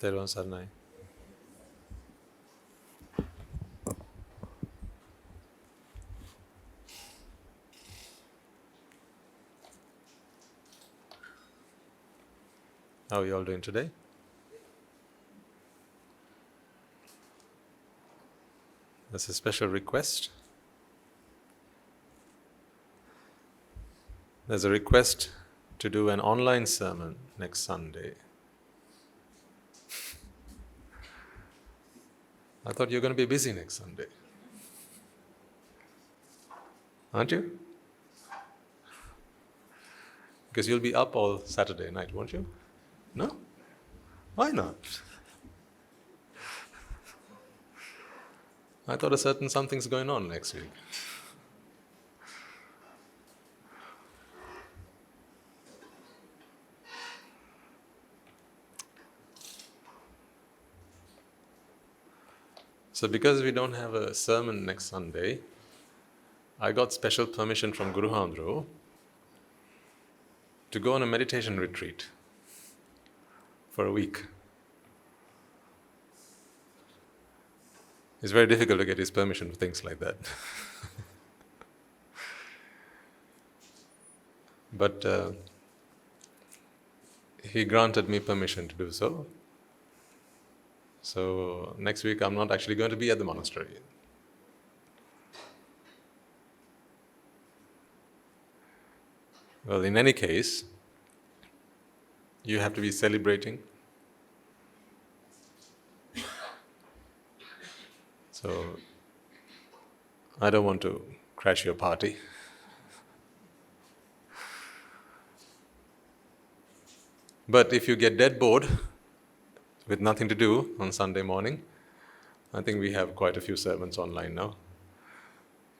Therwan Sarnai. How are you all doing today? There's a special request. There's a request to do an online sermon next Sunday. I thought you're going to be busy next Sunday. Aren't you? Because you'll be up all Saturday night, won't you? No? Why not? I thought a certain something's going on next week. So because we don't have a sermon next Sunday, I got special permission from Guru Handro to go on a meditation retreat for a week. It's very difficult to get his permission for things like that. But he granted me permission to do so. So next week I'm not actually going to be at the monastery. Well, in any case, you have to be celebrating. So I don't want to crash your party. But if you get dead bored with nothing to do on Sunday morning, I think we have quite a few sermons online now.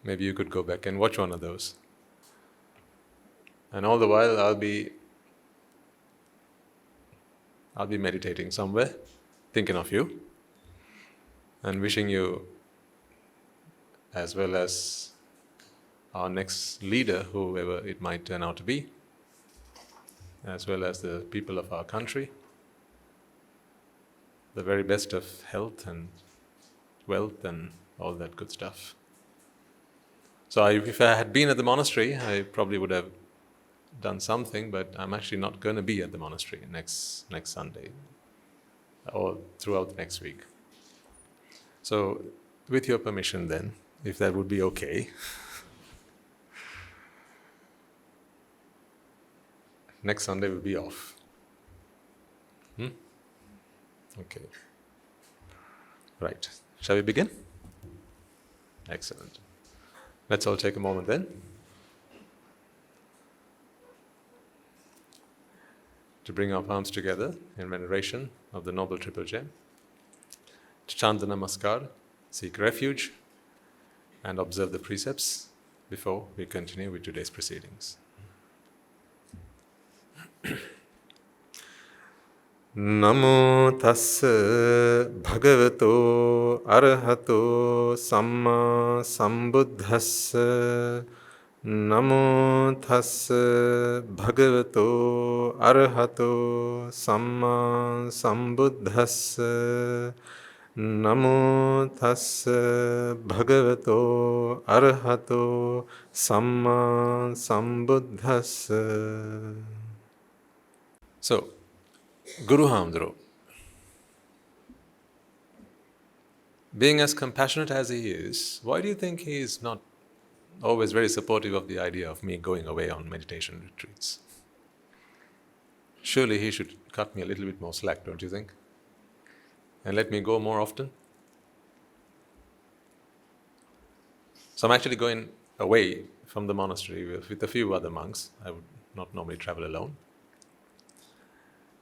Maybe you could go back and watch one of those. And all the while I'll be meditating somewhere, thinking of you, and wishing you, as well as our next leader, whoever it might turn out to be, as well as the people of our country, the very best of health and wealth and all that good stuff. So if I had been at the monastery, I probably would have done something, but I'm actually not going to be at the monastery next Sunday or throughout the next week. So with your permission then, if that would be okay, next Sunday will be off. Okay. Right. Shall we begin? Excellent. Let's all take a moment then to bring our palms together in veneration of the Noble Triple Gem, to chant the Namaskar, seek refuge, and observe the precepts before we continue with today's proceedings. Namo tassa bhagavato arahato samma sambuddhassa. Namo tassa bhagavato arahato samma sambuddhassa. Namo tassa bhagavato arahato samma sambuddhassa. So, Guru Hamdro, being as compassionate as he is, why do you think he is not always very supportive of the idea of me going away on meditation retreats? Surely he should cut me a little bit more slack, don't you think? And let me go more often? So I'm actually going away from the monastery with a few other monks. I would not normally travel alone.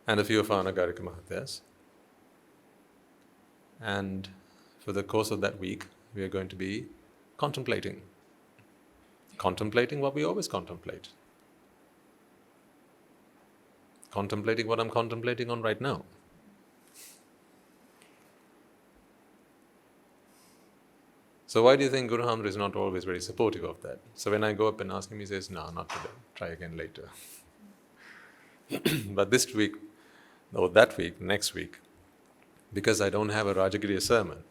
And a few of our Nagarika Mahathas. And for the course of that week, we are going to be contemplating. Contemplating what we always contemplate. Contemplating what I'm contemplating on right now. So why do you think Guru Hamdra is not always very supportive of that? So when I go up and ask him, he says, no, not today, try again later. But this week, or that week, next week, because I don't have a Rajagiriya sermon.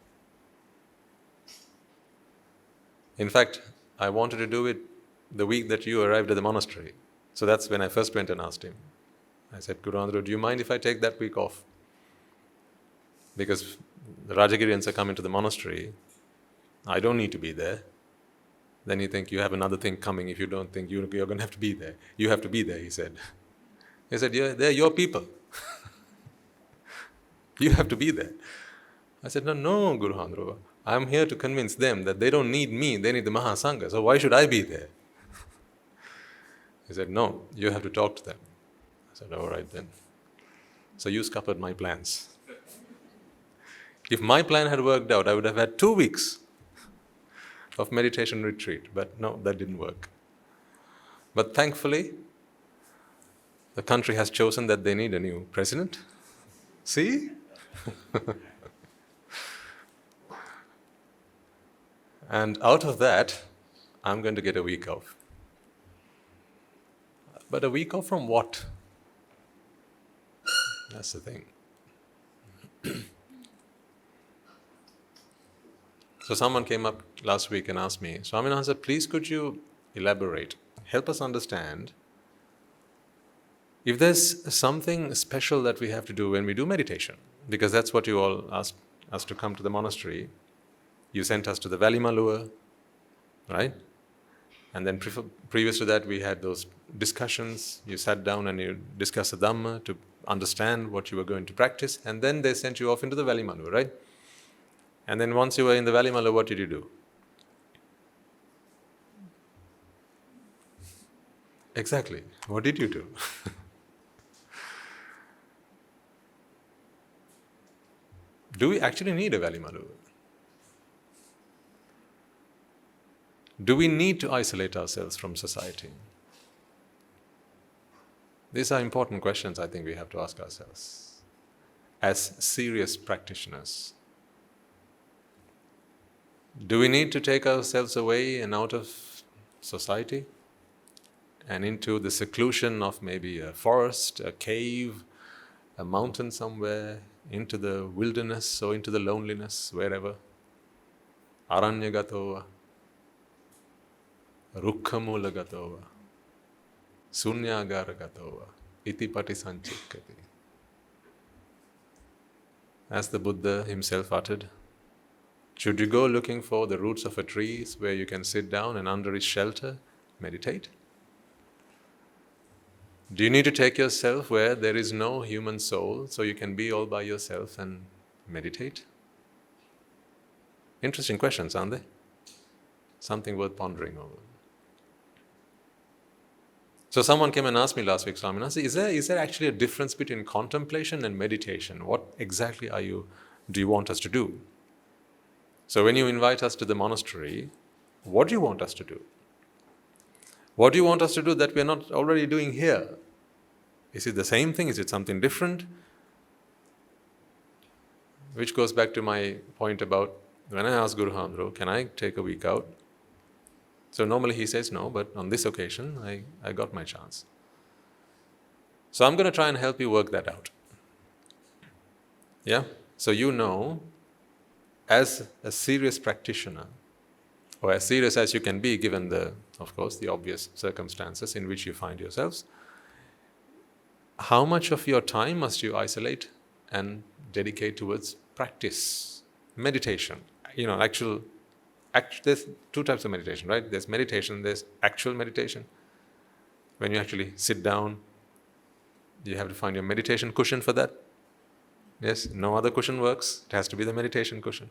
In fact, I wanted to do it the week that you arrived at the monastery. So that's when I first went and asked him. I said, Guru Andhra, do you mind if I take that week off? Because the Rajagirians are coming to the monastery. I don't need to be there. Then you think you have another thing coming if you don't think you're going to have to be there. You have to be there, he said. He said, they're your people. You have to be there. I said, no, Guru Andhra. I'm here to convince them that they don't need me, they need the Mahasangha. So why should I be there? He said, no, you have to talk to them. I said, all right then. So you scuppered my plans. If my plan had worked out, I would have had 2 weeks of meditation retreat. But no, that didn't work. But thankfully, the country has chosen that they need a new president. See? And out of that, I'm going to get a week off. But a week off from what? That's the thing. So someone came up last week and asked me, Swaminathan, please could you elaborate, help us understand if there's something special that we have to do when we do meditation, because that's what you all asked us to come to the monastery. You sent us to the Valley Malua, right? And then previous to that, we had those discussions. You sat down and you discussed the dhamma to understand what you were going to practice. And then they sent you off into the Valley Malua, right? And then once you were in the Valley Malua, what did you do? Exactly. What did you do? Do we actually need a Valley Malua? Do we need to isolate ourselves from society? These are important questions I think we have to ask ourselves as serious practitioners. Do we need to take ourselves away and out of society and into the seclusion of maybe a forest, a cave, a mountain somewhere, into the wilderness or into the loneliness, wherever? Aranyagatova, Rukkhamulagatova, Sunyagaragatova, Iti Pati Sanchikkati. As the Buddha himself uttered, should you go looking for the roots of a tree where you can sit down and under its shelter meditate? Do you need to take yourself where there is no human soul so you can be all by yourself and meditate? Interesting questions, aren't they? Something worth pondering over. So someone came and asked me last week, Swaminathan, is there actually a difference between contemplation and meditation? What exactly do you want us to do? So when you invite us to the monastery, what do you want us to do? What do you want us to do that we are not already doing here? Is it the same thing? Is it something different? Which goes back to my point about when I asked Guru Andhra, can I take a week out? So normally he says no, but on this occasion, I got my chance. So I'm going to try and help you work that out. Yeah? So you know, as a serious practitioner, or as serious as you can be given of course, the obvious circumstances in which you find yourselves, how much of your time must you isolate and dedicate towards practice, meditation? There's two types of meditation, right? There's meditation, there's actual meditation. When you actually sit down, you have to find your meditation cushion for that. Yes, no other cushion works. It has to be the meditation cushion.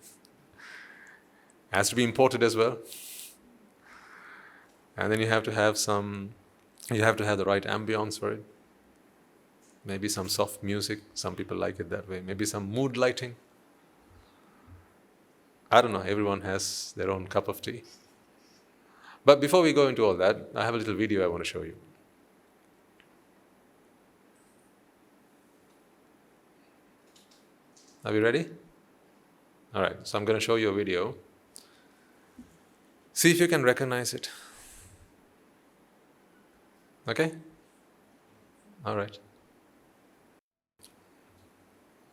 It has to be imported as well. And then you have to have the right ambience for it. Maybe some soft music, some people like it that way. Maybe some mood lighting. I don't know, everyone has their own cup of tea. But before we go into all that, I have a little video I want to show you. Are we ready? All right, so I'm going to show you a video. See if you can recognize it. Okay? All right.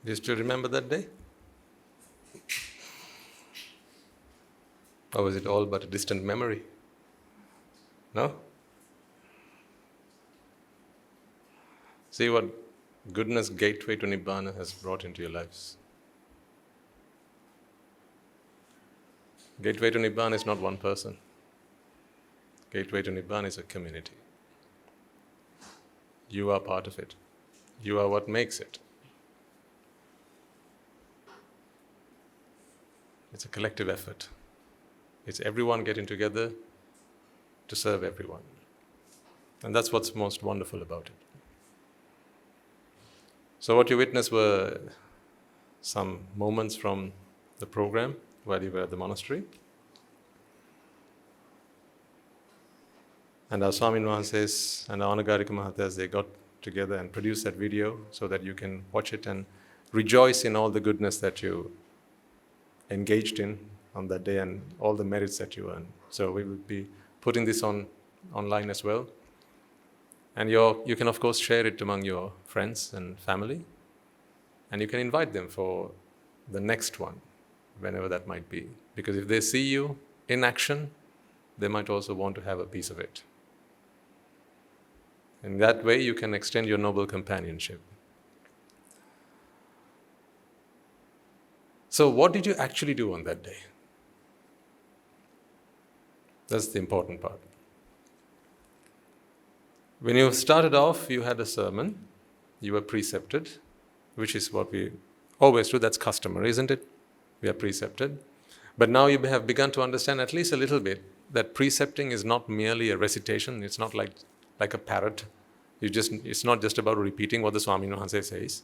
Do you still remember that day? Or was it all but a distant memory? No? See what goodness Gateway to Nibbana has brought into your lives. Gateway to Nibbana is not one person. Gateway to Nibbana is a community. You are part of it. You are what makes it. It's a collective effort. It's everyone getting together to serve everyone. And that's what's most wonderful about it. So what you witnessed were some moments from the program while you were at the monastery. And our Swami Vahanses and our Anagarika Mahathas, they got together and produced that video so that you can watch it and rejoice in all the goodness that you engaged in on that day and all the merits that you earned. So we will be putting this online as well. And you can of course share it among your friends and family. And you can invite them for the next one, whenever that might be. Because if they see you in action, they might also want to have a piece of it. In that way, you can extend your noble companionship. So what did you actually do on that day? That's the important part. When you started off, you had a sermon, you were precepted, which is what we always do, that's customary, isn't it? We are precepted. But now you have begun to understand at least a little bit that precepting is not merely a recitation, it's not like a parrot. It's not just about repeating what the Swami Vahanse says.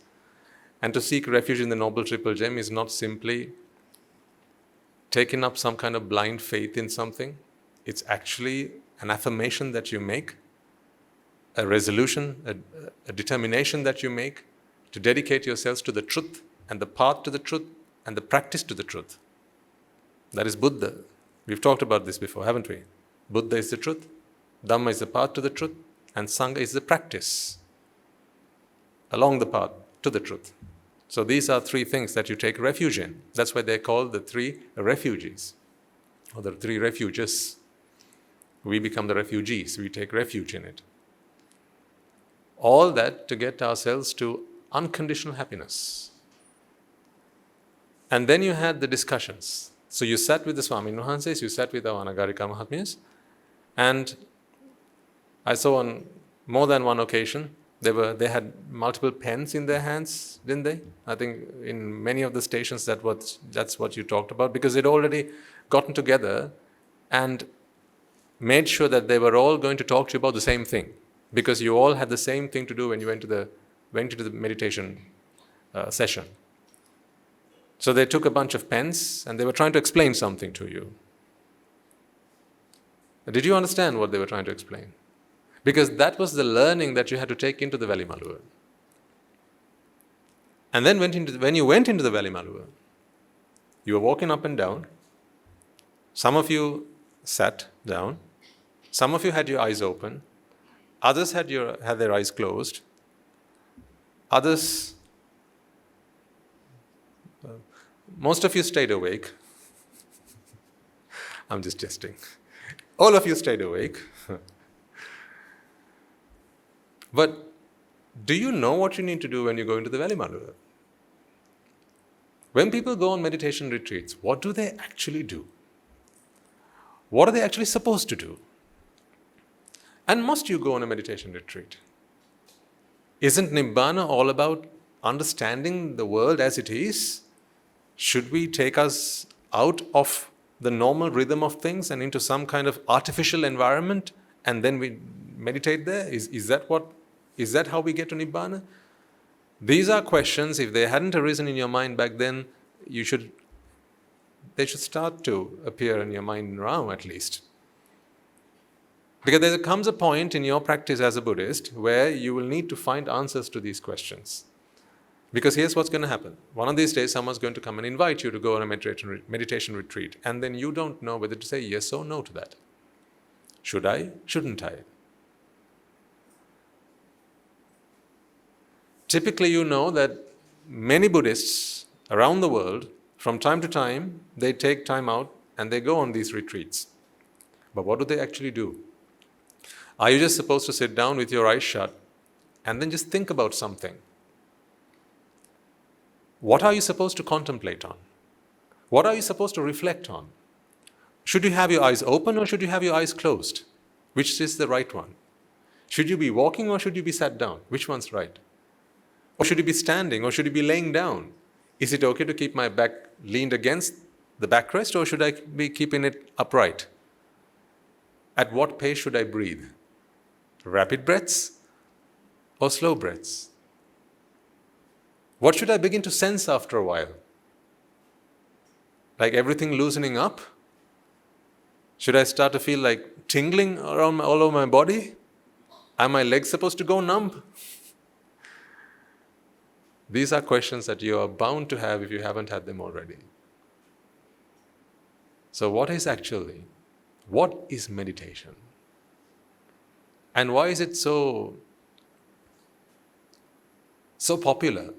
And to seek refuge in the Noble Triple Gem is not simply taking up some kind of blind faith in something. It's actually an affirmation that you make, a resolution, a determination that you make to dedicate yourselves to the truth and the path to the truth and the practice to the truth. That is Buddha. We've talked about this before, haven't we? Buddha is the truth, Dhamma is the path to the truth, and Sangha is the practice along the path to the truth. So these are three things that you take refuge in. That's why they're called the three refugees, or the three refuges. We become the refugees, we take refuge in it. All that to get ourselves to unconditional happiness. And then you had the discussions. So you sat with the Swami Vahanses, you sat with our Anagarika Mahatmyas, and I saw on more than one occasion, they had multiple pens in their hands, didn't they? I think in many of the stations that's what you talked about, because they'd already gotten together and made sure that they were all going to talk to you about the same thing, because you all had the same thing to do when you went to the meditation session. So they took a bunch of pens and they were trying to explain something to you. Did you understand what they were trying to explain? Because that was the learning that you had to take into the Valley Maluva. And then when you went into the Valley Maluva, you were walking up and down. Some of you sat down. Some of you had your eyes open. Others had their eyes closed. Others, most of you stayed awake. I'm just jesting. All of you stayed awake. But do you know what you need to do when you go into the Valley Maluva? When people go on meditation retreats, what do they actually do? What are they actually supposed to do? And must you go on a meditation retreat? Isn't Nibbana all about understanding the world as it is? Should we take us out of the normal rhythm of things and into some kind of artificial environment and then we meditate there? Is that how we get to Nibbana? These are questions, if they hadn't arisen in your mind back then, they should start to appear in your mind now at least. Because there comes a point in your practice as a Buddhist where you will need to find answers to these questions. Because here's what's going to happen. One of these days, someone's going to come and invite you to go on a meditation retreat, and then you don't know whether to say yes or no to that. Should I? Shouldn't I? Typically, you know that many Buddhists around the world, from time to time, they take time out and they go on these retreats. But what do they actually do? Are you just supposed to sit down with your eyes shut and then just think about something? What are you supposed to contemplate on? What are you supposed to reflect on? Should you have your eyes open or should you have your eyes closed? Which is the right one? Should you be walking or should you be sat down? Which one's right? Or should you be standing or should you be laying down? Is it okay to keep my back leaned against the backrest or should I be keeping it upright? At what pace should I breathe? Rapid breaths or slow breaths? What should I begin to sense after a while? Like everything loosening up? Should I start to feel like tingling around all over my body? Are my legs supposed to go numb? These are questions that you are bound to have if you haven't had them already. So what is meditation? And why is it so popular?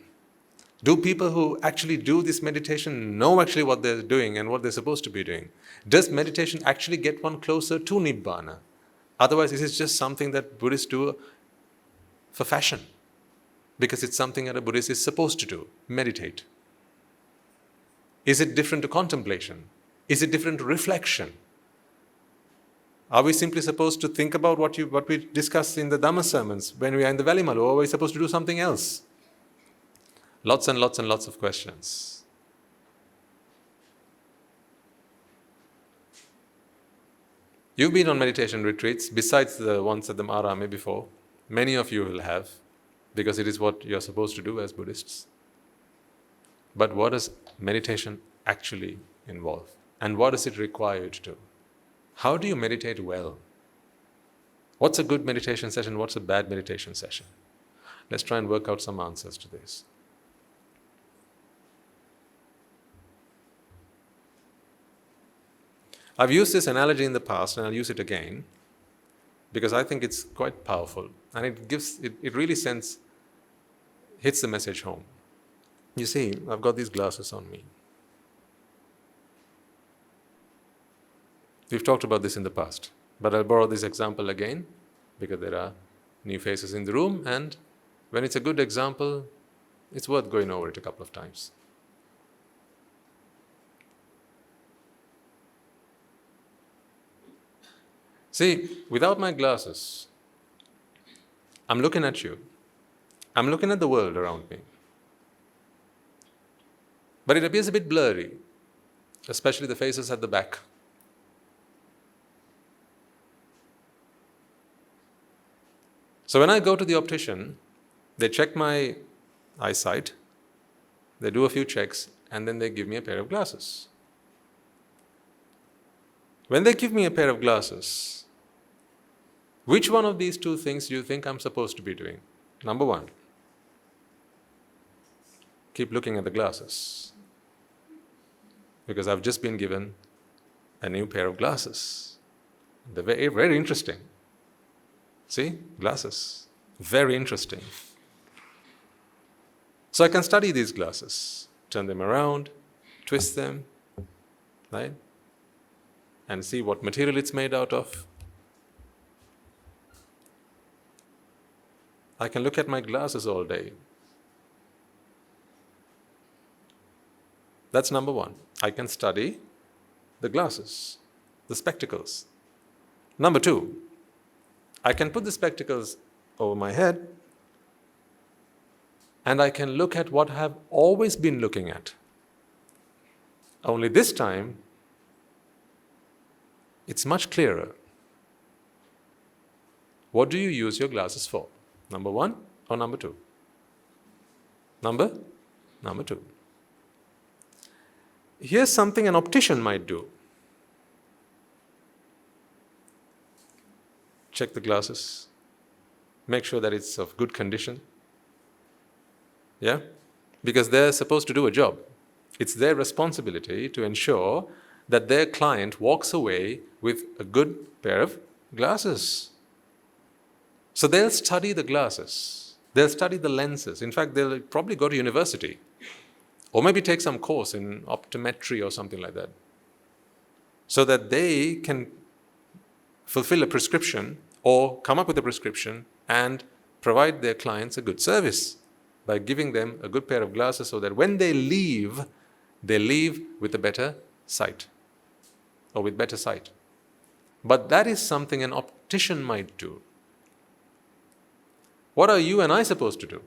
Do people who actually do this meditation know actually what they're doing and what they're supposed to be doing? Does meditation actually get one closer to Nibbana? Otherwise, is it just something that Buddhists do for fashion? Because it's something that a Buddhist is supposed to do, meditate. Is it different to contemplation? Is it different to reflection? Are we simply supposed to think about what we discussed in the Dhamma sermons when we are in the Valimalu, or are we supposed to do something else? Lots and lots and lots of questions. You've been on meditation retreats, besides the ones at the Maharame before. Many of you will have, because it is what you're supposed to do as Buddhists. But what does meditation actually involve? And what does it require you to do? How do you meditate well? What's a good meditation session? What's a bad meditation session? Let's try and work out some answers to this. I've used this analogy in the past and I'll use it again because I think it's quite powerful and it really hits the message home. You see, I've got these glasses on me. We've talked about this in the past, but I'll borrow this example again because there are new faces in the room, and when it's a good example, it's worth going over it a couple of times. See, without my glasses, I'm looking at you. I'm looking at the world around me. But it appears a bit blurry, especially the faces at the back. So when I go to the optician, they check my eyesight, they do a few checks, and then they give me a pair of glasses. When they give me a pair of glasses, which one of these two things do you think I'm supposed to be doing? Number one, keep looking at the glasses. Because I've just been given a new pair of glasses. They're very, very interesting. See? Glasses. Very interesting. So I can study these glasses, turn them around, twist them, right? And see what material it's made out of. I can look at my glasses all day. That's number one. I can study the glasses, the spectacles. Number two, I can put the spectacles over my head and I can look at what I have always been looking at. Only this time, it's much clearer. What do you use your glasses for? Number one or number two? Number two. Here's something an optician might do. Check the glasses. Make sure that it's of good condition. Yeah? Because they're supposed to do a job. It's their responsibility to ensure that their client walks away with a good pair of glasses. So they'll study the glasses. They'll study the lenses. In fact, they'll probably go to university. Or maybe take some course in optometry or something like that. so that they can fulfill a prescription or come up with a prescription and provide their clients a good service by giving them a good pair of glasses so that when they leave with a better sight or with better sight. But that is something an optician might do. What are you and I supposed to do?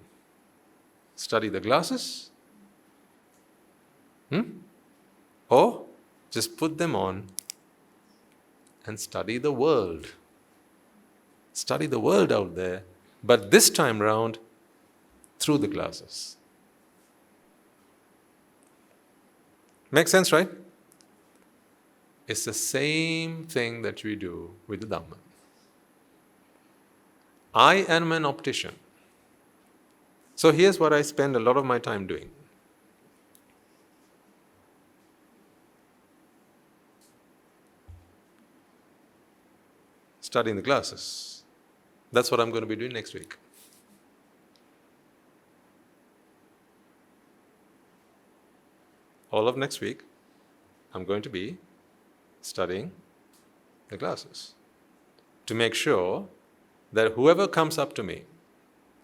Study the glasses? Or just put them on and study the world. Study the world out there, but this time round, through the glasses. Makes sense, right? It's the same thing that we do with the Dhamma. I am an optician. So here's what I spend a lot of my time doing. Studying the glasses. That's what I'm going to be doing next week. All of next week, I'm going to be studying the glasses to make sure that whoever comes up to me,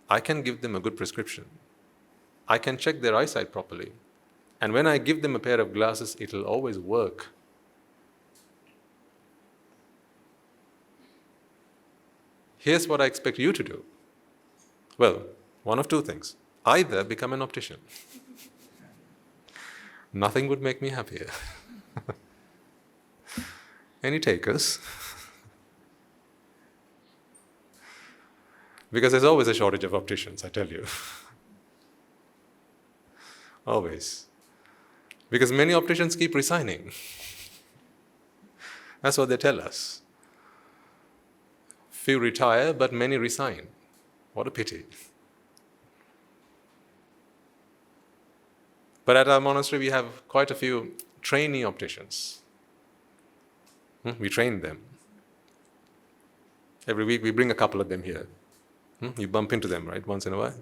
I can give them a good prescription. I can check their eyesight properly. And when I give them a pair of glasses, it'll always work. Here's what I expect you to do. Well, one of two things. Either become an optician. Nothing would make me happier. Any takers? Because there's always a shortage of opticians, I tell you. Always. Because many opticians keep resigning. That's what they tell us. Few retire, but many resign. What a pity. But at our monastery, we have quite a few trainee opticians. We train them. Every week we bring a couple of them here. You bump into them, right, once in a while.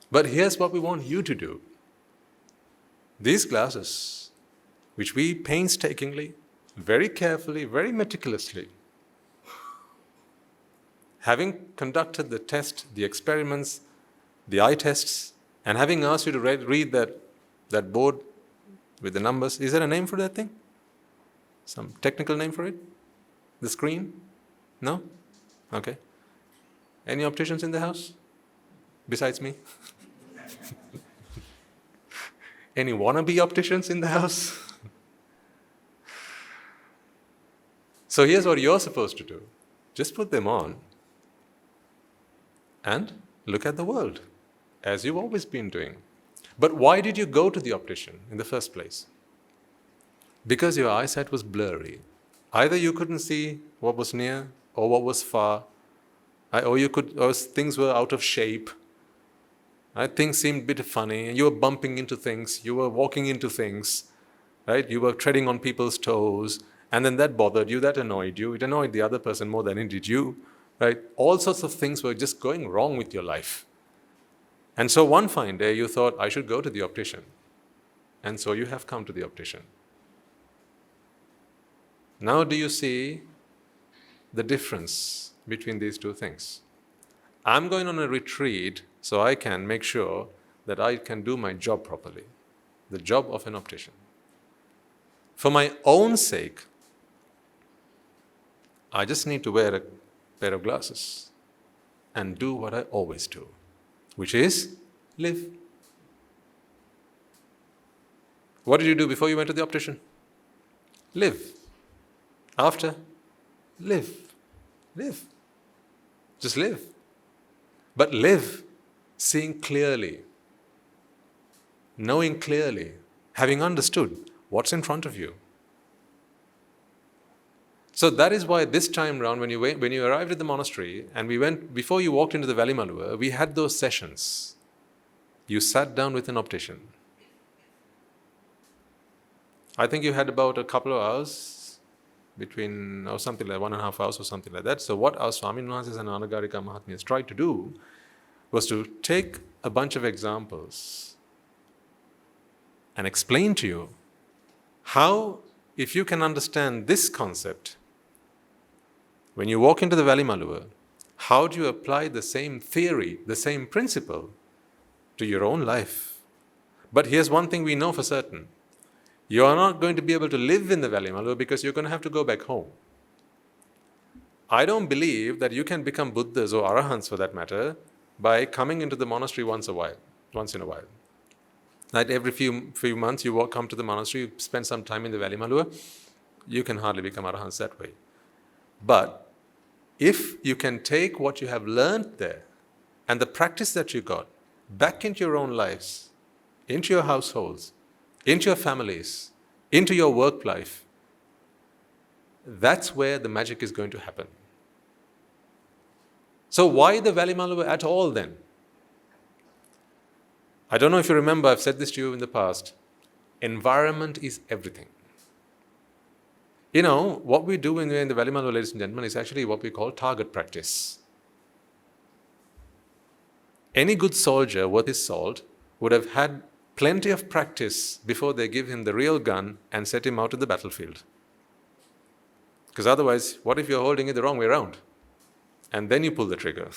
But here's what we want you to do. These glasses, which we painstakingly, very carefully, very meticulously, having conducted the test, the experiments, the eye tests, and having asked you to read that board with the numbers, is there a name for that thing? Some technical name for it? The screen? No? Okay. Any opticians in the house? Besides me? Any wannabe opticians in the house? So here's what you're supposed to do. Just put them on and look at the world, as you've always been doing. But why did you go to the optician in the first place? Because your eyesight was blurry. Either you couldn't see what was near or what was far, or things were out of shape. Right? Things seemed a bit funny, and you were bumping into things, you were walking into things, right? You were treading on people's toes, and then that bothered you, that annoyed you, it annoyed the other person more than it did you, right? All sorts of things were just going wrong with your life. And so one fine day you thought, I should go to the optician. And so you have come to the optician. Now do you see the difference between these two things? I'm going on a retreat so I can make sure that I can do my job properly, the job of an optician. For my own sake, I just need to wear a pair of glasses and do what I always do, which is live. What did you do before you went to the optician? Live. After? Live. Live. Just live. But live seeing clearly, knowing clearly, having understood what's in front of you. So that is why this time round, when you arrived at the monastery, and before you walked into the Valley Maluva, we had those sessions. You sat down with an optician. I think you had about a couple of hours or something like 1.5 hours or something like that. So what our Swami Nuances and Rajagiriya Mahatmyas tried to do was to take a bunch of examples and explain to you How, if you can understand this concept, when you walk into the Valley Maluva, how do you apply the same theory, the same principle to your own life? But here's one thing we know for certain. You are not going to be able to live in the Valley Maluva because you're going to have to go back home. I don't believe that you can become Buddhas or Arahants for that matter by coming into the monastery once in a while. Like every few months you come to the monastery, you spend some time in the Valley Maluva, you can hardly become Arahants that way. But if you can take what you have learned there and the practice that you got back into your own lives, into your households, into your families, into your work life, that's where the magic is going to happen. So why the Valley Maluva at all then? I don't know if you remember, I've said this to you in the past. Environment is everything. You know, what we do in the Valley Maluva, ladies and gentlemen, is actually what we call target practice. Any good soldier worth his salt would have had plenty of practice before they give him the real gun and set him out to the battlefield. Because otherwise, what if you're holding it the wrong way around? And then you pull the trigger.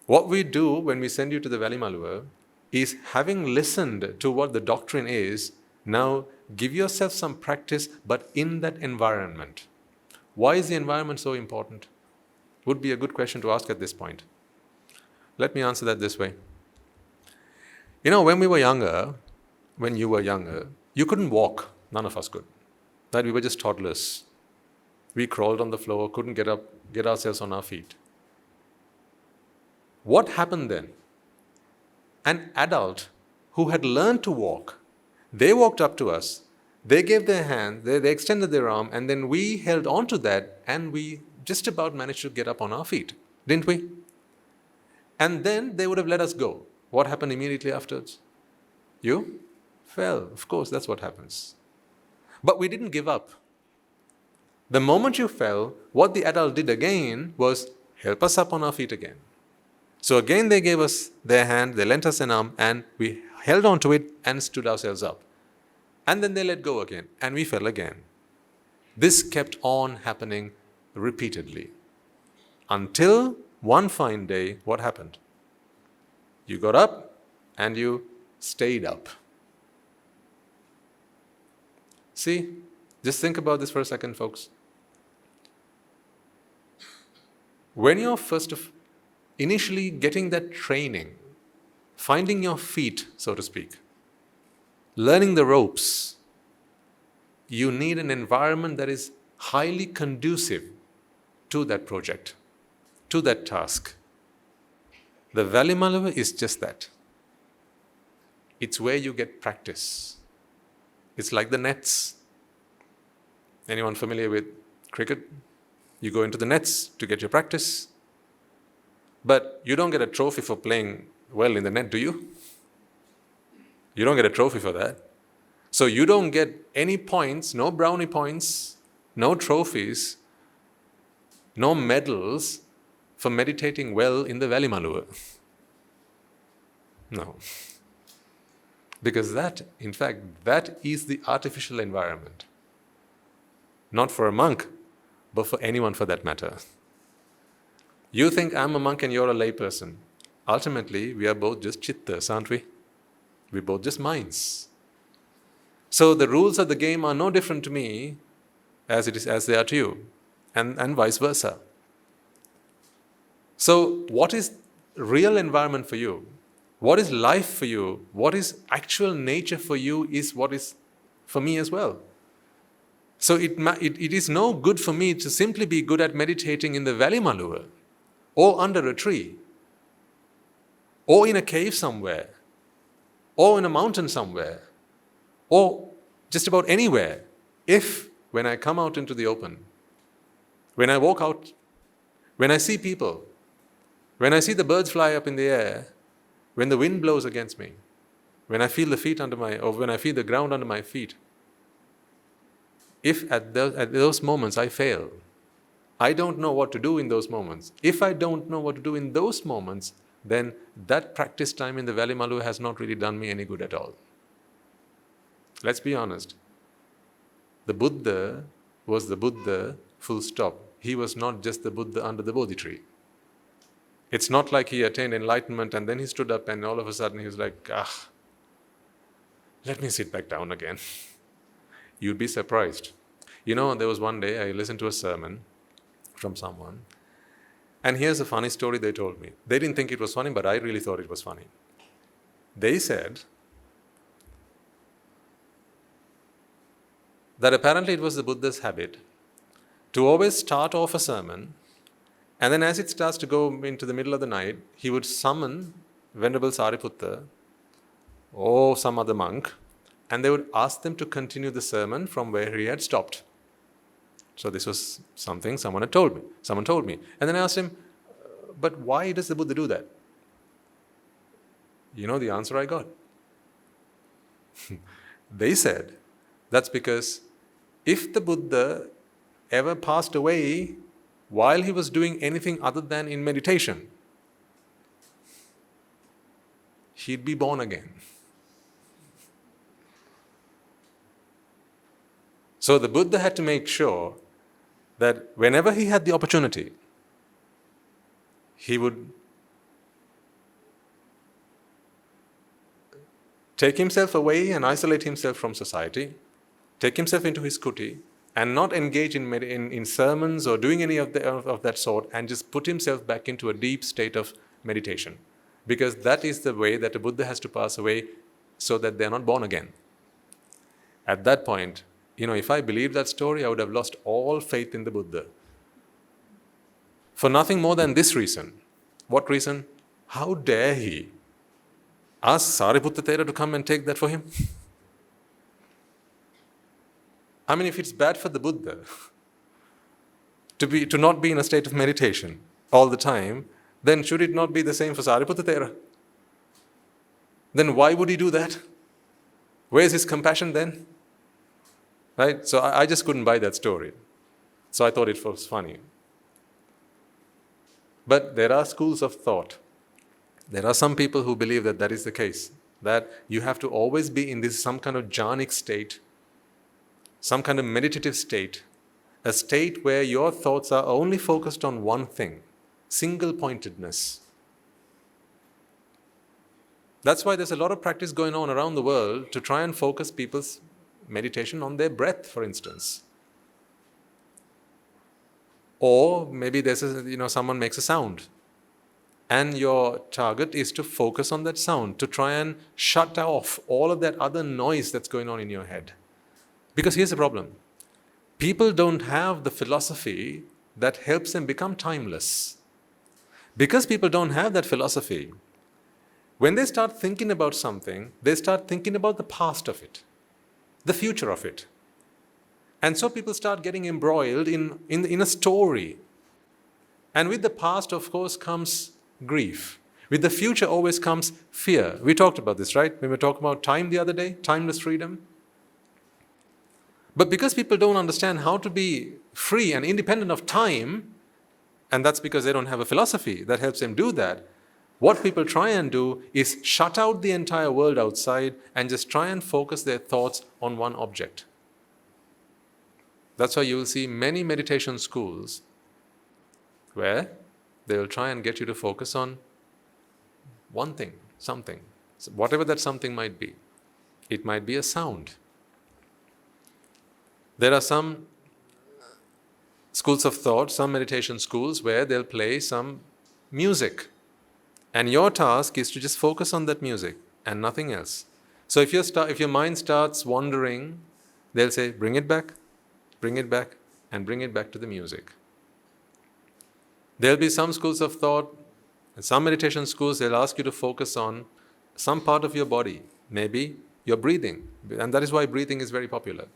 What we do when we send you to the Valley Maluva is, having listened to what the doctrine is, now give yourself some practice, but in that environment. Why is the environment so important? Would be a good question to ask at this point. Let me answer that this way. You know, when you were younger, you couldn't walk. None of us could. Right? We were just toddlers. We crawled on the floor, couldn't get ourselves on our feet. What happened then? An adult who had learned to walk, they walked up to us, they gave their hand, they extended their arm, and then we held on to that, and we just about managed to get up on our feet, didn't we? And then they would have let us go. What happened immediately afterwards? You fell. Of course, that's what happens. But we didn't give up. The moment you fell, what the adult did again was help us up on our feet again. So again they gave us their hand, they lent us an arm, and we held on to it and stood ourselves up. And then they let go again, and we fell again. This kept on happening repeatedly. Until one fine day, what happened? You got up and you stayed up. See, just think about this for a second, folks. When you're initially getting that training, finding your feet, so to speak, learning the ropes, you need an environment that is highly conducive to that project, to that task. The Valley Maluva is just that. It's where you get practice. It's like the nets. Anyone familiar with cricket? You go into the nets to get your practice. But you don't get a trophy for playing well in the net, do you? You don't get a trophy for that. So you don't get any points, no brownie points, no trophies, no medals for meditating well in the Valley Maluva. No. Because that is the artificial environment. Not for a monk, but for anyone for that matter. You think I'm a monk and you're a layperson. Ultimately, we are both just chittas, aren't we? We're both just minds. So the rules of the game are no different to me as they are to you, and vice versa. So what is real environment for you? What is life for you? What is actual nature for you is what is for me as well. So it is no good for me to simply be good at meditating in the Valley Maluva, or under a tree, or in a cave somewhere, or in a mountain somewhere, or just about anywhere, if when I come out into the open, when I walk out, when I see people, when I see the birds fly up in the air, when the wind blows against me, when I feel when I feel the ground under my feet, if at those moments I fail, I don't know what to do in those moments. If I don't know what to do in those moments, then that practice time in the Valley Maluva has not really done me any good at all. Let's be honest. The Buddha was the Buddha, full stop. He was not just the Buddha under the Bodhi tree. It's not like he attained enlightenment and then he stood up and all of a sudden he was like, let me sit back down again. You'd be surprised. There was one day I listened to a sermon from someone, and here's a funny story they told me. They didn't think it was funny, but I really thought it was funny. They said that apparently it was the Buddha's habit to always start off a sermon, and then as it starts to go into the middle of the night, he would summon Venerable Sariputta or some other monk, and they would ask them to continue the sermon from where he had stopped. So this was something someone told me. And then I asked him, but why does the Buddha do that? You know the answer I got? They said, that's because if the Buddha ever passed away while he was doing anything other than in meditation, he'd be born again. So the Buddha had to make sure that whenever he had the opportunity, he would take himself away and isolate himself from society, take himself into his kuti, and not engage in sermons or doing any of that sort, and just put himself back into a deep state of meditation. Because that is the way that a Buddha has to pass away so that they are not born again. At that point, if I believed that story, I would have lost all faith in the Buddha. For nothing more than this reason. What reason? How dare he ask Sariputta Thera to come and take that for him? I mean, if it's bad for the Buddha to not be in a state of meditation all the time, then should it not be the same for Sariputta Thera? Then why would he do that? Where's his compassion then? Right? So I just couldn't buy that story. So I thought it was funny. But there are schools of thought. There are some people who believe that that is the case. That you have to always be in this some kind of jhanic state, some kind of meditative state, a state where your thoughts are only focused on one thing, single-pointedness. That's why there's a lot of practice going on around the world to try and focus people's meditation on their breath, for instance. Or maybe there's someone makes a sound, and your target is to focus on that sound, to try and shut off all of that other noise that's going on in your head. Because here's the problem. People don't have the philosophy that helps them become timeless. Because people don't have that philosophy, when they start thinking about something, they start thinking about the past of it, the future of it. And so people start getting embroiled in a story. And with the past, of course, comes grief. With the future always comes fear. We talked about this, right? When we were talking about time the other day, timeless freedom. But because people don't understand how to be free and independent of time, and that's because they don't have a philosophy that helps them do that, what people try and do is shut out the entire world outside and just try and focus their thoughts on one object. That's why you will see many meditation schools where they will try and get you to focus on one thing, something, whatever that something might be. It might be a sound. There are some schools of thought, some meditation schools where they'll play some music. And your task is to just focus on that music and nothing else. So if your mind starts wandering, they'll say, bring it back, and bring it back to the music. There'll be some schools of thought, and some meditation schools, they'll ask you to focus on some part of your body, maybe your breathing. And that is why breathing is very popular,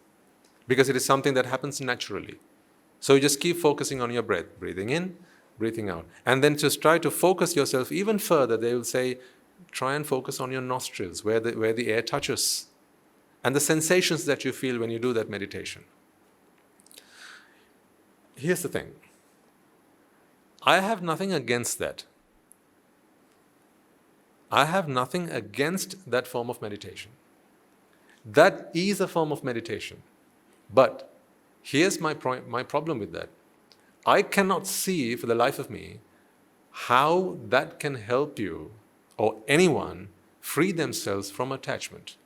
because it is something that happens naturally. So you just keep focusing on your breath, breathing in, breathing out. And then just try to focus yourself even further. They will say, try and focus on your nostrils, where the air touches, and the sensations that you feel when you do that meditation. Here's the thing. I have nothing against that. I have nothing against that form of meditation. That is a form of meditation. But here's my problem with that. I cannot see for the life of me how that can help you or anyone free themselves from attachment.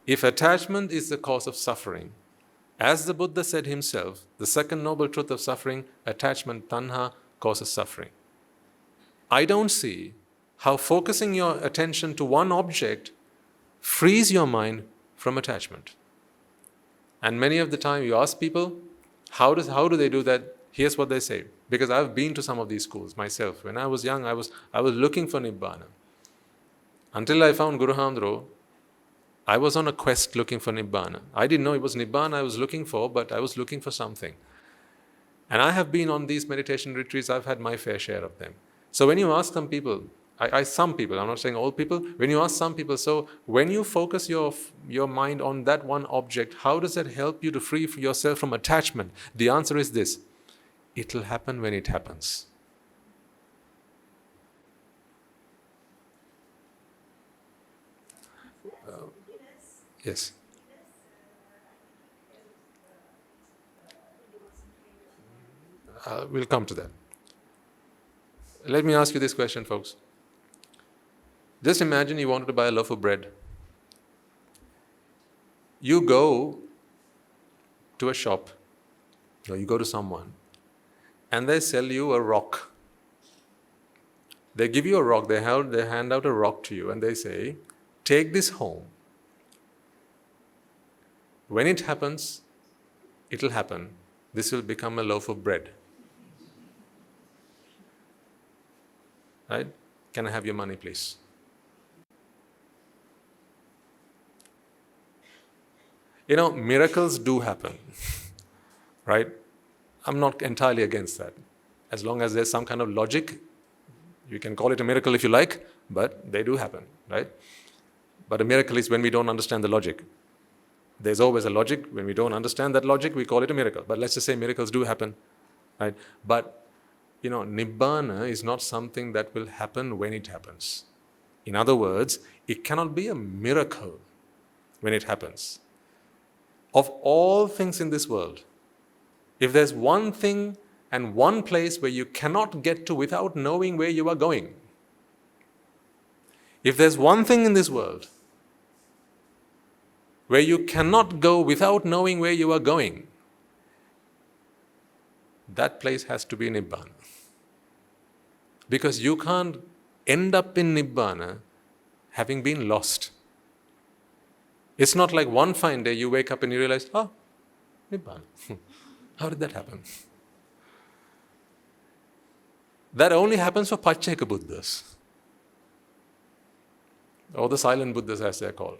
If attachment is the cause of suffering, as the Buddha said himself, the second noble truth of suffering, attachment, tanha, causes suffering. I don't see how focusing your attention to one object frees your mind from attachment. And many of the time you ask people, how do they do that? Here's what they say. Because I've been to some of these schools myself. When I was young, I was looking for Nibbana. Until I found Guru Hamdro, I was on a quest looking for Nibbana. I didn't know it was Nibbana I was looking for, but I was looking for something. And I have been on these meditation retreats, I've had my fair share of them. So when you ask some people, some people, I'm not saying all people, when you ask some people, so when you focus your mind on that one object, how does that help you to free yourself from attachment? The answer is this: it'll happen when it happens. Yes. We'll come to that. Let me ask you this question, folks. Just imagine you wanted to buy a loaf of bread. You go to a shop, or you go to someone, and they sell you a rock. They give you a rock, they hand out a rock to you, and they say, take this home. When it happens, it'll happen. This will become a loaf of bread. Right? Can I have your money, please? Miracles do happen. Right? I'm not entirely against that. As long as there's some kind of logic, you can call it a miracle if you like, but they do happen. Right? But a miracle is when we don't understand the logic. There's always a logic. When we don't understand that logic, we call it a miracle. But let's just say miracles do happen. Right? But Nibbana is not something that will happen when it happens. In other words, it cannot be a miracle when it happens. Of all things in this world, if there's one thing and one place where you cannot get to without knowing where you are going, if there's one thing in this world where you cannot go without knowing where you are going, that place has to be Nibbana. Because you can't end up in Nibbana having been lost. It's not like one fine day you wake up and you realize, Nibbana. How did that happen? That only happens for Pacceka Buddhas, or the silent Buddhas as they're called.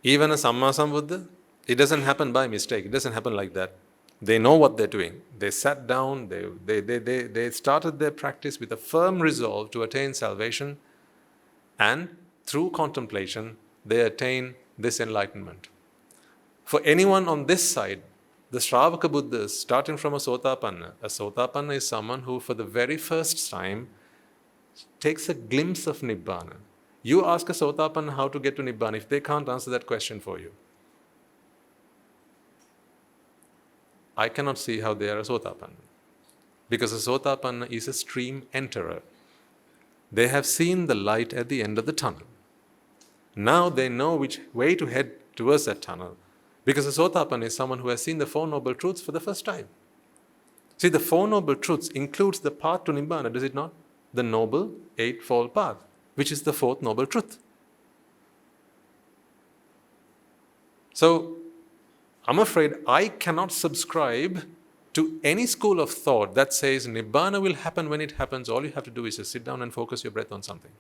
Even a Sammasambuddha, it doesn't happen by mistake. It doesn't happen like that. They know what they're doing. They sat down, they started their practice with a firm resolve to attain salvation, and through contemplation, they attain this enlightenment. For anyone on this side, the Shravaka Buddhas, starting from a Sotapanna is someone who for the very first time takes a glimpse of Nibbana. You ask a Sotapanna how to get to Nibbana, if they can't answer that question for you, I cannot see how they are a Sotapanna. Because a Sotapanna is a stream enterer. They have seen the light at the end of the tunnel. Now they know which way to head towards that tunnel. Because a Sotapanna is someone who has seen the Four Noble Truths for the first time. See, the Four Noble Truths includes the path to Nibbana, does it not? The Noble Eightfold Path, which is the Fourth Noble Truth. So, I'm afraid I cannot subscribe to any school of thought that says Nibbana will happen when it happens. All you have to do is just sit down and focus your breath on something.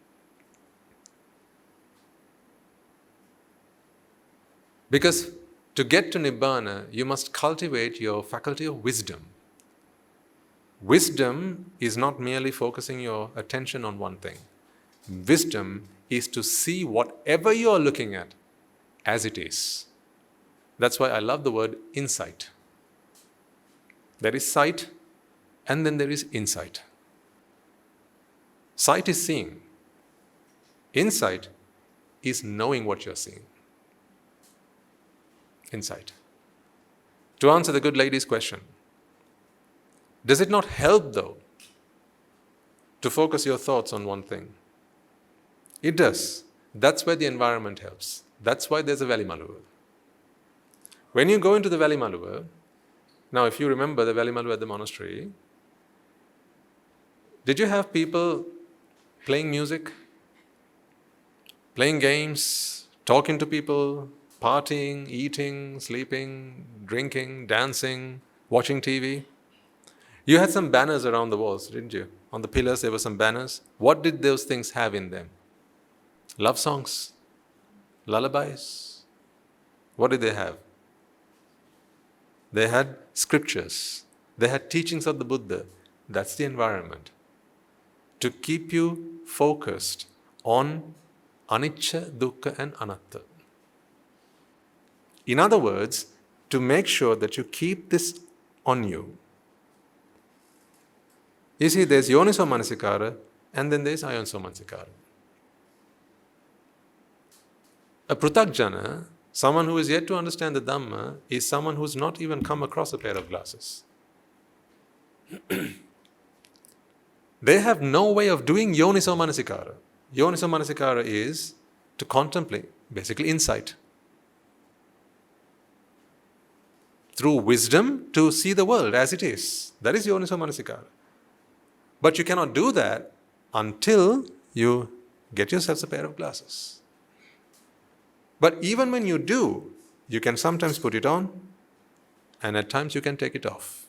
Because to get to Nibbana, you must cultivate your faculty of wisdom. Wisdom is not merely focusing your attention on one thing. Wisdom is to see whatever you are looking at as it is. That's why I love the word insight. There is sight, and then there is insight. Sight is seeing. Insight is knowing what you're seeing. Insight. To answer the good lady's question, does it not help though to focus your thoughts on one thing? It does. That's where the environment helps. That's why there's a Valley Maluva. When you go into the Valley Maluva, now if you remember the Valley Maluva at the monastery, did you have people playing music, playing games, talking to people, partying, eating, sleeping, drinking, dancing, watching TV? You had some banners around the walls, didn't you? On the pillars there were some banners. What did those things have in them? Love songs, lullabies. What did they have? They had scriptures. They had teachings of the Buddha. That's the environment. To keep you focused on anicca, dukkha and anatta. In other words, to make sure that you keep this on you. You see, there's yoniso manasikara and then there's ayoniso manasikara. A prutakjana, someone who is yet to understand the Dhamma, is someone who's not even come across a pair of glasses. They have no way of doing yoniso manasikara. Yoniso manasikara is to contemplate, basically insight. Through wisdom to see the world as it is. That is yoniso manasikara. But you cannot do that until you get yourselves a pair of glasses. But even when you do, you can sometimes put it on and at times you can take it off.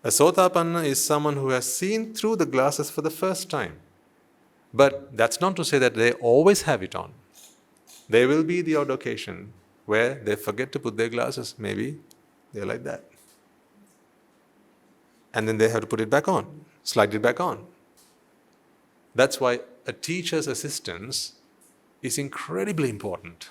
A sotapanna is someone who has seen through the glasses for the first time. But that's not to say that they always have it on. There will be the odd occasion where they forget to put their glasses. Maybe they're like that. And then they have to put it back on, slide it back on. That's why a teacher's assistance is incredibly important.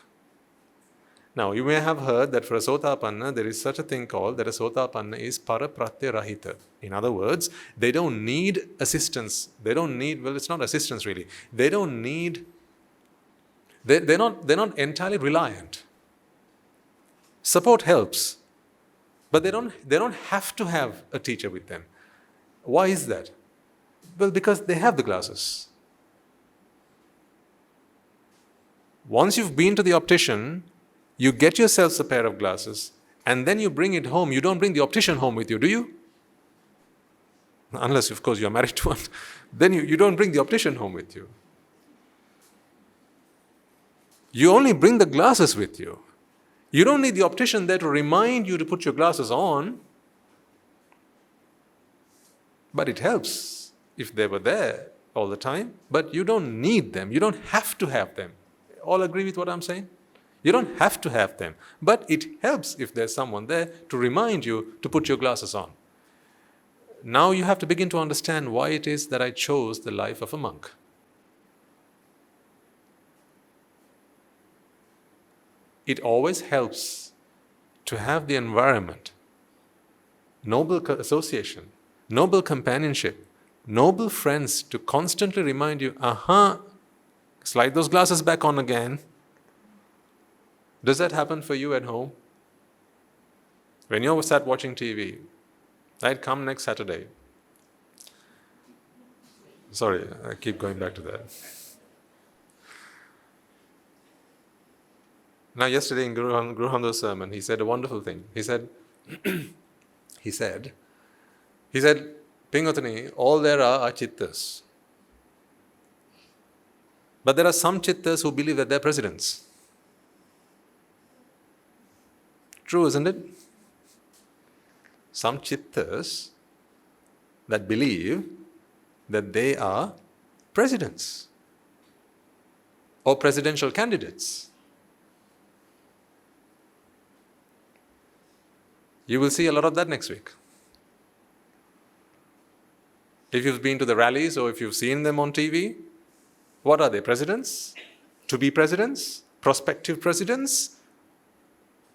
Now, you may have heard that for a sotapanna, there is such a thing called that a sotapanna is parapratyarahita. In other words, they don't need assistance. They don't need, well, it's not assistance really. They don't need, they're not entirely reliant. Support helps, but they don't have to have a teacher with them. Why is that? Well, because they have the glasses. Once you've been to the optician, you get yourselves a pair of glasses and then you bring it home. You don't bring the optician home with you, do you? Unless, of course, you're married to one. Then you don't bring the optician home with you. You only bring the glasses with you. You don't need the optician there to remind you to put your glasses on. But it helps if they were there all the time. But you don't need them. You don't have to have them. All agree with what I'm saying? You don't have to have them. But it helps if there's someone there to remind you to put your glasses on. Now you have to begin to understand why it is that I chose the life of a monk. It always helps to have the environment, noble association, noble companionship, noble friends to constantly remind you, slide those glasses back on again. Does that happen for you at home? When you're sat watching TV, I'd come next Saturday. Sorry, I keep going back to that. Now, yesterday in Guru Hamda's sermon, he said a wonderful thing. He said, Pingatani, all there are chittas. But there are some chittas who believe that they're presidents. True, isn't it? Some chittas that believe that they are presidents or presidential candidates. You will see a lot of that next week. If you've been to the rallies or if you've seen them on TV, what are they? Presidents? To be presidents? Prospective presidents?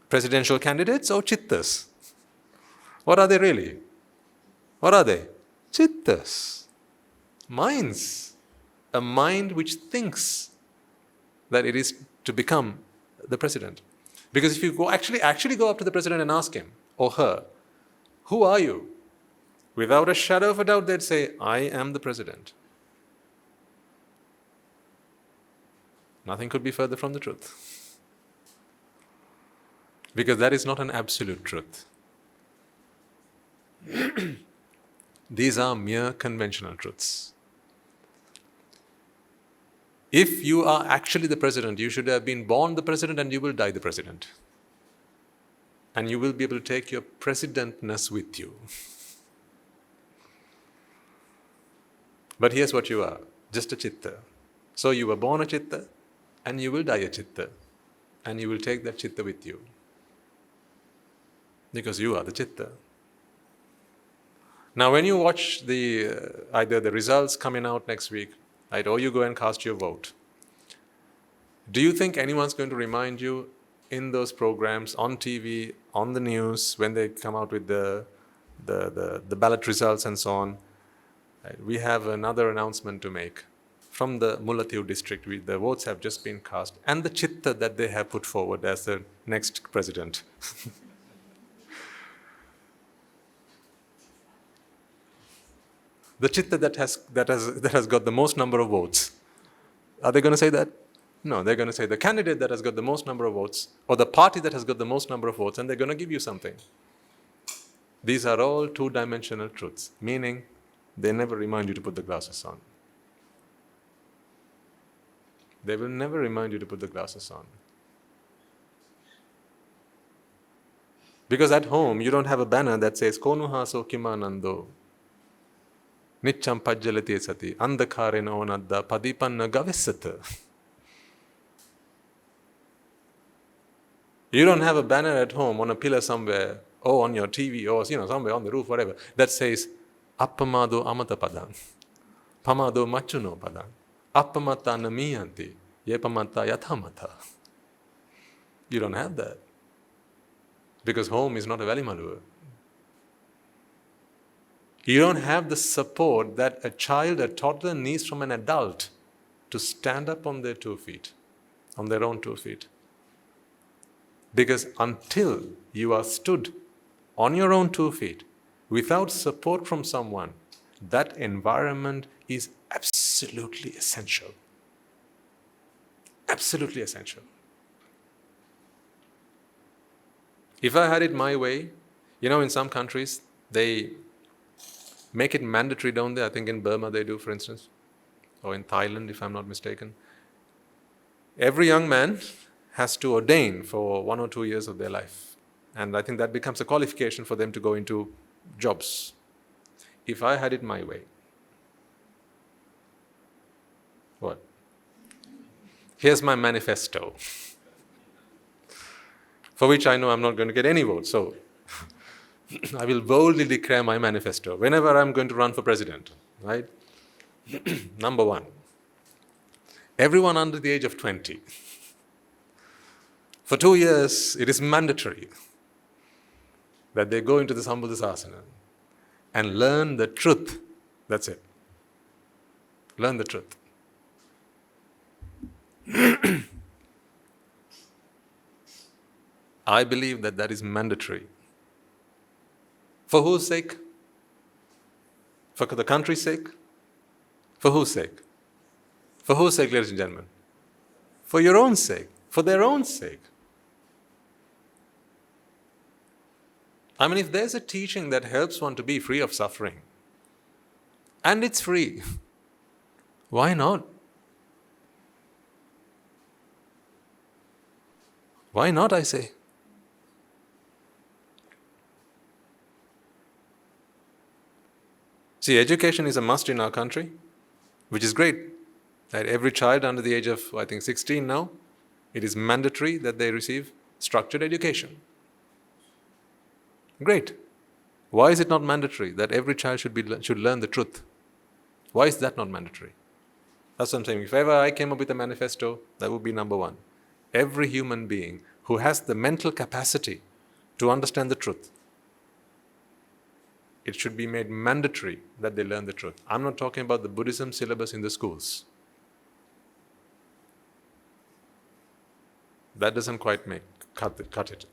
Presidential candidates or chittas? What are they really? What are they? Chittas. Minds. a mind which thinks that it is to become the president. Because if you actually go up to the president and ask him or her, who are you? Without a shadow of a doubt, they'd say, I am the president. Nothing could be further from the truth. Because that is not an absolute truth. These are mere conventional truths. If you are actually the president, you should have been born the president and you will die the president. And you will be able to take your presidentness with you. But here's what you are, just a chitta. So you were born a chitta and you will die a chitta. And you will take that chitta with you. Because you are the chitta. Now when you watch either the results coming out next week, right, or you go and cast your vote, do you think anyone's going to remind you in those programs, on TV, on the news, when they come out with the ballot results and so on? Right, we have another announcement to make. From the Mullaitivu district, the votes have just been cast, and the chitta that they have put forward as the next president. The chitta that has got the most number of votes. Are they going to say that? No, they're going to say the candidate that has got the most number of votes, or the party that has got the most number of votes, and they're going to give you something. These are all two-dimensional truths, meaning they never remind you to put the glasses on. They will never remind you to put the glasses on. Because at home, you don't have a banner that says, Konuhaso Kimanando. Nicham pajjalati sati, andhakarena onadda, padipanna gavissata. You don't have a banner at home on a pillar somewhere, or on your TV, or somewhere on the roof, whatever, that says, Appamado amata padang, pamado machuno padang, appamata namiyanti, yepamata yathamata. You don't have that. Because home is not a valimalua. You don't have the support that a child, a toddler needs from an adult to stand up on their 2 feet, on their own 2 feet. Because until you are stood on your own 2 feet, without support from someone, that environment is absolutely essential. Absolutely essential. If I had it my way, in some countries, they make it mandatory, don't they? I think in Burma they do, for instance, or in Thailand, if I'm not mistaken. Every young man has to ordain for 1 or 2 years of their life. And I think that becomes a qualification for them to go into jobs. If I had it my way. What? Here's my manifesto, for which I know I'm not going to get any votes. So I will boldly declare my manifesto whenever I'm going to run for president, right? Number 1, everyone under the age of 20, for 2 years, it is mandatory that they go into the Sambuddhasasana and learn the truth. That's it. Learn the truth. I believe that is mandatory. For whose sake? For the country's sake? For whose sake? For whose sake, ladies and gentlemen? For your own sake. For their own sake. I mean, if there's a teaching that helps one to be free of suffering, and it's free, why not? Why not, I say? See, education is a must in our country, which is great. That every child under the age of, 16 now, it is mandatory that they receive structured education. Great. Why is it not mandatory that every child should learn the truth? Why is that not mandatory? That's what I'm saying. If ever I came up with a manifesto, that would be number 1. Every human being who has the mental capacity to understand the truth, it should be made mandatory that they learn the truth. I'm not talking about the Buddhism syllabus in the schools. that doesn't quite cut it.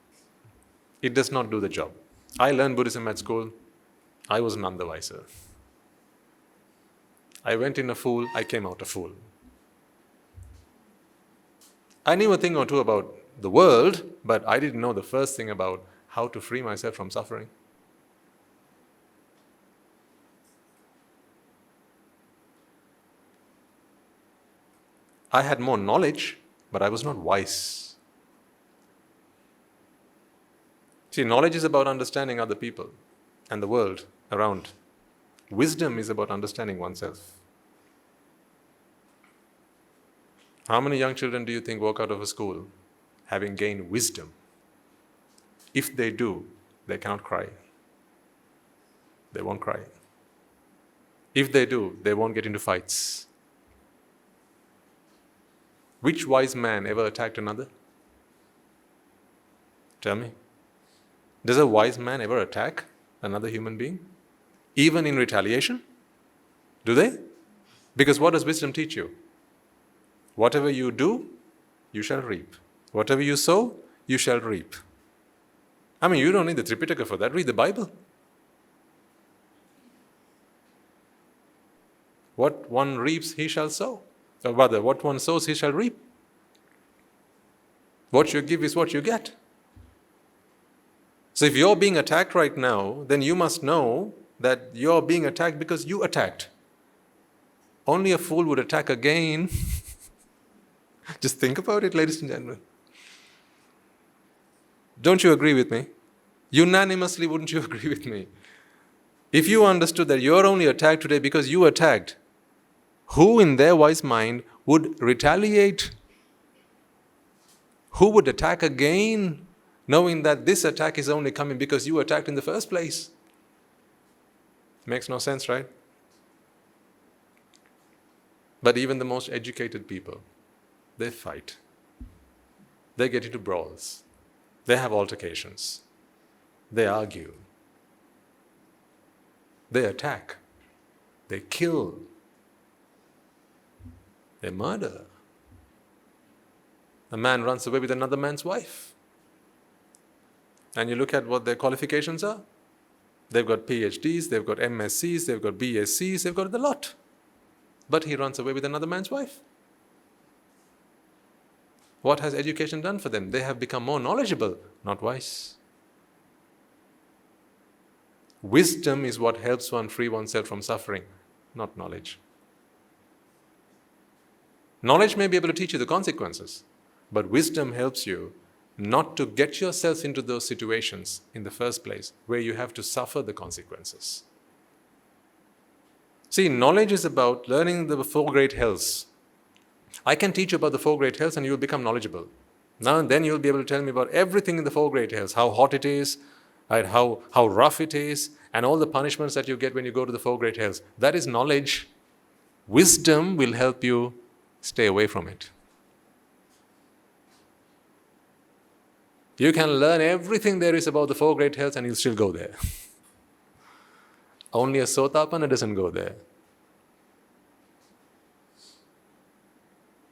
It does not do the job. I learned Buddhism at school. I was none the wiser. I went in a fool, I came out a fool. I knew a thing or two about the world, but I didn't know the first thing about how to free myself from suffering. I had more knowledge, but I was not wise. See, knowledge is about understanding other people and the world around. Wisdom is about understanding oneself. How many young children do you think walk out of a school having gained wisdom? If they do, they cannot cry. They won't cry. If they do, they won't get into fights. Which wise man ever attacked another? Tell me. Does a wise man ever attack another human being? Even in retaliation? Do they? Because what does wisdom teach you? Whatever you do, you shall reap. Whatever you sow, you shall reap. I mean, you don't need the Tripitaka for that. Read the Bible. What one reaps, he shall sow. Or rather, what one sows, he shall reap. What you give is what you get. So if you're being attacked right now, then you must know that you're being attacked because you attacked. Only a fool would attack again. Just think about it, ladies and gentlemen. Don't you agree with me? Unanimously, wouldn't you agree with me? If you understood that you're only attacked today because you attacked, who in their wise mind would retaliate? Who would attack again, knowing that this attack is only coming because you attacked in the first place? Makes no sense, right? But even the most educated people, they fight. They get into brawls. They have altercations. They argue. They attack. They kill. They murder. A man runs away with another man's wife. And you look at what their qualifications are. They've got PhDs, they've got MSCs, they've got BSCs, they've got the lot. But he runs away with another man's wife. What has education done for them? They have become more knowledgeable, not wise. Wisdom is what helps one free oneself from suffering, not knowledge. Knowledge may be able to teach you the consequences, but wisdom helps you not to get yourself into those situations in the first place where you have to suffer the consequences. See, knowledge is about learning the four great hells. I can teach you about the four great hells and you will become knowledgeable. Now and then you will be able to tell me about everything in the four great hells, how hot it is, right, how rough it is, and all the punishments that you get when you go to the four great hells. That is knowledge. Wisdom will help you stay away from it. You can learn everything there is about the four great hells and you'll still go there. Only a Sotapanna doesn't go there.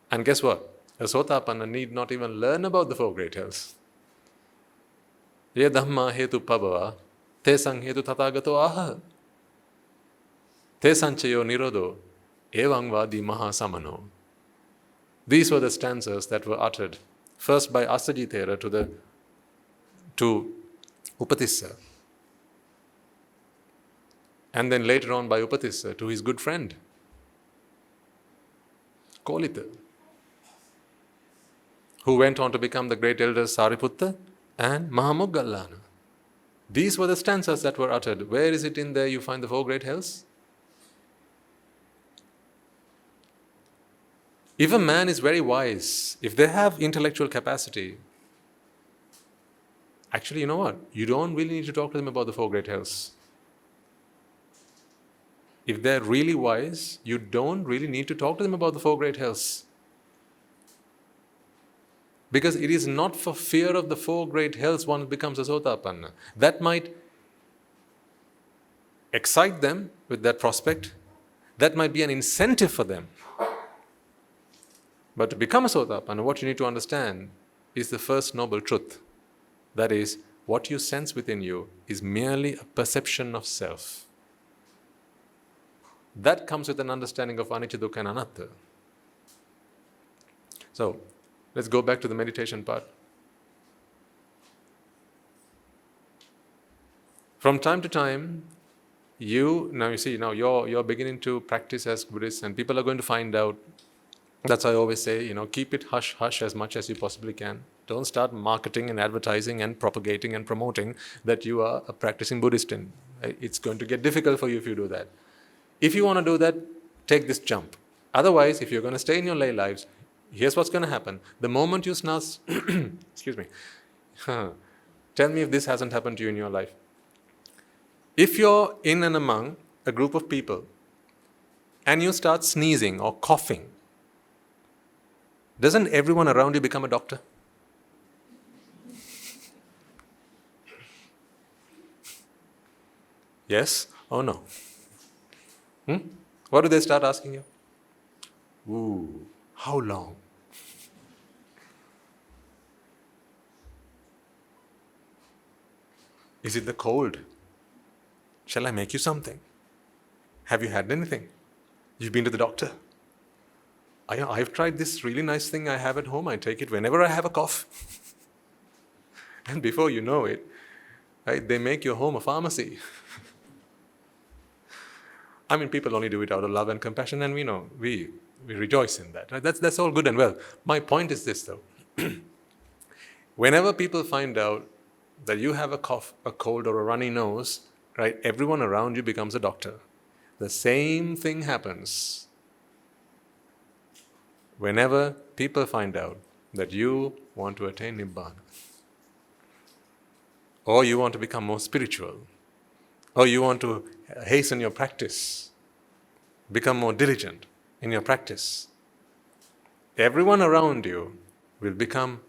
And guess what? A Sotapanna need not even learn about the four great hells. Ye dhamma hetu pabhava, te sang hetu tathagato aha. Te sanchayo nirodho, evang vadi maha samano. These were the stanzas that were uttered first by Asajithera to Upatissa, and then later on by Upatissa to his good friend Kolita, who went on to become the great elders Sariputta and Mahamoggallana. These were the stanzas that were uttered. Where is it in there you find the four great hells? If a man is very wise, if they have intellectual capacity, actually, you know what? You don't really need to talk to them about the four great hells. If they're really wise, you don't really need to talk to them about the four great hells. Because it is not for fear of the four great hells one becomes a Sotapanna. That might excite them with that prospect. That might be an incentive for them. But to become a Sotapanna, what you need to understand is the first noble truth. That is, what you sense within you is merely a perception of self. That comes with an understanding of anicca, dukkha and anatta. So, let's go back to the meditation part. From time to time, you're beginning to practice as Buddhists, and people are going to find out. That's why I always say, keep it hush hush as much as you possibly can. Don't start marketing and advertising and propagating and promoting that you are a practicing Buddhist. And it's going to get difficult for you if you do that. If you want to do that, take this jump. Otherwise, if you're going to stay in your lay lives, here's what's going to happen. The moment you snaz, excuse me, tell me if this hasn't happened to you in your life. If you're in and among a group of people and you start sneezing or coughing, doesn't everyone around you become a doctor? Yes or no? What do they start asking you? Ooh, how long? Is it the cold? Shall I make you something? Have you had anything? You've been to the doctor? I've tried this really nice thing I have at home. I take it whenever I have a cough. And before you know it, right, they make your home a pharmacy. I mean, people only do it out of love and compassion, and we rejoice in that. Right? That's all good and well. My point is this, though. Whenever people find out that you have a cough, a cold, or a runny nose, right, everyone around you becomes a doctor. The same thing happens whenever people find out that you want to attain Nibbāna, or you want to become more spiritual, or you want to hasten your practice, become more diligent in your practice, everyone around you will become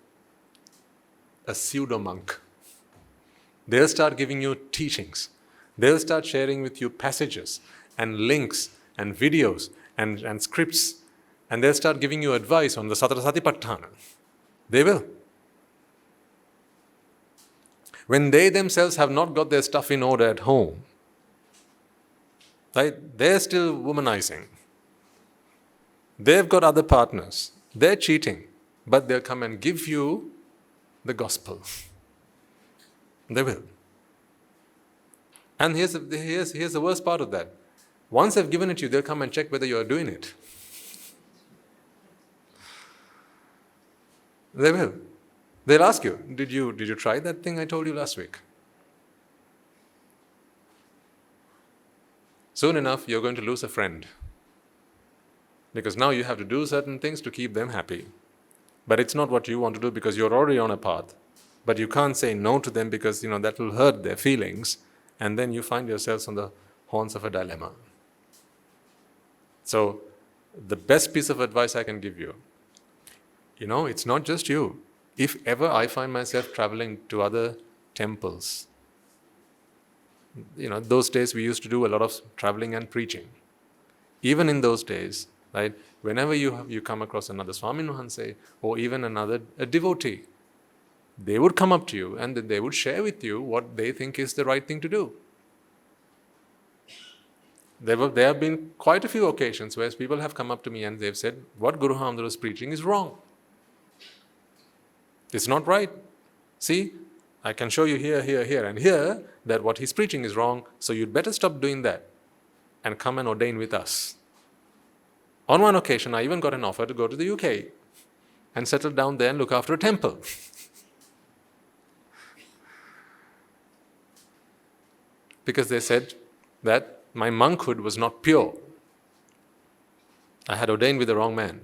a pseudo-monk. They'll start giving you teachings. They'll start sharing with you passages and links and videos and scripts, and they'll start giving you advice on the Satara Satipatthana. They will. When they themselves have not got their stuff in order at home, right, they're still womanizing. They've got other partners. They're cheating, but they'll come and give you the gospel. They will. And here's the worst part of that. Once they've given it to you, they'll come and check whether you're doing it. They will. They'll ask you, did you try that thing I told you last week? Soon enough, you're going to lose a friend. Because now you have to do certain things to keep them happy. But it's not what you want to do because you're already on a path. But you can't say no to them because that will hurt their feelings. And then you find yourselves on the horns of a dilemma. So, the best piece of advice I can give you, it's not just you. If ever I find myself traveling to other temples, those days we used to do a lot of traveling and preaching. Even in those days, right, whenever you come across another Swami Nuhanse or even a devotee, they would come up to you and they would share with you what they think is the right thing to do. There have been quite a few occasions where people have come up to me and they've said, what Guru Hamdara is preaching is wrong. It's not right. See, I can show you here, here, here, and here that what he's preaching is wrong, so you'd better stop doing that and come and ordain with us. On one occasion, I even got an offer to go to the UK and settle down there and look after a temple. Because they said that my monkhood was not pure. I had ordained with the wrong man.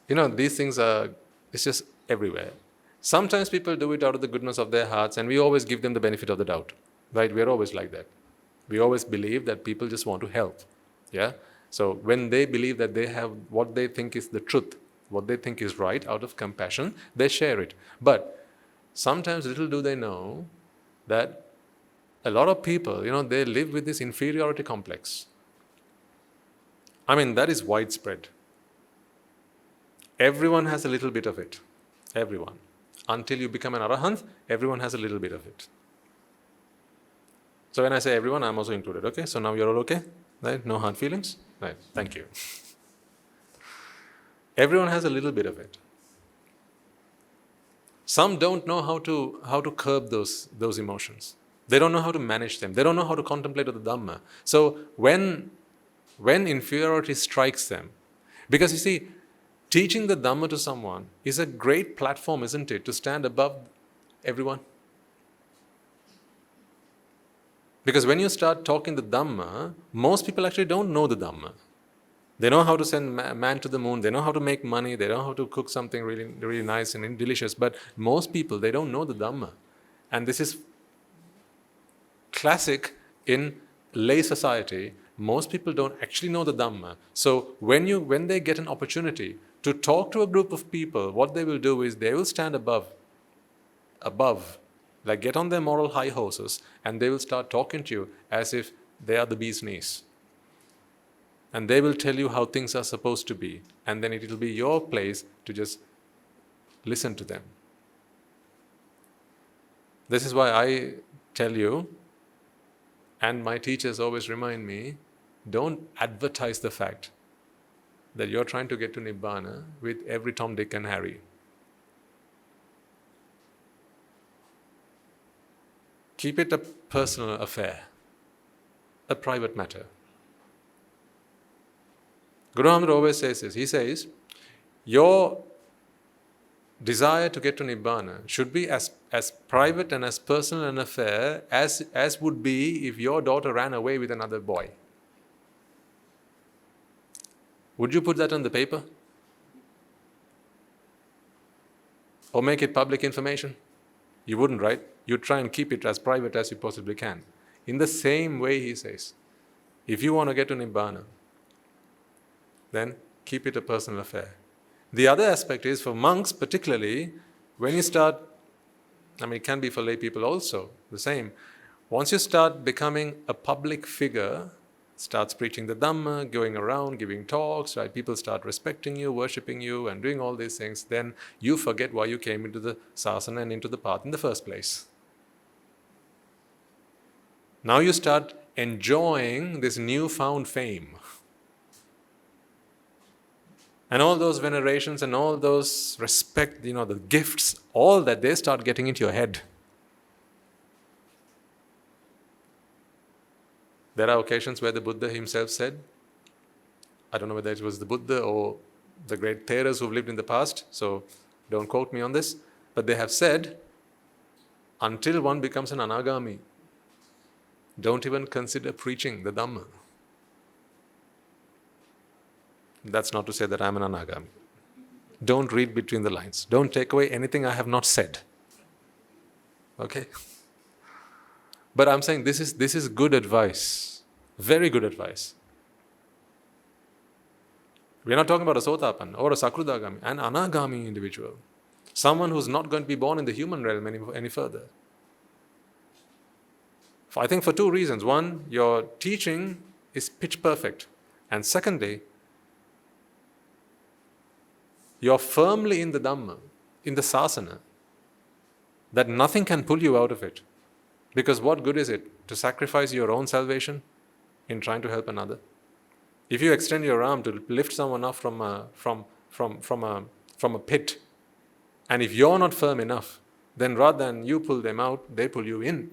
These things it's just everywhere. Sometimes people do it out of the goodness of their hearts, and we always give them the benefit of the doubt. Right? We're always like that. We always believe that people just want to help. Yeah? So when they believe that they have what they think is the truth, what they think is right out of compassion, they share it. But sometimes little do they know that a lot of people, they live with this inferiority complex. I mean, that is widespread. Everyone has a little bit of it. Everyone. Until you become an arahant, everyone has a little bit of it. So when I say everyone, I'm also included. Okay, so now you're all okay? Right? No hard feelings? Right, thank you. Everyone has a little bit of it. Some don't know how to curb those emotions. They don't know how to manage them. They don't know how to contemplate the Dhamma. So when inferiority strikes them, because you see, teaching the Dhamma to someone is a great platform, isn't it, to stand above everyone? Because when you start talking the Dhamma, most people actually don't know the Dhamma. They know how to send man to the moon, they know how to make money, they know how to cook something really, really nice and delicious, but most people, they don't know the Dhamma. And this is classic in lay society. Most people don't actually know the Dhamma. So when they get an opportunity to talk to a group of people, what they will do is they will stand above, like get on their moral high horses, and they will start talking to you as if they are the bee's knees. And they will tell you how things are supposed to be. And then it will be your place to just listen to them. This is why I tell you, and my teachers always remind me, don't advertise the fact that you're trying to get to Nibbana with every Tom, Dick and Harry. Keep it a personal affair, a private matter. Guru Maharaj always says this. He says, your desire to get to Nibbana should be as private and as personal an affair as would be if your daughter ran away with another boy. Would you put that on the paper? Or make it public information? You wouldn't, right? You'd try and keep it as private as you possibly can. In the same way, he says, if you want to get to Nibbana, then keep it a personal affair. The other aspect is, for monks particularly, when you start, it can be for lay people also, the same. Once you start becoming a public figure, starts preaching the Dhamma, going around, giving talks, right? People start respecting you, worshipping you, and doing all these things, then you forget why you came into the sasana and into the path in the first place. Now you start enjoying this newfound fame. And all those venerations and all those respect, the gifts, all that, they start getting into your head. There are occasions where the Buddha himself said, I don't know whether it was the Buddha or the great Theras who've lived in the past, so don't quote me on this, but they have said, until one becomes an anagami, don't even consider preaching the Dhamma. That's not to say that I'm an anagami. Don't read between the lines. Don't take away anything I have not said. Okay? But I'm saying this is good advice. Very good advice. We're not talking about a Sotapan or a Sakrudagami, an Anagami individual. Someone who's not going to be born in the human realm any further. I think for two reasons. One, your teaching is pitch perfect. And secondly, you're firmly in the Dhamma, in the sasana, that nothing can pull you out of it. Because what good is it to sacrifice your own salvation in trying to help another? If you extend your arm to lift someone up from a pit, and if you're not firm enough, then rather than you pull them out, they pull you in.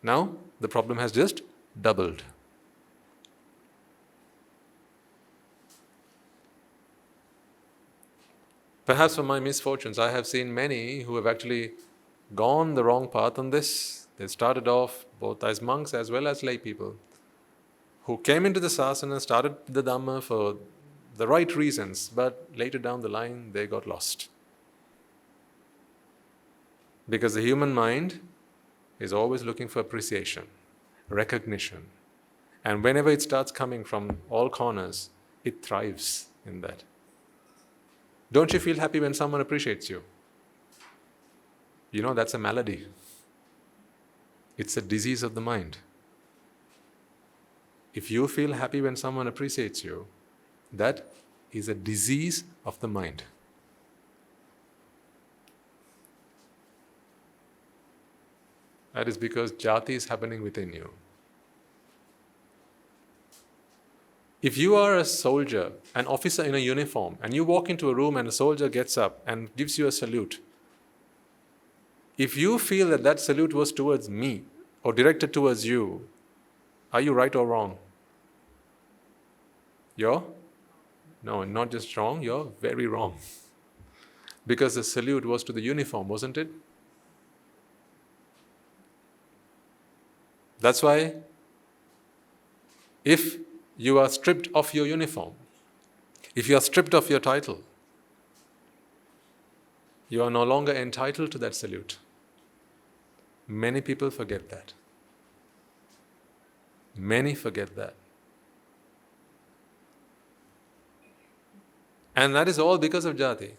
Now, the problem has just doubled. Perhaps for my misfortunes, I have seen many who have actually gone the wrong path on this. They started off both as monks as well as lay people, who came into the sasana, started the Dhamma for the right reasons, but later down the line, they got lost. Because the human mind is always looking for appreciation, recognition. And whenever it starts coming from all corners, it thrives in that. Don't you feel happy when someone appreciates you? That's a malady. It's a disease of the mind. If you feel happy when someone appreciates you, that is a disease of the mind. That is because jati is happening within you. If you are a soldier, an officer in a uniform, and you walk into a room and a soldier gets up and gives you a salute, if you feel that that salute was towards me or directed towards you, are you right or wrong? You're? No, not just wrong, you're very wrong. Because the salute was to the uniform, wasn't it? That's why if you are stripped of your uniform, if you are stripped of your title, you are no longer entitled to that salute. Many people forget that. Many forget that. And that is all because of jati.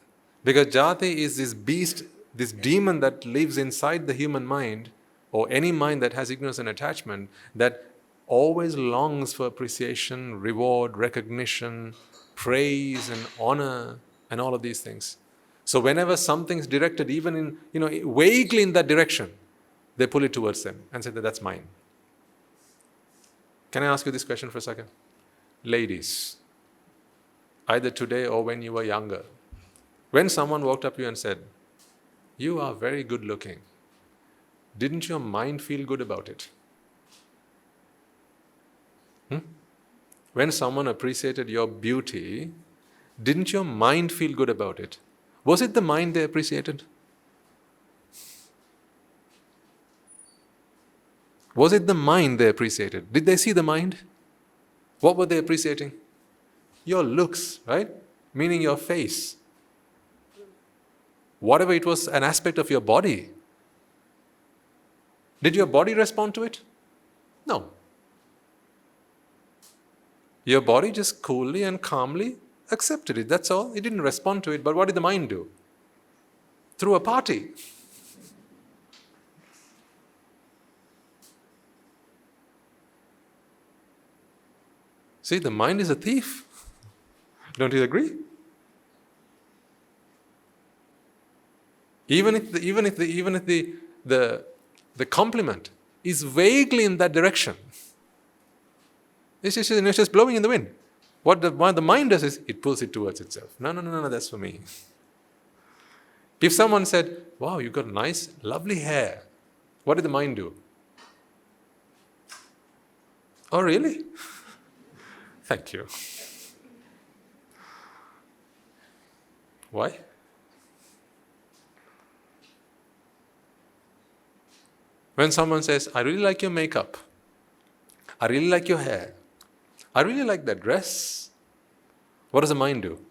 Because jati is this beast, this demon that lives inside the human mind, or any mind that has ignorance and attachment, that always longs for appreciation, reward, recognition, praise and honor and all of these things. So whenever something's directed even in, vaguely in that direction, they pull it towards them and say that that's mine. Can I ask you this question for a second? Ladies, either today or when you were younger, when someone walked up to you and said, "You are very good looking," didn't your mind feel good about it? When someone appreciated your beauty, didn't your mind feel good about it? Was it the mind they appreciated? Was it the mind they appreciated? Did they see the mind? What were they appreciating? Your looks, right? Meaning your face. Whatever it was, an aspect of your body. Did your body respond to it? No. Your body just coolly and calmly accepted it, that's all. It didn't respond to it, but what did the mind do? Threw a party. See, the mind is a thief. Don't you agree? Even if the compliment is vaguely in that direction, it's just blowing in the wind. What the mind does is it pulls it towards itself. No, that's for me. If someone said, "Wow, you've got nice, lovely hair," what did the mind do? "Oh, really? Thank you." Why? When someone says, "I really like your makeup, I really like your hair, I really like that dress," what does the mind do?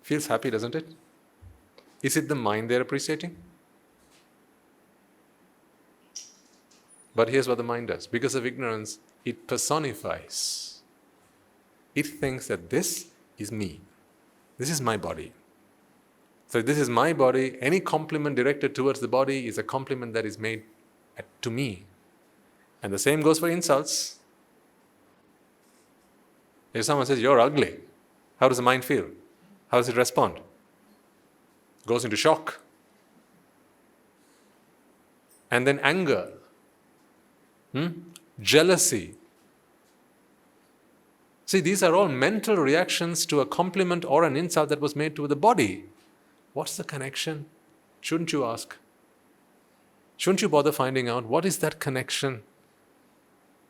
Feels happy, doesn't it? Is it the mind they're appreciating? But here's what the mind does. Because of ignorance, it personifies. It thinks that this is me. This is my body. So this is my body. Any compliment directed towards the body is a compliment that is made to me. And the same goes for insults. If someone says, "You're ugly," how does the mind feel? How does it respond? Goes into shock. And then anger, jealousy. See, these are all mental reactions to a compliment or an insult that was made to the body. What's the connection? Shouldn't you ask? Shouldn't you bother finding out what is that connection?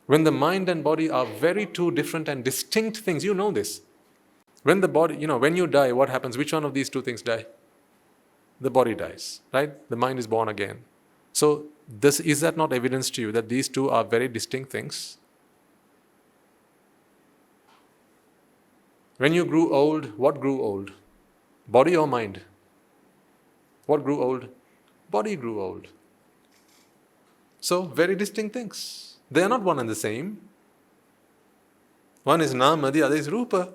When the mind and body are very two different and distinct things, you know this. When the body, when you die, what happens? Which one of these two things die? The body dies, right? The mind is born again. So is that not evidence to you that these two are very distinct things? When you grew old, what grew old? Body or mind? What grew old? Body grew old. So, very distinct things. They are not one and the same. One is nama, the other is rupa.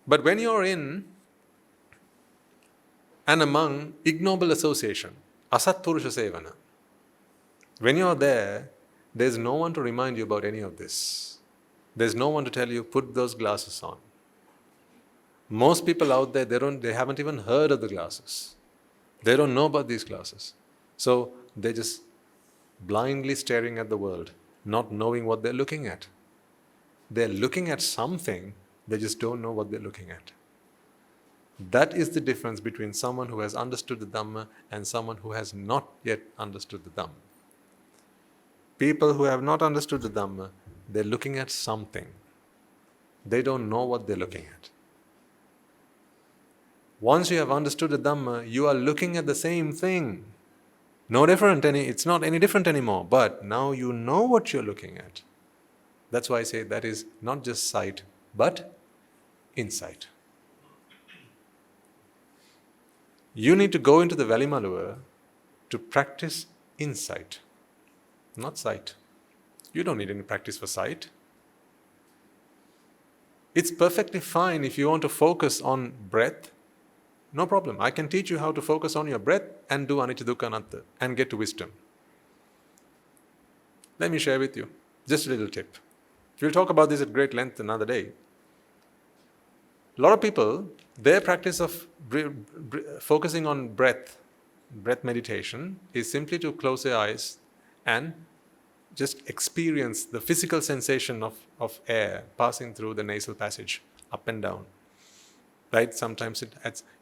But when you're in and among ignoble association, asatpurusha sevana, when you're there, there's no one to remind you about any of this. There's no one to tell you, put those glasses on. Most people out there, they haven't even heard of the glasses. They don't know about these classes. So they're just blindly staring at the world, not knowing what they're looking at. They're looking at something, they just don't know what they're looking at. That is the difference between someone who has understood the Dhamma and someone who has not yet understood the Dhamma. People who have not understood the Dhamma, they're looking at something. They don't know what they're looking at. Once you have understood the Dhamma, you are looking at the same thing. It's not any different anymore, but now you know what you're looking at. That's why I say that is not just sight, but insight. You need to go into the Valimaluva to practice insight, not sight. You don't need any practice for sight. It's perfectly fine if you want to focus on breath. No problem. I can teach you how to focus on your breath and do anicca dukkha anatta and get to wisdom. Let me share with you just a little tip. We'll talk about this at great length another day. A lot of people, their practice of focusing on breath meditation is simply to close their eyes and just experience the physical sensation of air passing through the nasal passage, up and down. Right? Sometimes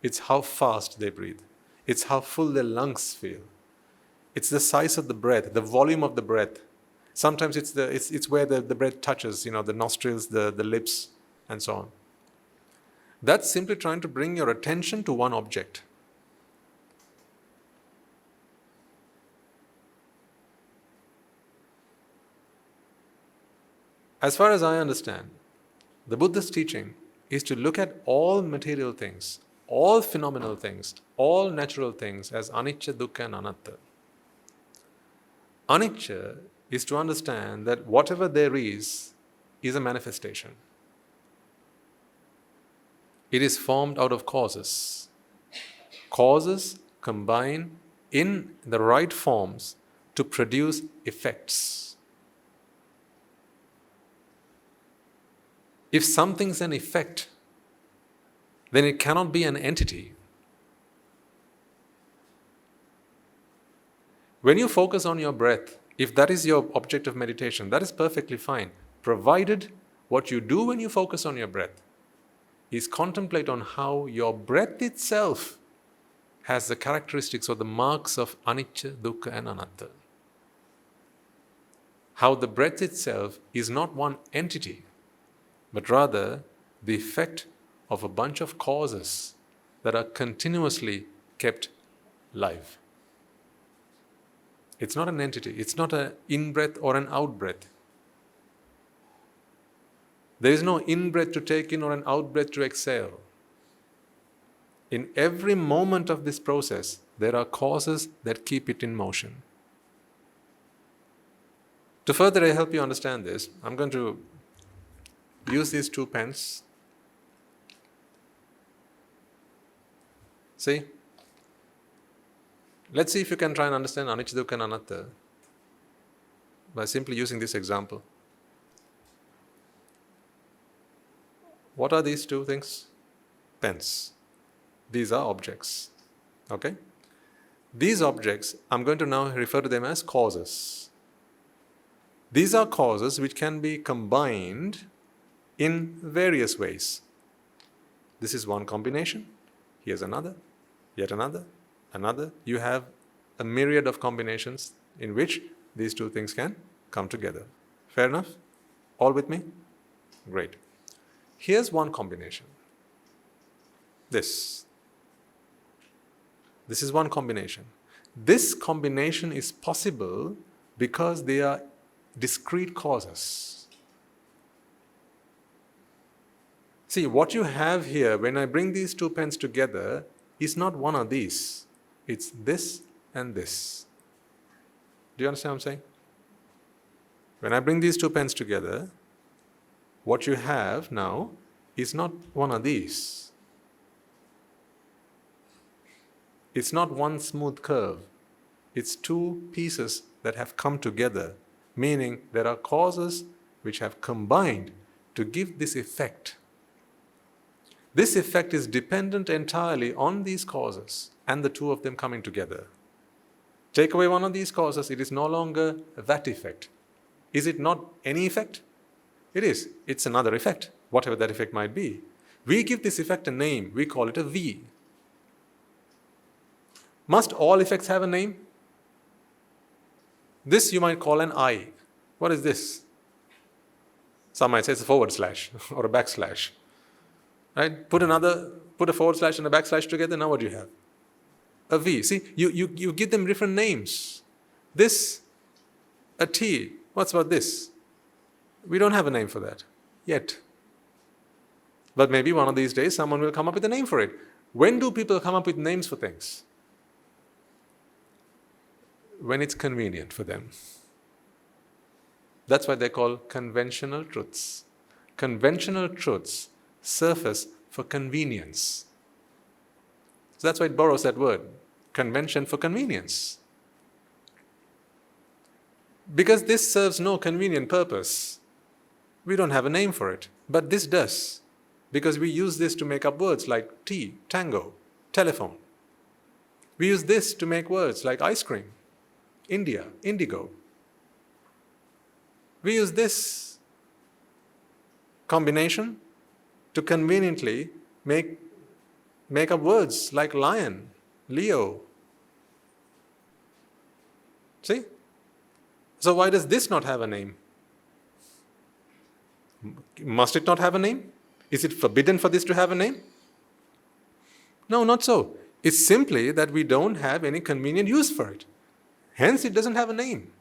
it's how fast they breathe. It's how full their lungs feel. It's the size of the breath, the volume of the breath. Sometimes it's where the breath touches, the nostrils, the lips, and so on. That's simply trying to bring your attention to one object. As far as I understand, the Buddhist teaching is to look at all material things, all phenomenal things, all natural things as anicca, dukkha and anatta. Anicca is to understand that whatever there is a manifestation. It is formed out of causes. Causes combine in the right forms to produce effects. If something's an effect, then it cannot be an entity. When you focus on your breath, if that is your object of meditation, that is perfectly fine, provided what you do when you focus on your breath is contemplate on how your breath itself has the characteristics or the marks of anicca, dukkha and anatta. How the breath itself is not one entity, but rather the effect of a bunch of causes that are continuously kept live. It's not an entity, it's not an in-breath or an out-breath. There is no in-breath to take in or an out-breath to exhale. In every moment of this process, there are causes that keep it in motion. To further help you understand this, I'm going to use these 2 pens. See? Let's see if you can try and understand anicca, dukkha and anatta by simply using this example. What are these 2 things? Pens. These are objects. Okay? These objects, I'm going to now refer to them as causes. These are causes which can be combined in various ways. This is one combination. Here's another, yet another, another. You have a myriad of combinations in which these 2 things can come together. Fair enough? All with me? Great. Here's one combination. This is one combination. This combination is possible because they are discrete causes. See, what you have here, when I bring these 2 pens together, is not one of these. It's this and this. Do you understand what I'm saying? When I bring these 2 pens together, what you have now is not one of these. It's not one smooth curve. It's 2 pieces that have come together, meaning there are causes which have combined to give this effect. This effect is dependent entirely on these causes. and the two of them coming together. Take away one of these causes, it is no longer that effect. Is it not any effect? It is. It's another effect, whatever that effect might be. We give this effect a name. We call it a V. Must all effects have a name? This you might call an I. What is this? Some might say it's a forward slash or a backslash. Right? Put a forward slash and a backslash together, now what do you have? A V. See, you give them different names. This, a T. What's about this? We don't have a name for that yet. But maybe one of these days someone will come up with a name for it. When do people come up with names for things? When it's convenient for them. That's why they're called conventional truths. Conventional truths surface for convenience. So that's why it borrows that word, convention for convenience. Because this serves no convenient purpose, we don't have a name for it. But this does, because we use this to make up words like tea, tango, telephone. We use this to make words like ice cream, India, indigo. We use this combination to conveniently make up words like lion, Leo. See? So why does this not have a name? Must it not have a name? Is it forbidden for this to have a name? No, not so. It's simply that we don't have any convenient use for it. Hence, it doesn't have a name.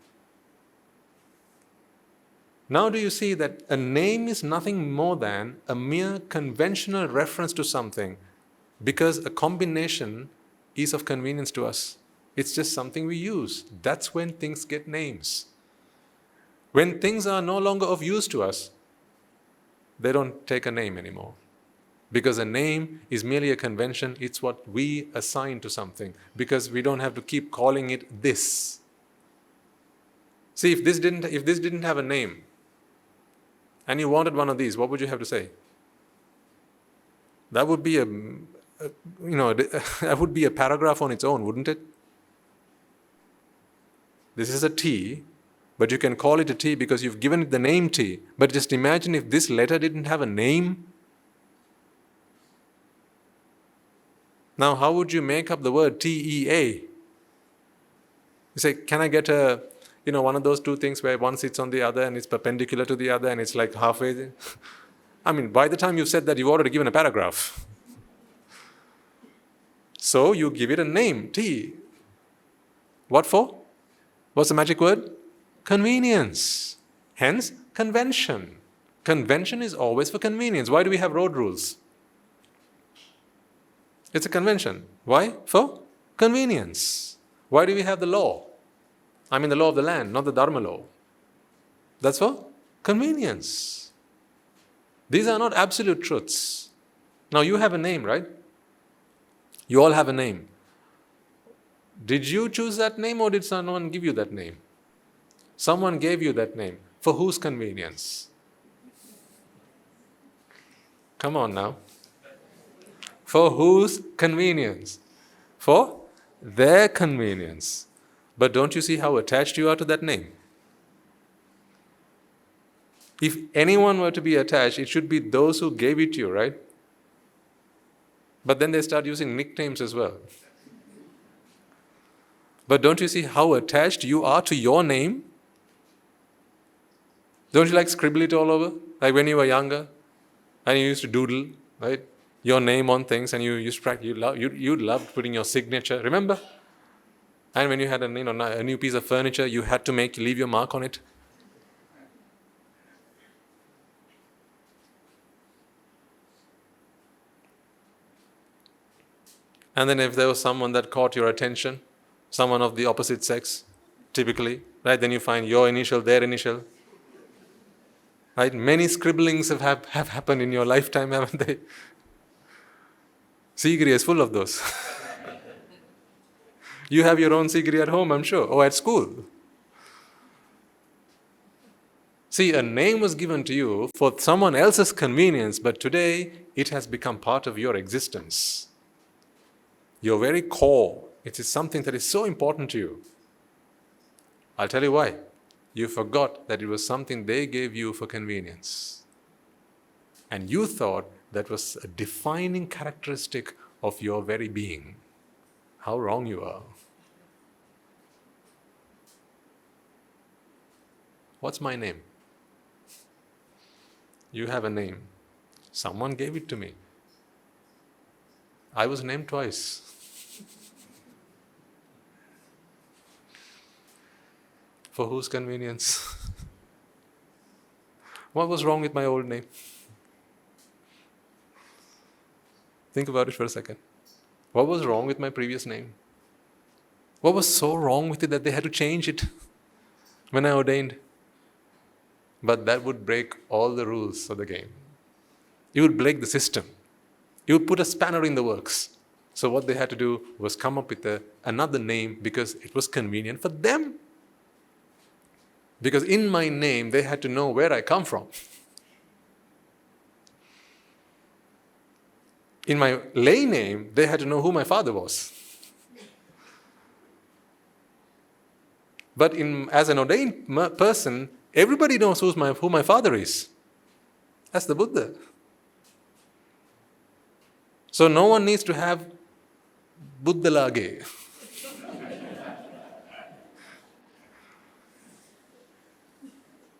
Now do you see that a name is nothing more than a mere conventional reference to something, because a combination is of convenience to us. It's just something we use. That's when things get names. When things are no longer of use to us, they don't take a name anymore. Because a name is merely a convention, it's what we assign to something, because we don't have to keep calling it this. See, if this didn't have a name, and you wanted one of these, what would you have to say? That would be that would be a paragraph on its own, wouldn't it? This is a T, but you can call it a T because you've given it the name T. But just imagine if this letter didn't have a name. Now, how would you make up the word TEA? You say, can I get one of those two things where one sits on the other and it's perpendicular to the other and it's like halfway there? I mean, by the time you've said that, you've already given a paragraph. So you give it a name, T. What for? What's the magic word? Convenience. Hence, convention. Convention is always for convenience. Why do we have road rules? It's a convention. Why? For convenience. Why do we have the law? I mean the law of the land, not the dharma law. That's for convenience. These are not absolute truths. Now you have a name, right? You all have a name. Did you choose that name or did someone give you that name? Someone gave you that name. For whose convenience? Come on now. For whose convenience? For their convenience. But don't you see how attached you are to that name? If anyone were to be attached, it should be those who gave it to you, right? But then they start using nicknames as well. But don't you see how attached you are to your name? Don't you like scribble it all over? Like when you were younger and you used to doodle, right? Your name on things and you used to practice. You loved putting your signature, remember? And when you had a new piece of furniture, you had to leave your mark on it. And then if there was someone that caught your attention, someone of the opposite sex, typically, right? Then you find your initial, their initial. Right? Many scribblings have happened in your lifetime, haven't they? Sigiriya is full of those. You have your own Sigiriya at home, I'm sure, or at school. See, a name was given to you for someone else's convenience, but today it has become part of your existence. Your very core, it is something that is so important to you. I'll tell you why. You forgot that it was something they gave you for convenience. And you thought that was a defining characteristic of your very being. How wrong you are. What's my name? You have a name. Someone gave it to me. I was named twice. For whose convenience? What was wrong with my old name? Think about it for a second. What was wrong with my previous name? What was so wrong with it that they had to change it when I ordained? But that would break all the rules of the game. It would break the system. It would put a spanner in the works. So what they had to do was come up with another name because it was convenient for them. Because in my name, they had to know where I come from. In my lay name, they had to know who my father was. But as an ordained person, everybody knows who my father is. That's the Buddha. So no one needs to have Buddha lage.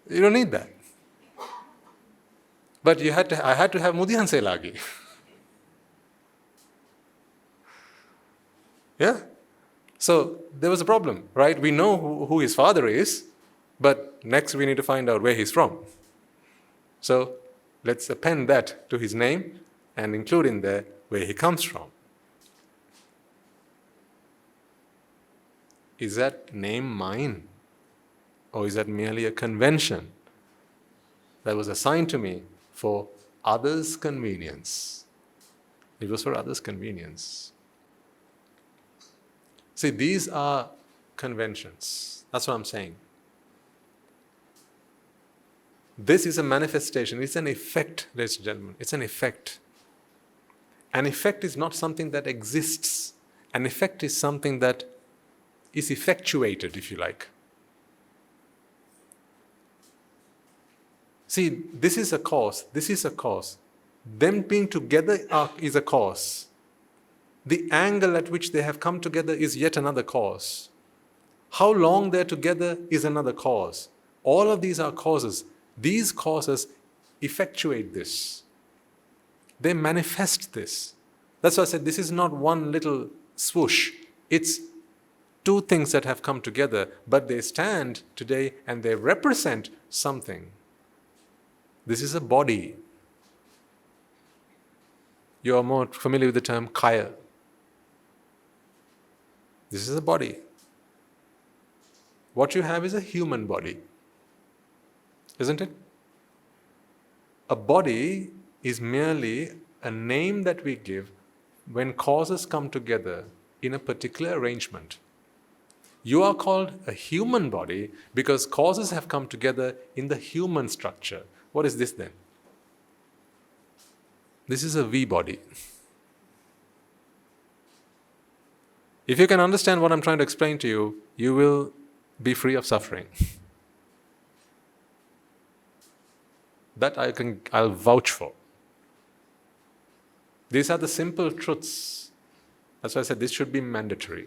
You don't need that. But I had to have Mudhyanse lage. Yeah? So there was a problem, right? We know who his father is, but next we need to find out where he's from. So let's append that to his name and include in there where he comes from. Is that name mine? Or is that merely a convention that was assigned to me for others' convenience? It was for others' convenience. See, these are conventions. That's what I'm saying. This is a manifestation. It's an effect, ladies and gentlemen. It's an effect. An effect is not something that exists. An effect is something that is effectuated, if you like. See, this is a cause. This is a cause. Them being together is a cause. The angle at which they have come together is yet another cause. How long they're together is another cause. All of these are causes. These causes effectuate this. They manifest this. That's why I said this is not one little swoosh. It's two things that have come together, but they stand today and they represent something. This is a body. You are more familiar with the term kaya. This is a body. What you have is a human body. Isn't it? A body is merely a name that we give when causes come together in a particular arrangement. You are called a human body because causes have come together in the human structure. What is this then? This is a V body. If you can understand what I'm trying to explain to you, you will be free of suffering. That I'll vouch for. These are the simple truths. That's why I said this should be mandatory.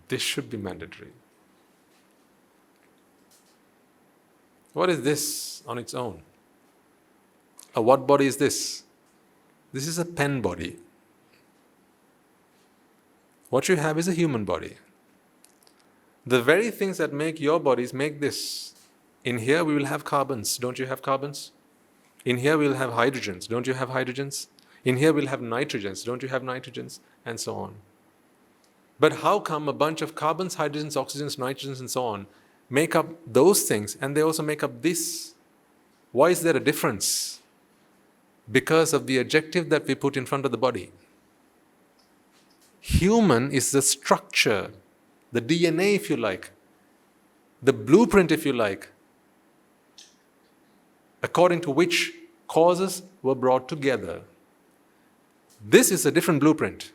This should be mandatory. What is this on its own? What body is this? This is a pen body. What you have is a human body. The very things that make your bodies make this. In here we will have carbons. Don't you have carbons? In here we will have hydrogens. Don't you have hydrogens? In here we'll have nitrogens. Don't you have nitrogens? And so on. But how come a bunch of carbons, hydrogens, oxygens, nitrogens, and so on make up those things and they also make up this? Why is there a difference? Because of the adjective that we put in front of the body. Human is the structure, the DNA if you like, the blueprint if you like, according to which causes were brought together. This is a different blueprint.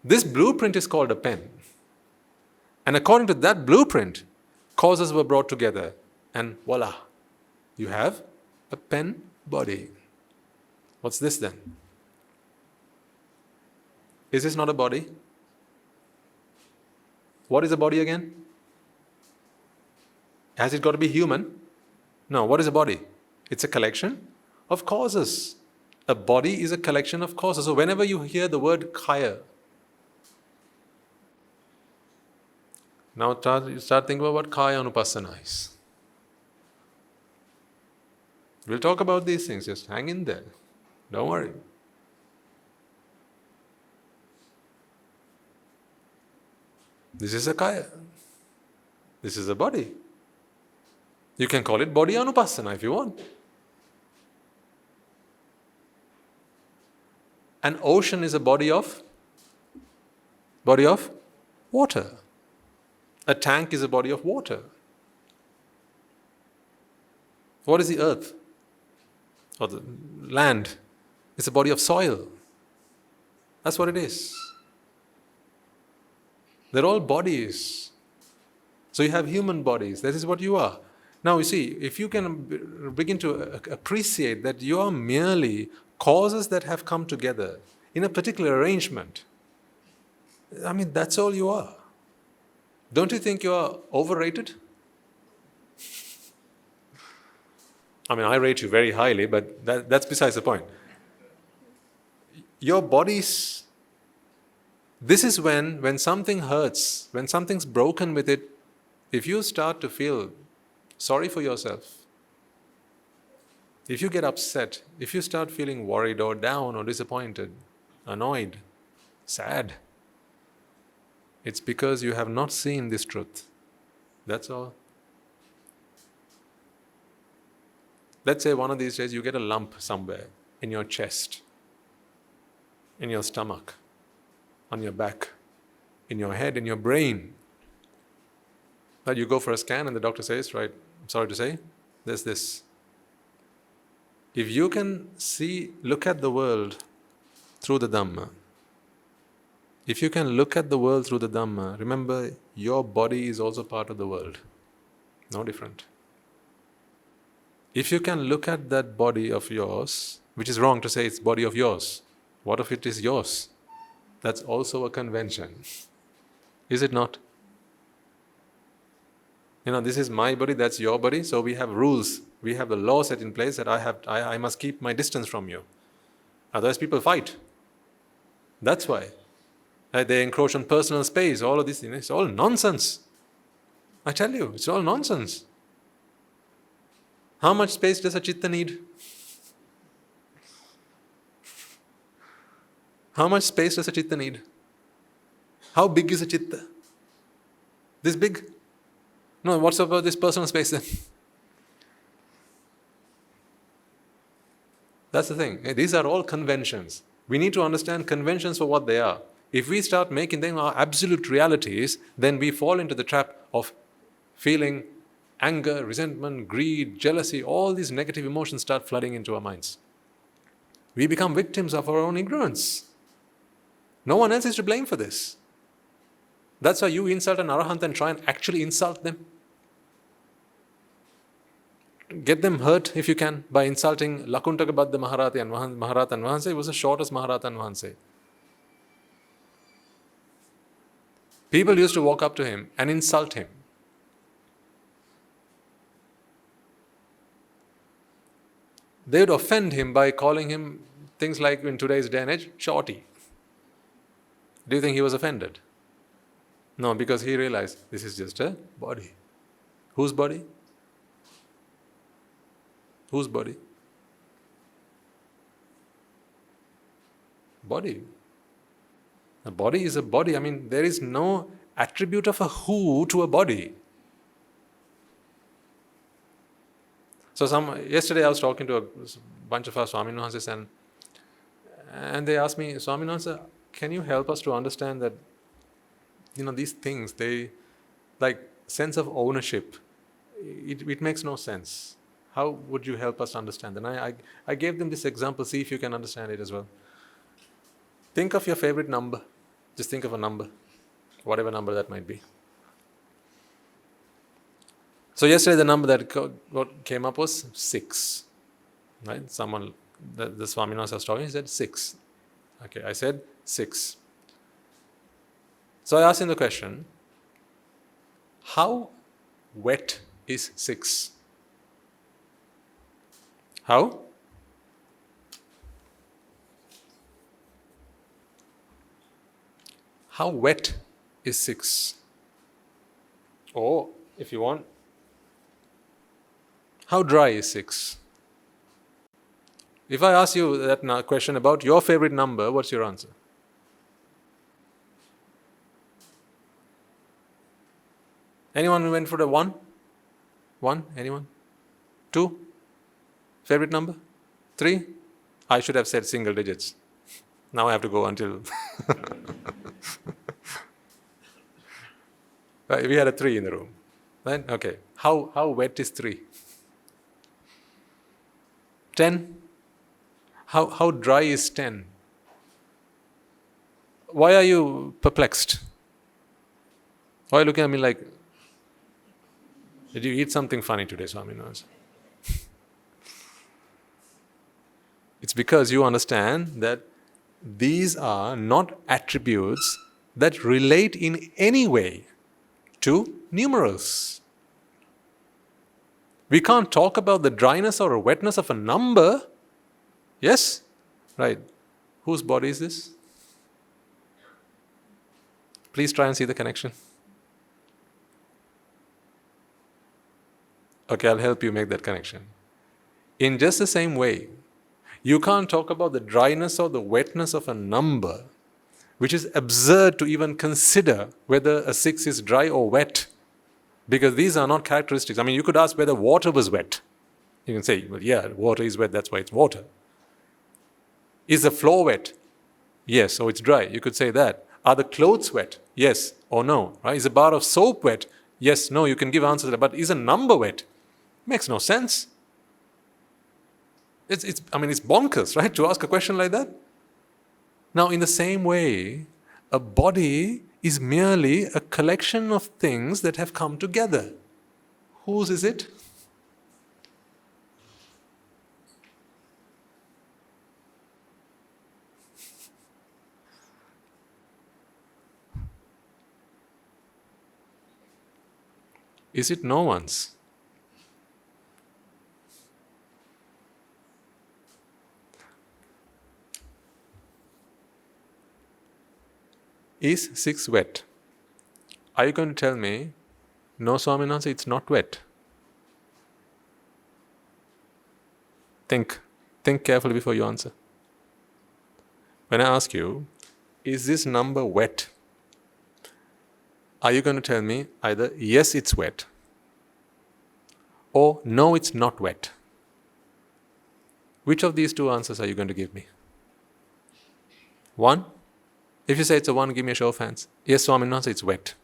This blueprint is called a pen. And according to that blueprint, causes were brought together. And voila, you have a pen body. What's this then? Is this not a body? What is a body again? Has it got to be human? No, what is a body? It's a collection of causes. A body is a collection of causes. So whenever you hear the word kaya, now start thinking about what kaya anupassana is. We'll talk about these things, just hang in there. Don't worry. This is a kaya. This is a body. You can call it body anupassana if you want. An ocean is a body of water. A tank is a body of water. What is the earth? Or the land? It's a body of soil. That's what it is. They're all bodies. So you have human bodies. That is what you are. Now you see, if you can begin to appreciate that you are merely causes that have come together in a particular arrangement, I mean, that's all you are. Don't you think you are overrated? I mean, I rate you very highly, but that's besides the point. Your bodies, this is when something hurts, when something's broken with it, if you start to feel sorry for yourself, if you get upset, if you start feeling worried or down or disappointed, annoyed, sad, it's because you have not seen this truth. That's all. Let's say one of these days you get a lump somewhere in your chest, in your stomach, on your back, in your head, in your brain. But you go for a scan and the doctor says, right, I'm sorry to say, there's this. If you can look at the world through the dhamma, if you can look at the world through the dhamma, remember your body is also part of the world. No different. If you can look at that body of yours, which is wrong to say it's body of yours, what if it is yours? That's also a convention. Is it not? This is my body, that's your body, so we have rules. We have the law set in place that I must keep my distance from you. Otherwise people fight. That's why. They encroach on personal space, all of this, it's all nonsense. I tell you, it's all nonsense. How much space does a chitta need? How much space does a chitta need? How big is a chitta? This big? No, what's about this personal space then? That's the thing. These are all conventions. We need to understand conventions for what they are. If we start making them our absolute realities, then we fall into the trap of feeling anger, resentment, greed, jealousy, all these negative emotions start flooding into our minds. We become victims of our own ignorance. No one else is to blame for this. That's why you insult an arahant and try and actually insult them. Get them hurt if you can by insulting Lakuntaka Maharati and Maharata and Vahanse. It was the shortest Maharata and Vahanse. People used to walk up to him and insult him. They would offend him by calling him things like, in today's day and age, shorty. Do you think he was offended? No, because he realized this is just a body. Whose body? Whose body? Body. A body is a body. I mean, there is no attribute of a who to a body. So yesterday I was talking to a bunch of our Swaminahanses and they asked me, Swaminahansa, can you help us to understand that, these things, they, like sense of ownership, it makes no sense. How would you help us understand? And I gave them this example, see if you can understand it as well. Think of your favorite number. Just think of a number, whatever number that might be. So yesterday the number that came up was 6. Right? Someone, the Swaminatha was talking, he said 6. Okay, I said 6. So I asked him the question, how wet is 6? How? How wet is 6? Or, if you want, how dry is 6? If I ask you that question about your favorite number, what's your answer? Anyone went for the 1? 1? Anyone? 2? Favorite number? 3? I should have said single digits. Now I have to go until... Right, we had a 3 in the room. Right? Okay. How wet is 3? 10? How dry is 10? Why are you perplexed? Why are you looking at me like, did you eat something funny today, Swaminatha? It's because you understand that these are not attributes that relate in any way to numerals. We can't talk about the dryness or wetness of a number. Yes? Right. Whose body is this? Please try and see the connection. Okay, I'll help you make that connection. In just the same way, you can't talk about the dryness or the wetness of a number, which is absurd to even consider whether a 6 is dry or wet, because these are not characteristics. I mean, you could ask whether water was wet. You can say, well, yeah, water is wet, that's why it's water. Is the floor wet? Yes, so it's dry. You could say that. Are the clothes wet? Yes or no. Right? Is a bar of soap wet? Yes, no. You can give answers to that. But is a number wet? Makes no sense. It's bonkers, right, to ask a question like that. Now, in the same way, a body is merely a collection of things that have come together. Whose is it? Is it no one's? Is 6 wet? Are you going to tell me, no, Swaminatha, it's not wet? Think carefully before you answer. When I ask you, is this number wet? Are you going to tell me either, yes, it's wet, or no, it's not wet? Which of these two answers are you going to give me? 1? If you say it's a 1, give me a show of hands. Yes, Swaminatha, it's wet.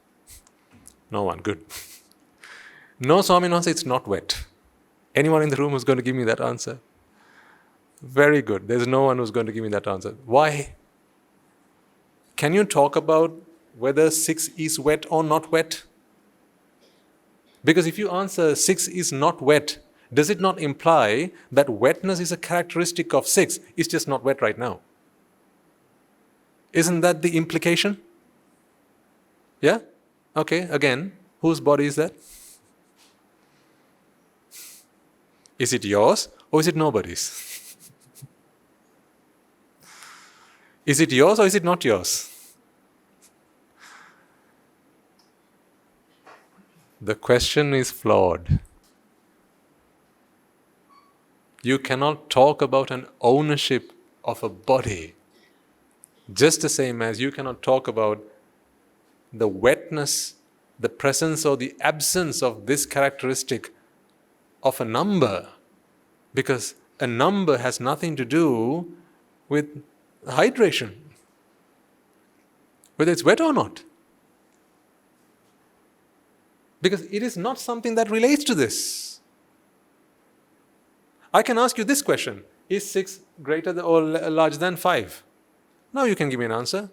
No one, good. No, Swaminatha, it's not wet. Anyone in the room who's going to give me that answer? Very good. There's no one who's going to give me that answer. Why? Can you talk about whether 6 is wet or not wet? Because if you answer 6 is not wet, does it not imply that wetness is a characteristic of 6? It's just not wet right now. Isn't that the implication? Yeah? Okay, again, whose body is that? Is it yours or is it nobody's? Is it yours or is it not yours? The question is flawed. You cannot talk about an ownership of a body, just the same as you cannot talk about the wetness, the presence or the absence of this characteristic of a number, because a number has nothing to do with hydration, whether it's wet or not. Because it is not something that relates to this. I can ask you this question, is 6 greater or larger than 5? Now you can give me an answer.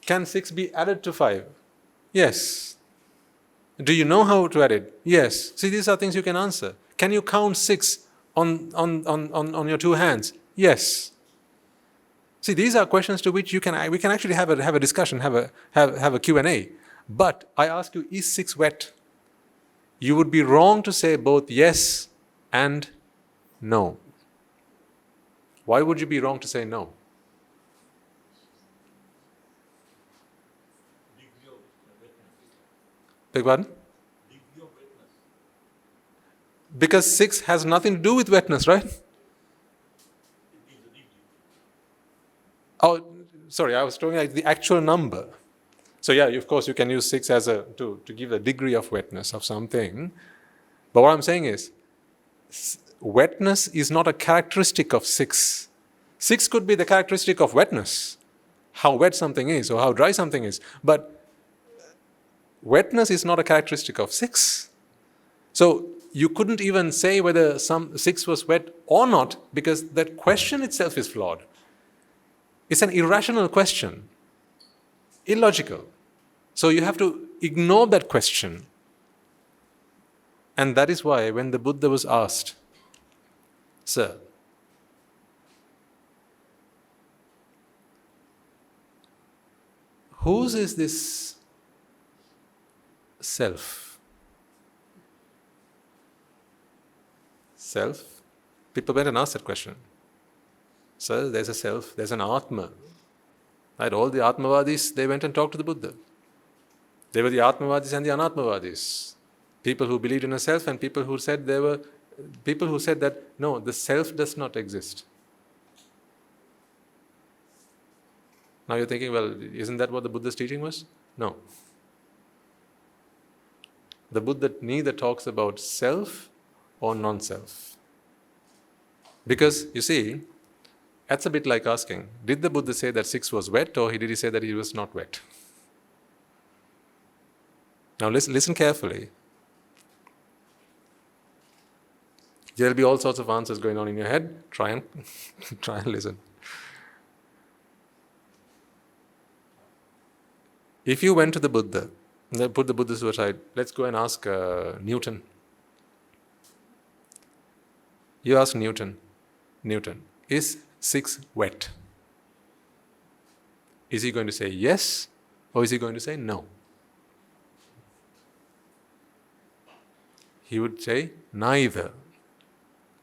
Can 6 be added to 5? Yes. Do you know how to add it? Yes. See, these are things you can answer. Can you count 6 on your 2 hands? Yes. See, these are questions to which we can actually have a discussion, have a Q&A. But I ask you, is 6 wet? You would be wrong to say both yes and no. Why would you be wrong to say no? Beg pardon? Because 6 has nothing to do with wetness, right? Oh, sorry, I was talking like the actual number. So yeah, of course you can use 6 as to give a degree of wetness of something. But what I'm saying is, wetness is not a characteristic of 6. 6 could be the characteristic of wetness, how wet something is or how dry something is. But wetness is not a characteristic of 6. So you couldn't even say whether some 6 was wet or not, because that question itself is flawed. It's an irrational question, illogical. So you have to ignore that question. And that is why when the Buddha was asked, "Sir, whose is this self?" Self? People went and asked that question. Sir, there's a self, there's an Atma. Right? All the Atmavadis, they went and talked to the Buddha. They were the Atmavadis and the Anatmavadis. People who believed in a self and people who said that no, the self does not exist. Now you're thinking, well, isn't that what the Buddha's teaching was? No. The Buddha neither talks about self or non-self. Because, you see, that's a bit like asking, did the Buddha say that 6 was wet, or did he say that it was not wet? Now listen carefully. There will be all sorts of answers going on in your head. Try and listen. If you went to the Buddha, put the Buddha to aside, let's go and ask Newton. You ask Newton, is 6 wet? Is he going to say yes, or is he going to say no? He would say neither.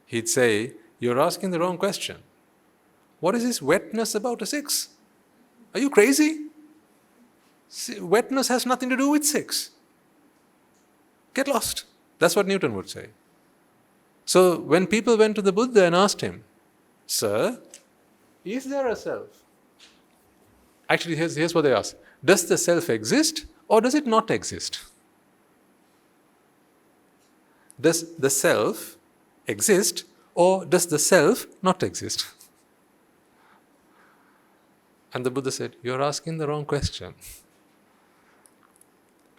He'd say, you're asking the wrong question. What is this wetness about a 6? Are you crazy? Wetness has nothing to do with 6. Get lost. That's what Newton would say. So when people went to the Buddha and asked him, "Sir, is there a self?" Actually, here's what they asked. Does the self exist or does it not exist? Does the self exist or does the self not exist? And the Buddha said, you're asking the wrong question.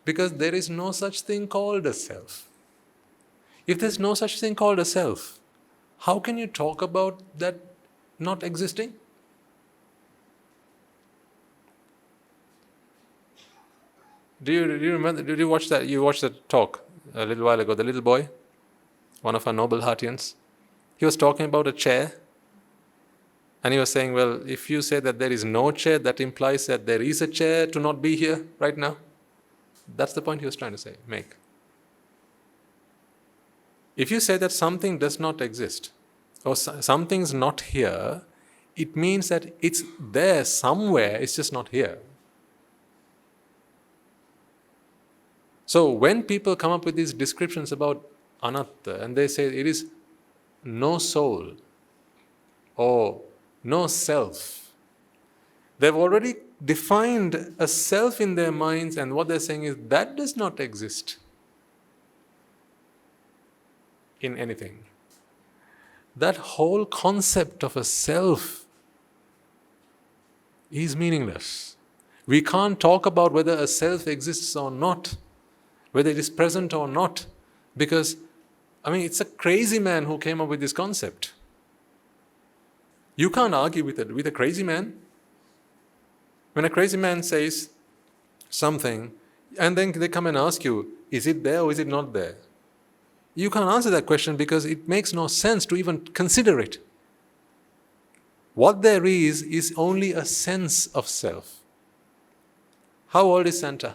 Because there is no such thing called a self. If there's no such thing called a self, how can you talk about that not existing? Do you remember? Did you watch that? You watched that talk a little while ago. The little boy, one of our noble Hartians, he was talking about a chair, and he was saying, well, if you say that there is no chair, that implies that there is a chair to not be here right now. That's the point he was trying to make. If you say that something does not exist, or something's not here, it means that it's there somewhere, it's just not here. So when people come up with these descriptions about anatta, and they say it is no soul or no self, they've already defined a self in their minds, and what they're saying is that does not exist in anything. That whole concept of a self is meaningless. We can't talk about whether a self exists or not, whether it is present or not, because, it's a crazy man who came up with this concept. You can't argue with a crazy man. When a crazy man says something, and then they come and ask you, is it there or is it not there? You can't answer that question because it makes no sense to even consider it. What there is only a sense of self. How old is Santa?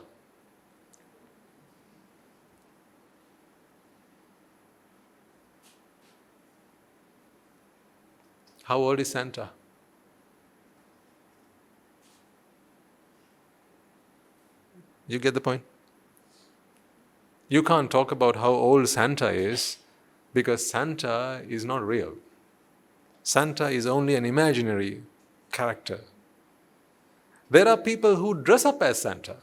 How old is Santa? You get the point? You can't talk about how old Santa is because Santa is not real. Santa is only an imaginary character. There are people who dress up as Santa.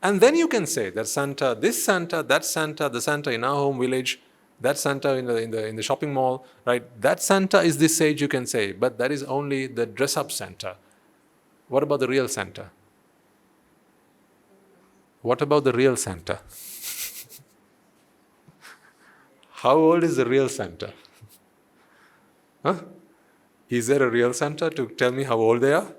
And then you can say that Santa, this Santa, that Santa, the Santa in our home village, that Santa in the shopping mall, right? That Santa is this age, you can say, but that is only the dress-up Santa. What about the real Santa? What about the real Santa? How old is the real Santa? Huh? Is there a real Santa to tell me how old they are?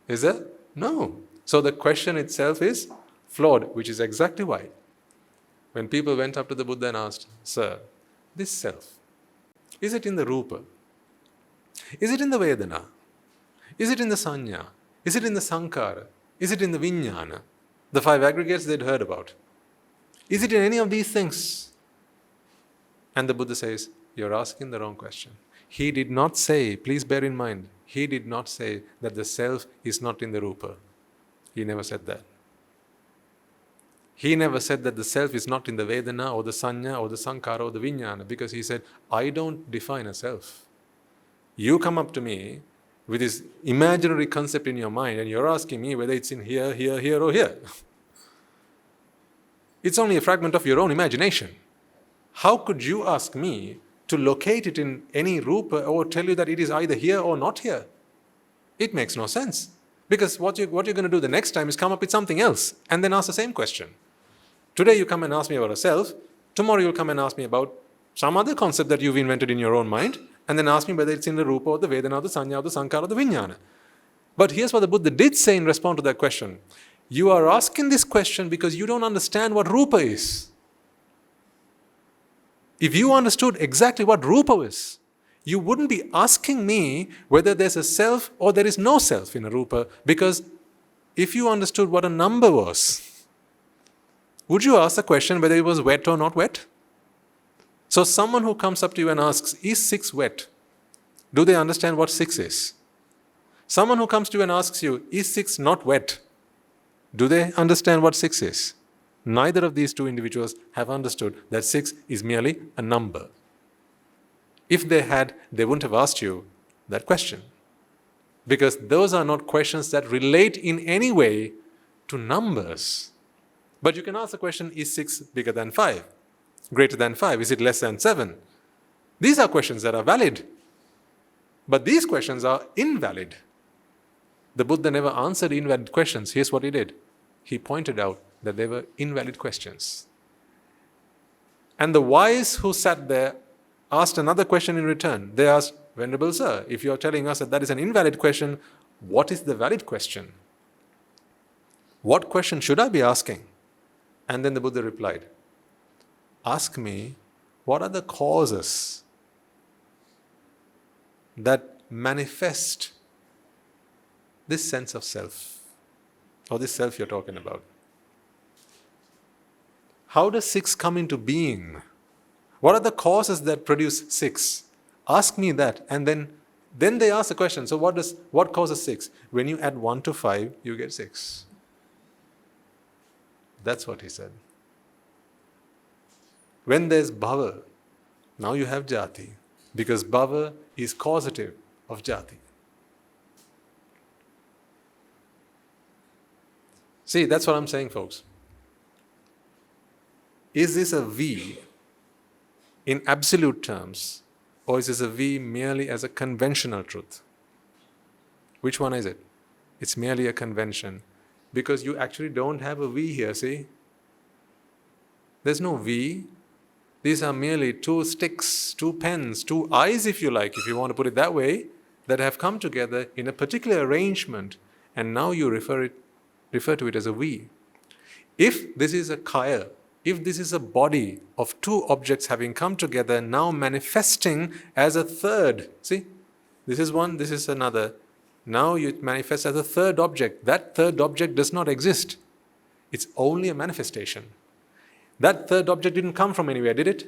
Is there? No. So the question itself is flawed, which is exactly why. When people went up to the Buddha and asked, Sir, this self, is it in the Rupa? Is it in the Vedana? Is it in the Sanya? Is it in the Sankara? Is it in the Vijnana? The 5 aggregates they'd heard about. Is it in any of these things? And the Buddha says, you're asking the wrong question. He did not say, please bear in mind, he did not say that the self is not in the Rupa. He never said that. He never said that the self is not in the Vedana or the Sanya or the Sankara or the Vijnana because he said, I don't define a self. You come up to me with this imaginary concept in your mind and you're asking me whether it's in here, here, here or here. It's only a fragment of your own imagination. How could you ask me to locate it in any rupa or tell you that it is either here or not here? It makes no sense. Because what you're going to do the next time is come up with something else and then ask the same question. Today you come and ask me about a self. Tomorrow you'll come and ask me about some other concept that you've invented in your own mind and then ask me whether it's in the Rupa or the Vedana or the Sanya or the Sankara or the Vijnana. But here's what the Buddha did say in response to that question. You are asking this question because you don't understand what Rupa is. If you understood exactly what Rupa is, you wouldn't be asking me whether there's a self or there is no self in a Rupa, because if you understood what a number was, would you ask the question whether it was wet or not wet? So someone who comes up to you and asks, is 6 wet? Do they understand what 6 is? Someone who comes to you and asks you, is 6 not wet? Do they understand what 6 is? Neither of these two individuals have understood that 6 is merely a number. If they had, they wouldn't have asked you that question. Because those are not questions that relate in any way to numbers. But you can ask the question, is 6 bigger than 5? Greater than 5? Is it less than 7? These are questions that are valid. But these questions are invalid. The Buddha never answered invalid questions. Here's what he did. He pointed out that they were invalid questions. And the wise who sat there asked another question in return. They asked, Venerable Sir, if you're telling us that that is an invalid question, what is the valid question? What question should I be asking? And then the Buddha replied, ask me, what are the causes that manifest this sense of self, or this self you're talking about? How does 6 come into being? What are the causes that produce 6? Ask me that. And then they ask the question, so what causes 6? When you add 1 to 5, you get 6. That's what he said. When there's bhava, now you have jati. Because bhava is causative of jati. See, that's what I'm saying, folks. Is this a V in absolute terms, or is this a V merely as a conventional truth? Which one is it? It's merely a convention, because you actually don't have a V here, see? There's no V. These are merely 2 sticks, 2 pens, 2 eyes, if you like, if you want to put it that way, that have come together in a particular arrangement and now you refer to it as a we. If this is a kaya, if this is a body of two objects having come together, now manifesting as a third, see, this is one, this is another. Now it manifests as a third object. That third object does not exist. It's only a manifestation. That third object didn't come from anywhere, did it?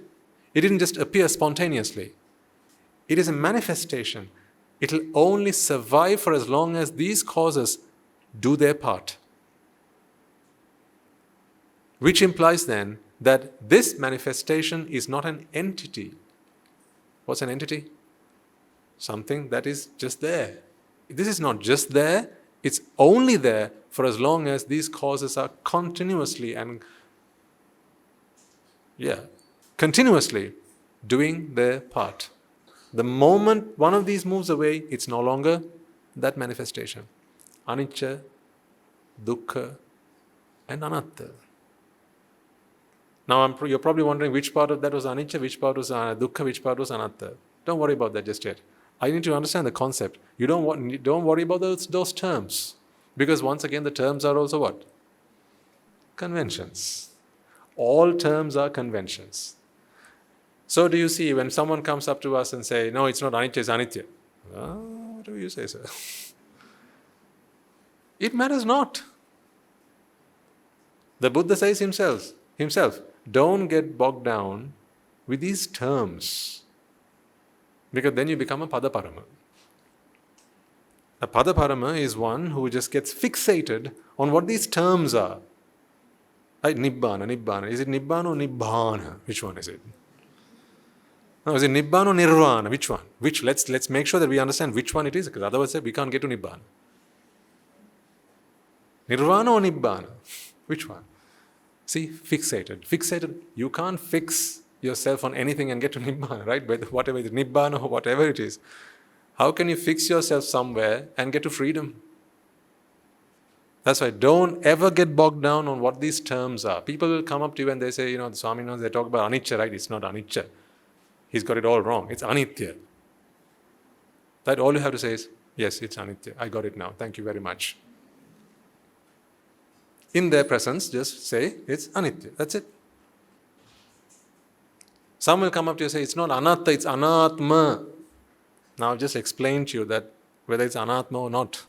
It didn't just appear spontaneously. It is a manifestation. It will only survive for as long as these causes do their part. Which implies then that this manifestation is not an entity. What's an entity? Something that is just there. This is not just there, it's only there for as long as these causes are continuously doing their part. The moment one of these moves away, it's no longer that manifestation. Anicca, dukkha, and anatta. Now you're probably wondering which part of that was anicca, which part was dukkha, which part was anatta. Don't worry about that just yet. I need to understand the concept. You don't worry about those terms. Because once again, the terms are also what? Conventions. All terms are conventions. So do you see, when someone comes up to us and say, no, it's not anicca, it's anitya. What do you say, sir? It matters not. The Buddha says himself, don't get bogged down with these terms. Because then you become a padaparama. A padaparama is one who just gets fixated on what these terms are. Like Nibbāna. Is it Nibbāna or Nibbāna? Which one is it? No, is it Nibbāna or Nirvana? Which one? Let's make sure that we understand which one it is, because otherwise we can't get to Nibbāna. Nirvana or Nibbāna? Which one? See, fixated. You can't fix yourself on anything and get to Nibbāna, right? Whatever it is, Nibbāna or whatever it is. How can you fix yourself somewhere and get to freedom? That's why don't ever get bogged down on what these terms are. People will come up to you and they say, the Swami knows, they talk about anicca, right? It's not anicca. He's got it all wrong. It's anitya. That all you have to say is, yes, it's anitya. I got it now. Thank you very much. In their presence, just say, it's anitya. That's it. Some will come up to you and say, it's not anatta, it's anatma. Now I've just explained to you that whether it's anatma or not.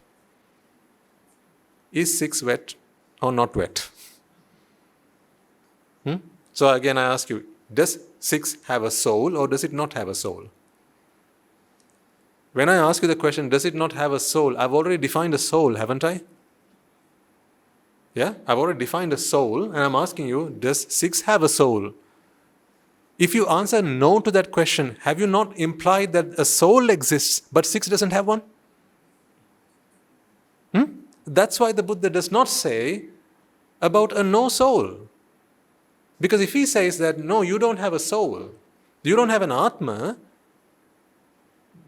Is 6 wet or not wet? So again I ask you, does 6 have a soul or does it not have a soul? When I ask you the question, does it not have a soul? I've already defined a soul, haven't I? Yeah, I've already defined a soul and I'm asking you, does 6 have a soul? If you answer no to that question, have you not implied that a soul exists but 6 doesn't have one? That's why the Buddha does not say about a no soul. Because if he says that, no, you don't have a soul, you don't have an Atma,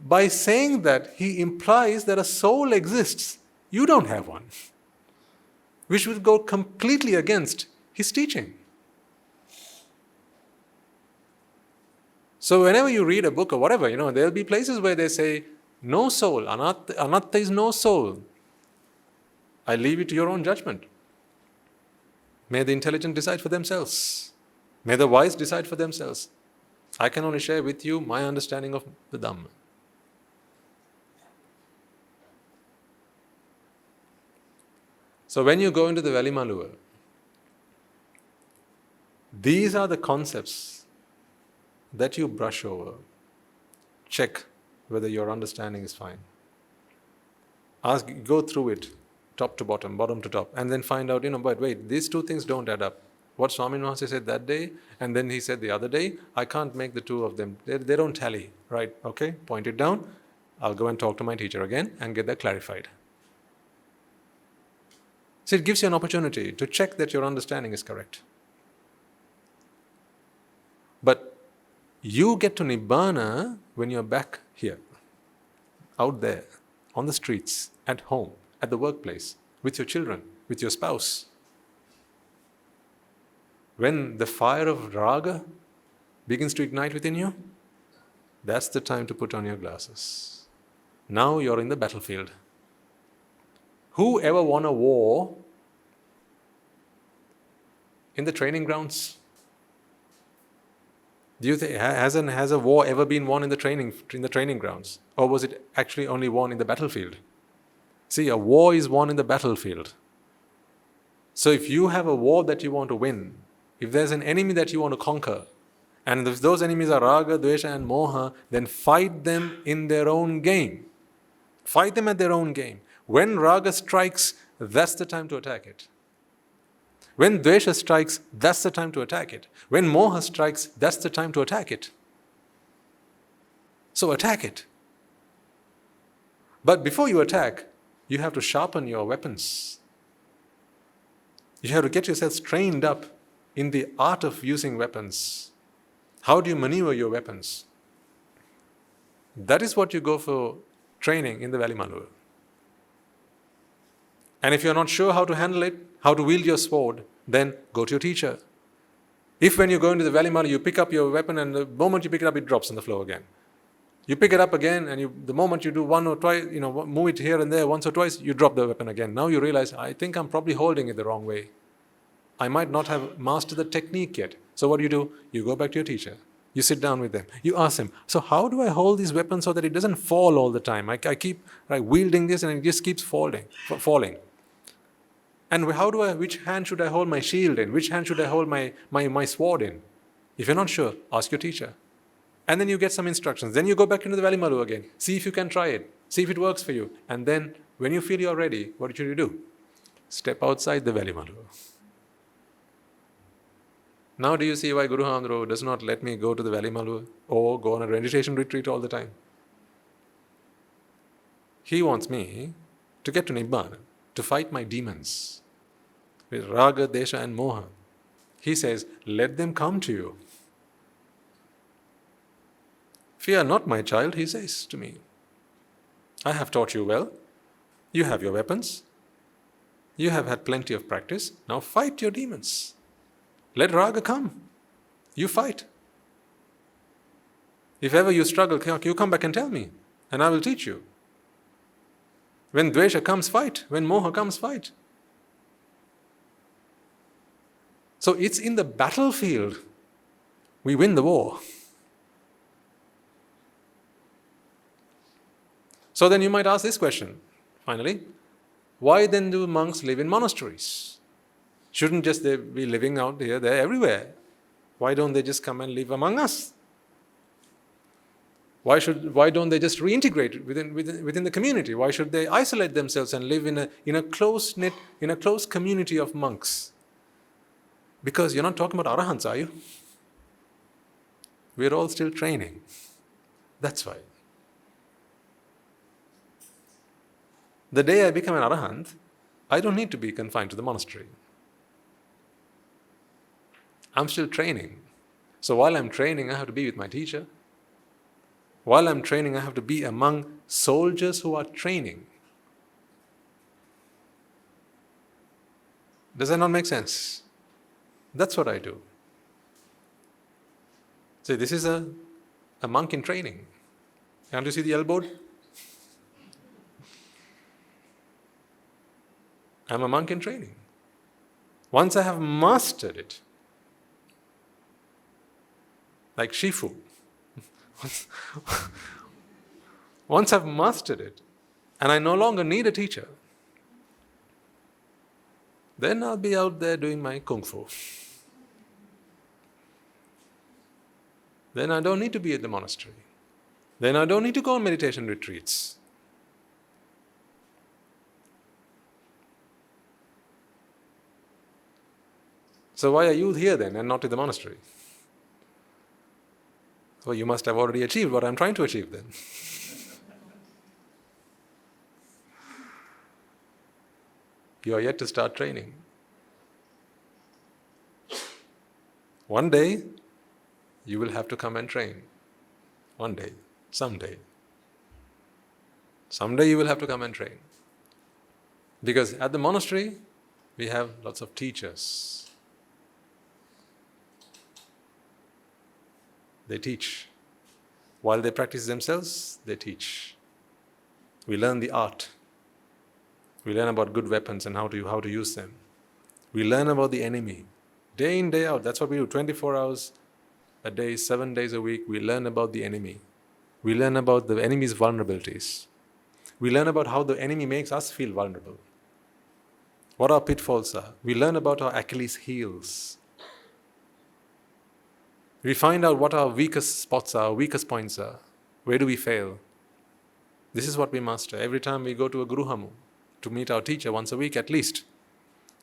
by saying that, he implies that a soul exists. You don't have one. Which would go completely against his teaching. So whenever you read a book or whatever, there'll be places where they say, no soul, anatta is no soul. I leave it to your own judgment. May the intelligent decide for themselves. May the wise decide for themselves. I can only share with you my understanding of the Dhamma. So when you go into the Velimalua, these are the concepts that you brush over. Check whether your understanding is fine. Go through it, top to bottom, bottom to top, and then find out, but wait, these two things don't add up. What Swami Maharaj said that day, and then he said the other day, I can't make the two of them. They don't tally. Right, okay, point it down. I'll go and talk to my teacher again and get that clarified. So it gives you an opportunity to check that your understanding is correct. But you get to Nibbāna when you're back here, out there, on the streets, at home, at the workplace, with your children, with your spouse. When the fire of raga begins to ignite within you, that's the time to put on your glasses. Now you're in the battlefield. Who ever won a war in the training grounds? Do you think has a war ever been won in the training grounds, or was it actually only won in the battlefield? See, a war is won in the battlefield. So if you have a war that you want to win, if there's an enemy that you want to conquer, and if those enemies are raga, dvesha and moha, then fight them in their own game. Fight them at their own game. When raga strikes, that's the time to attack it. When dvesha strikes, that's the time to attack it. When moha strikes, that's the time to attack it. So attack it. But before you attack, you have to sharpen your weapons. You have to get yourselves trained up in the art of using weapons. How do you maneuver your weapons? That is what you go for training in the Valimalur. And if you're not sure how to handle it, how to wield your sword, then go to your teacher. If when you go into the Valimalur, you pick up your weapon and the moment you pick it up, it drops on the floor again. You pick it up again and the moment you do one or twice, move it here and there once or twice, you drop the weapon again. Now you realize, I think I'm probably holding it the wrong way. I might not have mastered the technique yet. So what do? You go back to your teacher. You sit down with them. You ask them, so how do I hold this weapon so that it doesn't fall all the time? I keep wielding this and it just keeps falling. And which hand should I hold my shield in? Which hand should I hold my sword in? If you're not sure, ask your teacher. And then you get some instructions. Then you go back into the Valimalur again. See if you can try it. See if it works for you. And then when you feel you're ready, what should you do? Step outside the Valimalur. Now do you see why Guru Handro does not let me go to the Valimalur or go on a meditation retreat all the time? He wants me to get to Nibbāna, to fight my demons with raga, desha and moha. He says, let them come to you. Fear not, my child, he says to me. I have taught you well. You have your weapons. You have had plenty of practice. Now fight your demons. Let raga come. You fight. If ever you struggle, you come back and tell me, and I will teach you. When dvesha comes, fight. When moha comes, fight. So it's in the battlefield we win the war. So then you might ask this question, finally. Why then do monks live in monasteries? Shouldn't just they be living out here, there, everywhere? Why don't they just come and live among us? Why don't they just reintegrate within the community? Why should they isolate themselves and live in a close-knit, in a close community of monks? Because you're not talking about arahants, are you? We're all still training. That's why. The day I become an arahant, I don't need to be confined to the monastery. I'm still training. So while I'm training, I have to be with my teacher. While I'm training, I have to be among soldiers who are training. Does that not make sense? That's what I do. So this is a monk in training. Can't you see the elbow? I'm a monk in training. Once I have mastered it, like Shifu, once I've mastered it, and I no longer need a teacher, then I'll be out there doing my kung fu. Then I don't need to be at the monastery. Then I don't need to go on meditation retreats. So why are you here then and not in the monastery? Well, you must have already achieved what I'm trying to achieve then. You are yet to start training. One day, you will have to come and train. One day, someday. Someday you will have to come and train. Because at the monastery, we have lots of teachers. They teach. While they practice themselves, they teach. We learn the art. We learn about good weapons and how to use them. We learn about the enemy. Day in, day out. That's what we do. 24 hours a day, 7 days a week. We learn about the enemy. We learn about the enemy's vulnerabilities. We learn about how the enemy makes us feel vulnerable. What our pitfalls are. We learn about our Achilles heels. We find out what our weakest spots are, weakest points are. Where do we fail? This is what we master. Every time we go to a Guruhamu to meet our teacher once a week at least,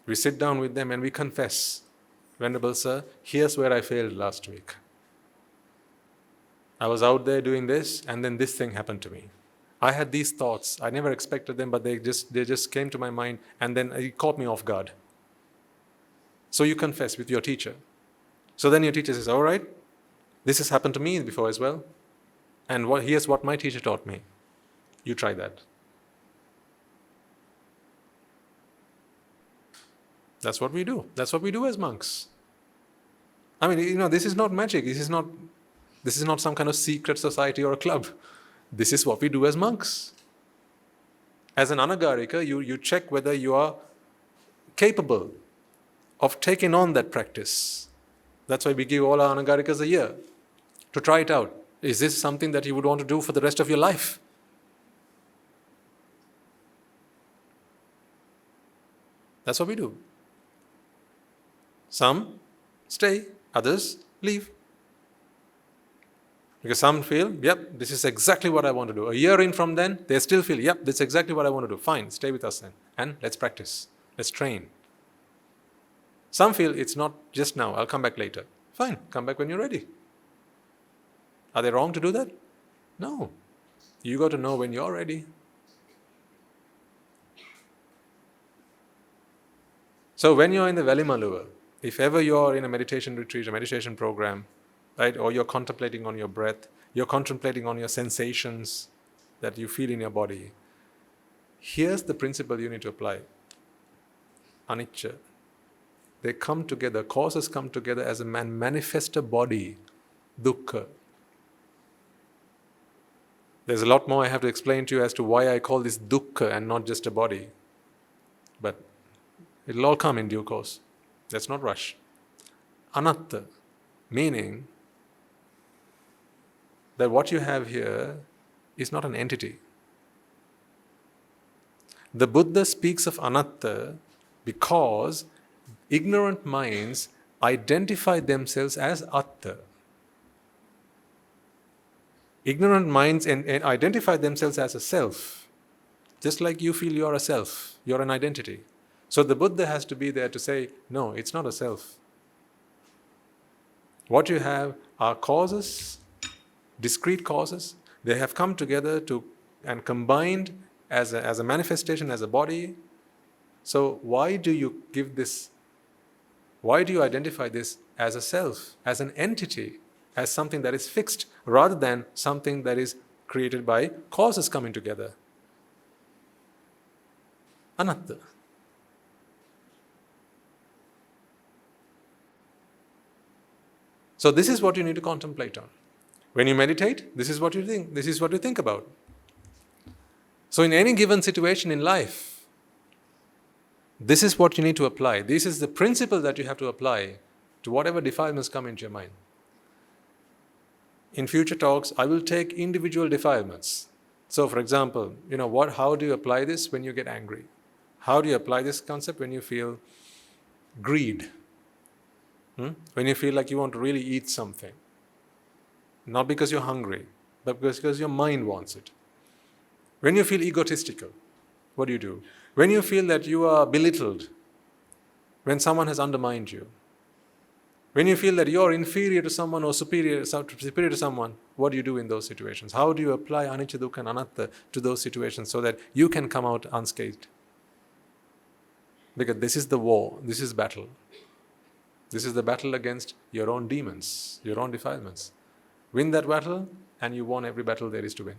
we sit down with them and we confess, Venerable Sir, here's where I failed last week. I was out there doing this and then this thing happened to me. I had these thoughts. I never expected them, but they just came to my mind and then it caught me off guard. So you confess with your teacher. So then your teacher says, all right, this has happened to me before as well. And here's what my teacher taught me. You try that. That's what we do. That's what we do as monks. I mean, this is not magic. This is not some kind of secret society or a club. This is what we do as monks. As an anagarika, you check whether you are capable of taking on that practice. That's why we give all our anagarikas a year to try it out. Is this something that you would want to do for the rest of your life? That's what we do. Some stay, others leave. Because some feel, yep, this is exactly what I want to do. A year in from then, they still feel, yep, this is exactly what I want to do. Fine, stay with us then. And let's practice. Let's train. Some feel, it's not just now, I'll come back later. Fine, come back when you're ready. Are they wrong to do that? No. You got to know when you're ready. So when you're in the Velimaluva, if ever you're in a meditation retreat, a meditation program, right, or you're contemplating on your breath, you're contemplating on your sensations that you feel in your body, here's the principle you need to apply. Anicca. They come together, causes come together as a manifesto body, dukkha. There's a lot more I have to explain to you as to why I call this dukkha and not just a body. But it'll all come in due course. Let's not rush. Anatta, meaning that what you have here is not an entity. The Buddha speaks of anatta because ignorant minds identify themselves as atta. Ignorant minds identify themselves as a self, just like you feel you're a self, you're an identity. So the Buddha has to be there to say, no, it's not a self. What you have are causes, discrete causes. They have come together and combined as a manifestation, as a body. So why do you identify this as a self, as an entity, as something that is fixed, rather than something that is created by causes coming together? Anatta. So this is what you need to contemplate on. When you meditate, this is what you think. This is what you think about. So in any given situation in life, this is what you need to apply. This is the principle that you have to apply to whatever defilements come into your mind. In future talks, I will take individual defilements. So for example, how do you apply this when you get angry? How do you apply this concept when you feel greed? When you feel like you want to really eat something. Not because you're hungry, but because your mind wants it. When you feel egotistical, what do? When you feel that you are belittled, when someone has undermined you, when you feel that you're inferior to someone or superior to someone, what do you do in those situations? How do you apply anicca, dukkha, and anatta to those situations so that you can come out unscathed? Because this is the war, this is battle. This is the battle against your own demons, your own defilements. Win that battle, and you won every battle there is to win.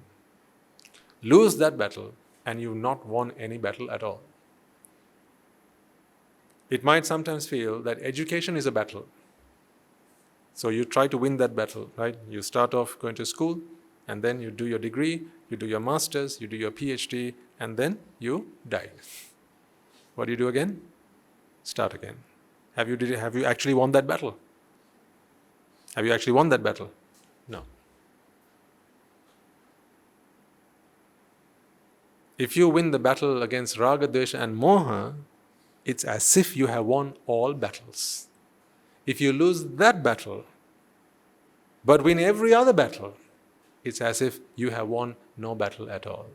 Lose that battle, and you've not won any battle at all. It might sometimes feel that education is a battle. So you try to win that battle, right? You start off going to school, and then you do your degree, you do your master's, you do your PhD, and then you die. What do you do again? Start again. Have you actually won that battle? Have you actually won that battle? No. If you win the battle against raga, dvesha and moha, it's as if you have won all battles. If you lose that battle, but win every other battle, it's as if you have won no battle at all.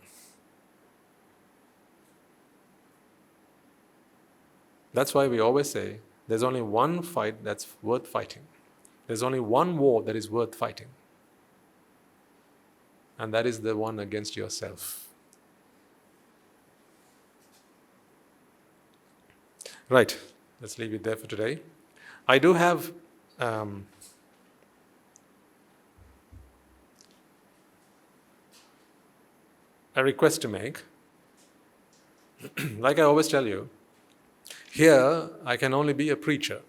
That's why we always say, there's only one fight that's worth fighting. There's only one war that is worth fighting. And that is the one against yourself. Right, let's leave it there for today. I do have a request to make. Like I always tell you, here I can only be a preacher.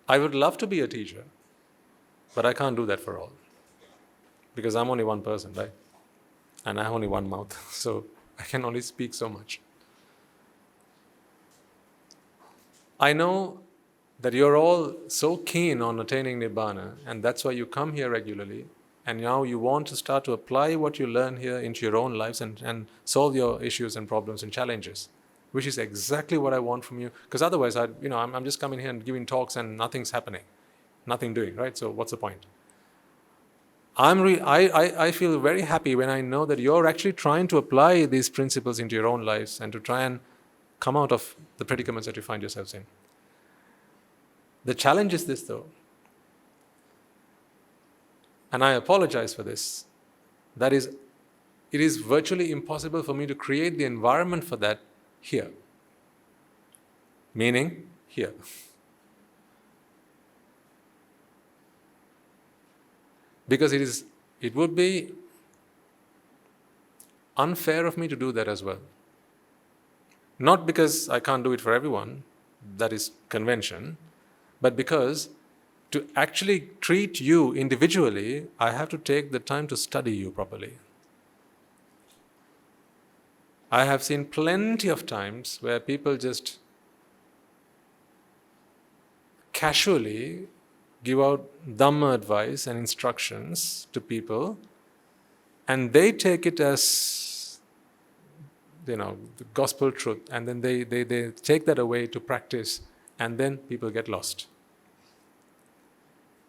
I would love to be a teacher, but I can't do that for all. Because I'm only one person, right? And I have only one mouth, so I can only speak so much. I know that you're all so keen on attaining Nibbana, and that's why you come here regularly, and now you want to start to apply what you learn here into your own lives and solve your issues and problems and challenges, which is exactly what I want from you. Because otherwise, I'm just coming here and giving talks and nothing's happening, nothing doing, right? So what's the point? I feel very happy when I know that you're actually trying to apply these principles into your own lives and to try and come out of the predicaments that you find yourselves in. The challenge is this, though, and I apologize for this, that is, it is virtually impossible for me to create the environment for that here. Meaning, here. Because it would be unfair of me to do that as well. Not because I can't do it for everyone, that is convention, but because to actually treat you individually, I have to take the time to study you properly. I have seen plenty of times where people just casually give out dhamma advice and instructions to people, and they take it as, the gospel truth, and then they take that away to practice, and then people get lost.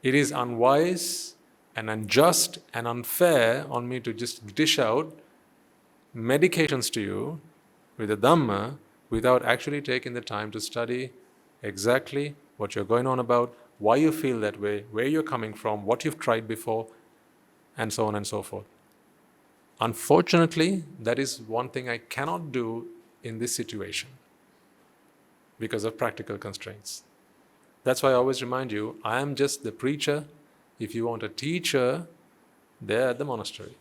It is unwise and unjust and unfair on me to just dish out medications to you with the dhamma without actually taking the time to study exactly what you're going on about, why you feel that way, where you're coming from, what you've tried before, and so on and so forth. Unfortunately, that is one thing I cannot do in this situation because of practical constraints. That's why I always remind you, I am just the preacher. If you want a teacher, they're at the monastery.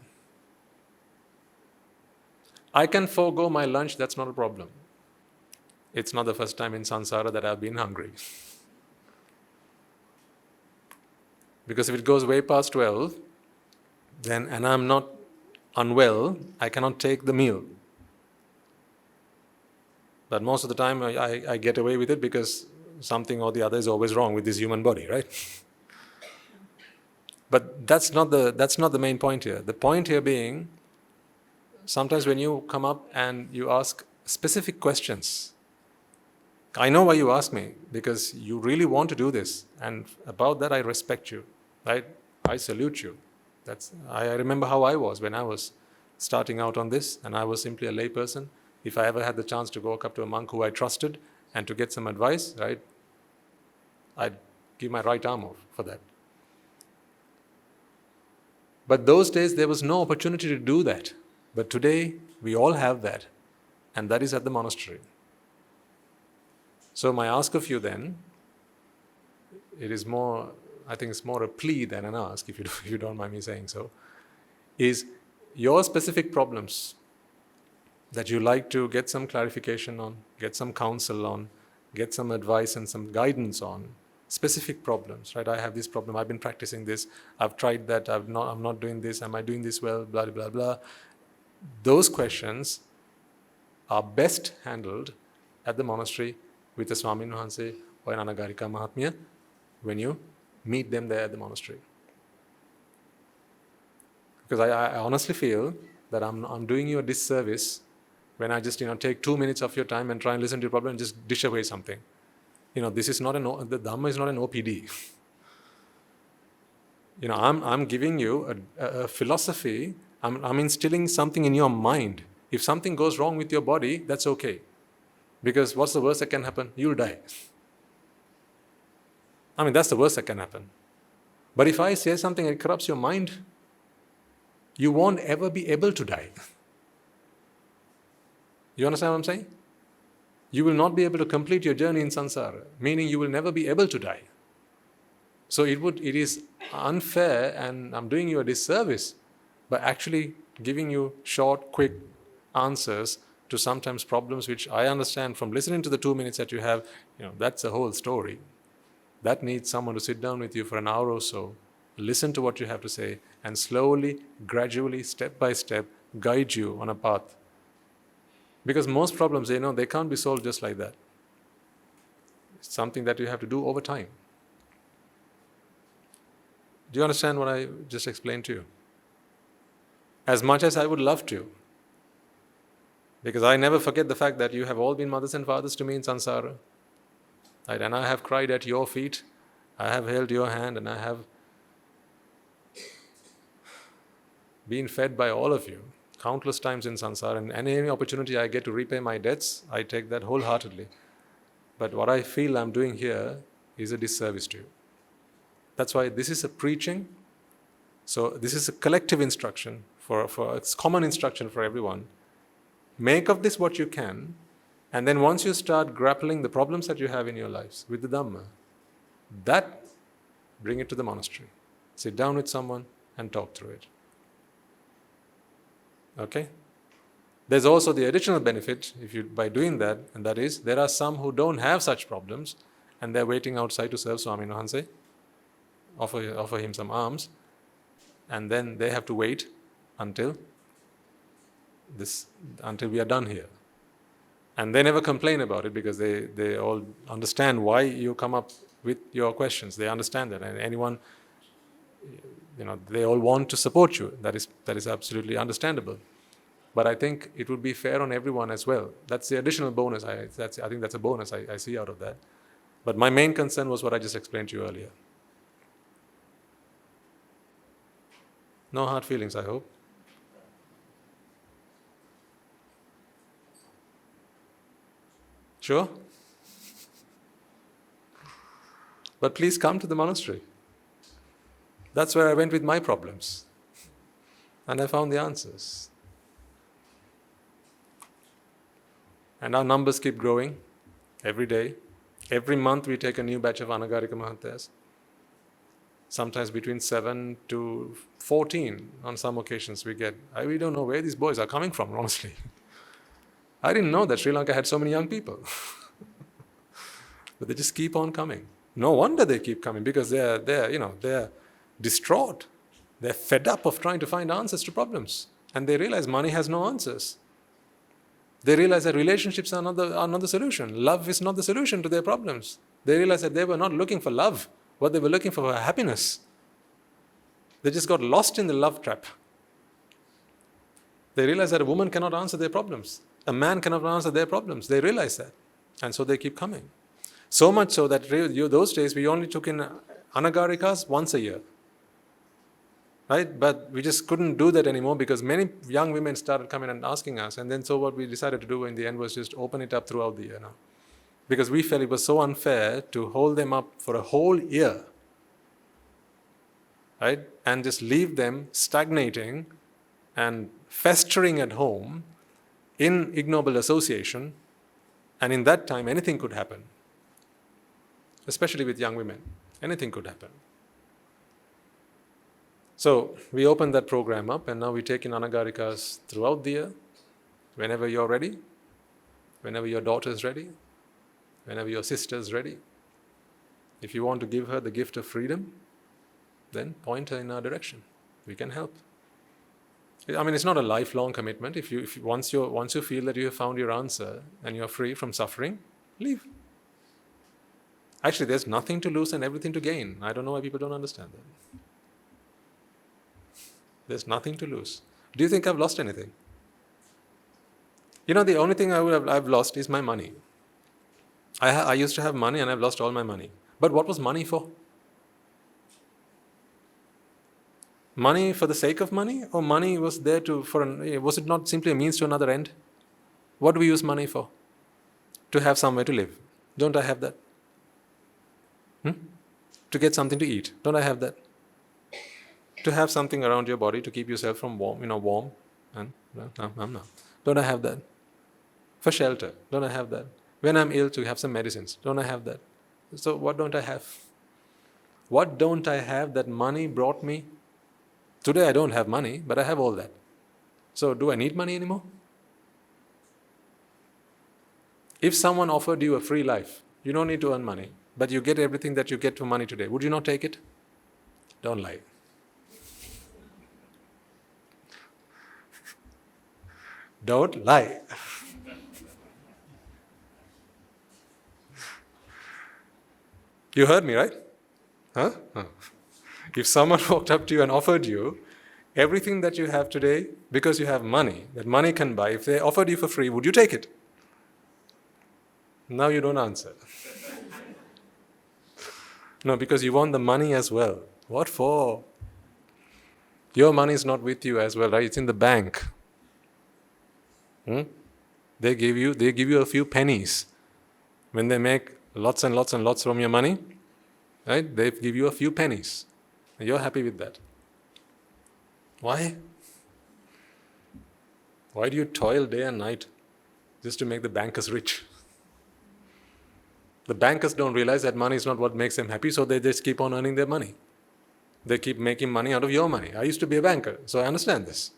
I can forego my lunch, that's not a problem. It's not the first time in samsara that I've been hungry. Because if it goes way past 12, and I'm not unwell, I cannot take the meal. But most of the time I get away with it because something or the other is always wrong with this human body, right? But that's not the main point here. The point here being, sometimes when you come up and you ask specific questions, I know why you ask me, because you really want to do this, and about that I respect you, right? I salute you. I remember how I was when I was starting out on this, and I was simply a lay person. If I ever had the chance to walk up to a monk who I trusted and to get some advice, right, I'd give my right arm off for that. But those days there was no opportunity to do that. But today we all have that, and that is at the monastery. So my ask of you then, I think it's more a plea than an ask, if you don't mind me saying so, is your specific problems that you like to get some clarification on, get some counsel on, get some advice and some guidance on, specific problems, right? I have this problem, I've been practicing this, I've tried that, I'm not doing this, am I doing this well, blah, blah, blah. Those questions are best handled at the monastery with a Swamin Wahanse or an Anagarika Mahatmya when you meet them there at the monastery. Because I honestly feel that I'm doing you a disservice when I just take 2 minutes of your time and try and listen to your problem and just dish away something. This is not the Dhamma is not an OPD. I'm giving you a philosophy. I'm instilling something in your mind. If something goes wrong with your body, that's okay. Because what's the worst that can happen? You'll die. That's the worst that can happen. But if I say something that corrupts your mind, you won't ever be able to die. You understand what I'm saying? You will not be able to complete your journey in samsara, meaning you will never be able to die. So it is unfair, and I'm doing you a disservice by actually giving you short, quick answers to sometimes problems which I understand from listening to the 2 minutes that you have, that's a whole story. That needs someone to sit down with you for an hour or so, listen to what you have to say, and slowly, gradually, step by step, guide you on a path. Because most problems, they can't be solved just like that. It's something that you have to do over time. Do you understand what I just explained to you? As much as I would love to, because I never forget the fact that you have all been mothers and fathers to me in samsara. Right? And I have cried at your feet, I have held your hand, and I have been fed by all of you countless times in samsara, and any opportunity I get to repay my debts, I take that wholeheartedly. But what I feel I'm doing here is a disservice to you. That's why this is a preaching. So this is a collective instruction, it's common instruction for everyone. Make of this what you can, and then once you start grappling the problems that you have in your lives with the Dhamma, bring it to the monastery. Sit down with someone and talk through it. Okay? There's also the additional benefit by doing that, and that is there are some who don't have such problems and they're waiting outside to serve Swamin Wahanse, offer him some alms, and then they have to wait until we are done here. And they never complain about it because they all understand why you come up with your questions. They understand that, and anyone, they all want to support you. That is absolutely understandable. But I think it would be fair on everyone as well. That's the additional bonus. I think that's a bonus I see out of that. But my main concern was what I just explained to you earlier. No hard feelings, I hope. Sure? But please come to the monastery. That's where I went with my problems. And I found the answers. And our numbers keep growing every day. Every month we take a new batch of Anagarika Mahatyas. Sometimes between 7 to 14 on some occasions we get. We don't know where these boys are coming from, honestly. I didn't know that Sri Lanka had so many young people. But they just keep on coming. No wonder they keep coming, because they're distraught. They're fed up of trying to find answers to problems. And they realize money has no answers. They realize that relationships are not the solution. Love is not the solution to their problems. They realize that they were not looking for love. What they were looking for was happiness. They just got lost in the love trap. They realize that a woman cannot answer their problems. A man cannot answer their problems. They realize that. And so they keep coming. So much so that those days we only took in Anagarikas once a year. Right? But we just couldn't do that anymore because many young women started coming and asking us. And then so what we decided to do in the end was just open it up throughout the year now. Because we felt it was so unfair to hold them up for a whole year. Right? And just leave them stagnating and festering at home in ignoble association. And in that time, anything could happen. Especially with young women. Anything could happen. So we opened that program up, and now we take in Anagarikas throughout the year, whenever you're ready, whenever your daughter is ready, whenever your sister is ready. If you want to give her the gift of freedom, then point her in our direction. We can help. I mean, it's not a lifelong commitment. Once you feel that you have found your answer and you're free from suffering, leave. Actually, there's nothing to lose and everything to gain. I don't know why people don't understand that. There's nothing to lose. Do you think I've lost anything? The only thing I've lost is my money. I used to have money and I've lost all my money. But what was money for? Money for the sake of money? Or money was there was it not simply a means to another end? What do we use money for? To have somewhere to live. Don't I have that? To get something to eat. Don't I have that? To have something around your body to keep yourself from warm. And no. Don't I have that? For shelter. Don't I have that? When I'm ill, to have some medicines. Don't I have that? So what don't I have? What don't I have that money brought me? Today I don't have money, but I have all that. So do I need money anymore? If someone offered you a free life, you don't need to earn money, but you get everything that you get for money today, would you not take it? Don't lie. Don't lie. You heard me, right? Huh? If someone walked up to you and offered you everything that you have today because you have money, that money can buy, if they offered you for free, would you take it? Now you don't answer. No, because you want the money as well. What for? Your money is not with you as well, right? It's in the bank. They give you a few pennies. When they make lots and lots and lots from your money, right? They give you a few pennies. And you're happy with that. Why? Why do you toil day and night just to make the bankers rich? The bankers don't realize that money is not what makes them happy, so they just keep on earning their money. They keep making money out of your money. I used to be a banker, so I understand this.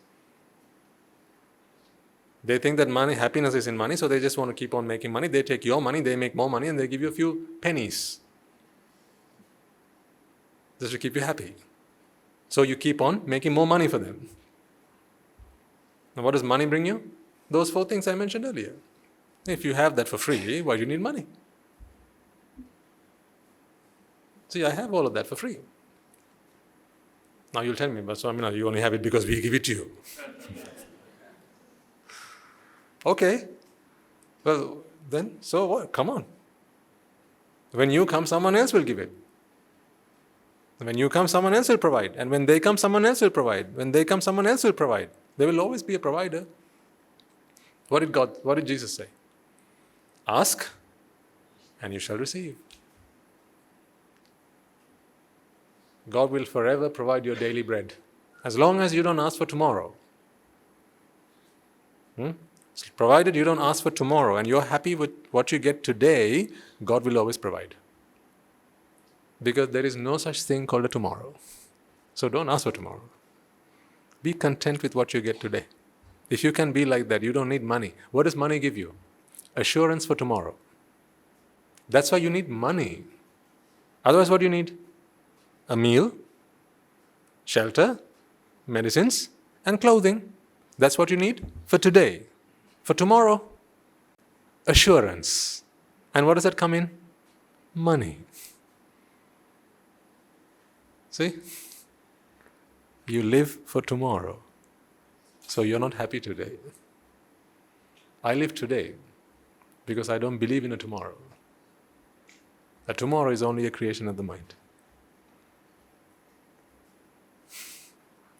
They think that happiness is in money, so they just want to keep on making money. They take your money, they make more money, and they give you a few pennies just to keep you happy. So you keep on making more money for them. Now what does money bring you? Those 4 things I mentioned earlier. If you have that for free, why do you need money? See, I have all of that for free. Now you'll tell me, but Swami, you only have it because we give it to you. Okay. Well, then, so what? Come on. When you come, someone else will give it. When you come, someone else will provide. And when they come, someone else will provide. When they come, someone else will provide. There will always be a provider. What did Jesus say? Ask, and you shall receive. God will forever provide your daily bread, as long as you don't ask for tomorrow. Provided you don't ask for tomorrow and you're happy with what you get today, God will always provide. Because there is no such thing called a tomorrow. So don't ask for tomorrow. Be content with what you get today. If you can be like that, you don't need money. What does money give you? Assurance for tomorrow. That's why you need money. Otherwise, what do you need? A meal, shelter, medicines, and clothing. That's what you need for today. For tomorrow, assurance. And what does that come in? Money. See? You live for tomorrow. So you're not happy today. I live today because I don't believe in a tomorrow. A tomorrow is only a creation of the mind.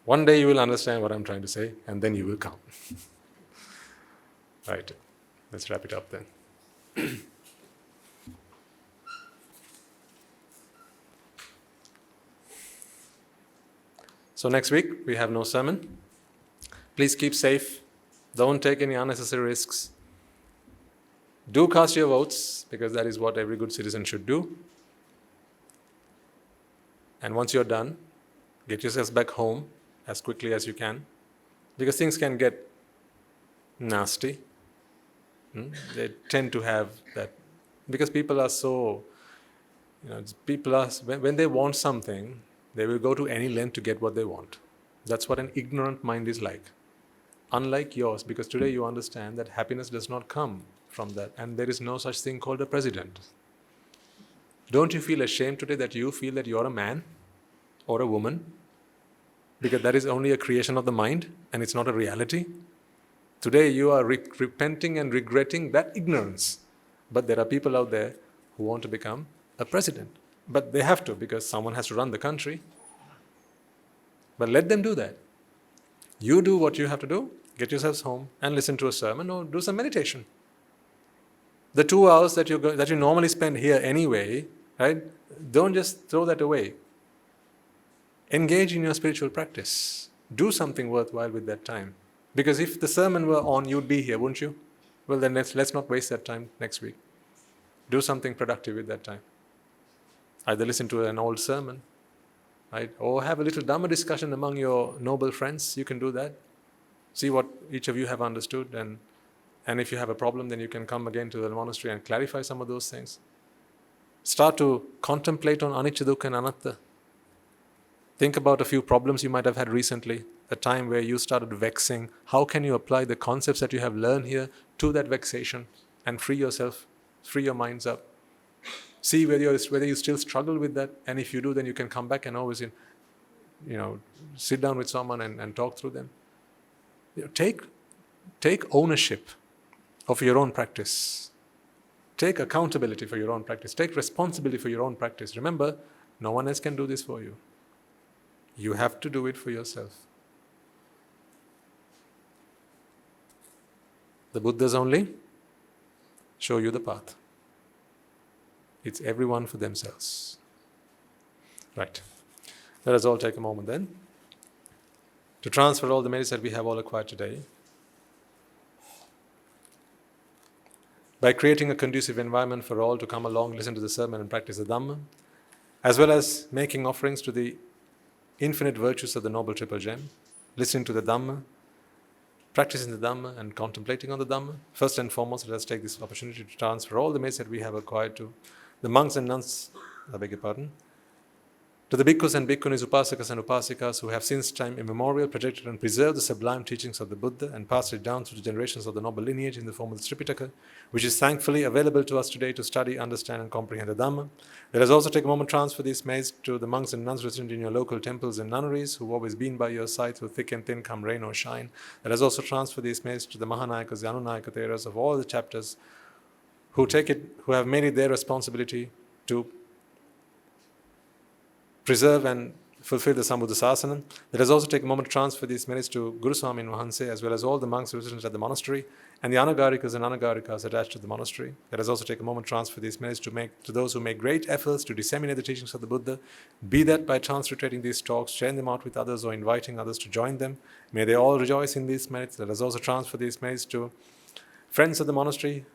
One day you will understand what I'm trying to say, and then you will come. Right. Let's wrap it up then. So next week, we have no sermon. Please keep safe. Don't take any unnecessary risks. Do cast your votes, because that is what every good citizen should do. And once you're done, get yourselves back home as quickly as you can, because things can get nasty. They tend to have that, because people are so, when they want something, they will go to any length to get what they want. That's what an ignorant mind is like. unlike yours, because today you understand that happiness does not come from that, and there is no such thing called a president. Don't you feel ashamed today that you feel that you're a man or a woman? Because that is only a creation of the mind and it's not a reality. Today you are repenting and regretting that ignorance. But there are people out there who want to become a president. But they have to, because someone has to run the country. But let them do that. You do what you have to do, get yourselves home and listen to a sermon or do some meditation. The 2 hours that you normally spend here anyway, right? Don't just throw that away. Engage in your spiritual practice. Do something worthwhile with that time. Because if the sermon were on, you'd be here, wouldn't you? Well, then let's not waste that time next week. Do something productive with that time. Either listen to an old sermon, right? Or have a little dhamma discussion among your noble friends. You can do that. See what each of you have understood, and if you have a problem, then you can come again to the monastery and clarify some of those things. Start to contemplate on anicca, dukkha and anatta. Think about a few problems you might have had recently, a time where you started vexing. How can you apply the concepts that you have learned here to that vexation and free yourself, free your minds up? See whether you still struggle with that, and if you do, then you can come back and always, sit down with someone and talk through them. Take ownership of your own practice. Take accountability for your own practice. Take responsibility for your own practice. Remember, no one else can do this for you. You have to do it for yourself. The Buddhas only show you the path. It's everyone for themselves. Right. Let us all take a moment then to transfer all the merits that we have all acquired today by creating a conducive environment for all to come along, listen to the sermon and practice the Dhamma, as well as making offerings to the infinite virtues of the Noble Triple Gem, listening to the Dhamma, practicing the Dhamma and contemplating on the Dhamma. First and foremost, let us take this opportunity to transfer all the merits that we have acquired to the monks and nuns, to the bhikkhus and bhikkhunis, upasakas and upasikas who have since time immemorial projected and preserved the sublime teachings of the Buddha and passed it down through the generations of the noble lineage in the form of the Tripitaka, which is thankfully available to us today to study, understand and comprehend the Dhamma. Let us also take a moment to transfer these merits to the monks and nuns resident in your local temples and nunneries who have always been by your side through thick and thin, come rain or shine. Let us also transfer these merits to the Mahanayakas, the Anunayaka Theras of all the chapters who have made it their responsibility to preserve and fulfill the Sambuddha Sasana. Let us also take a moment to transfer these merits to Guru Swami Mahanse, as well as all the monks resident at the monastery and the Anagarikas and Anagarikas attached to the monastery. Let us also take a moment to transfer these merits to those who make great efforts to disseminate the teachings of the Buddha, be that by transliterating these talks, sharing them out with others, or inviting others to join them. May they all rejoice in these merits. Let us also transfer these merits to friends of the monastery,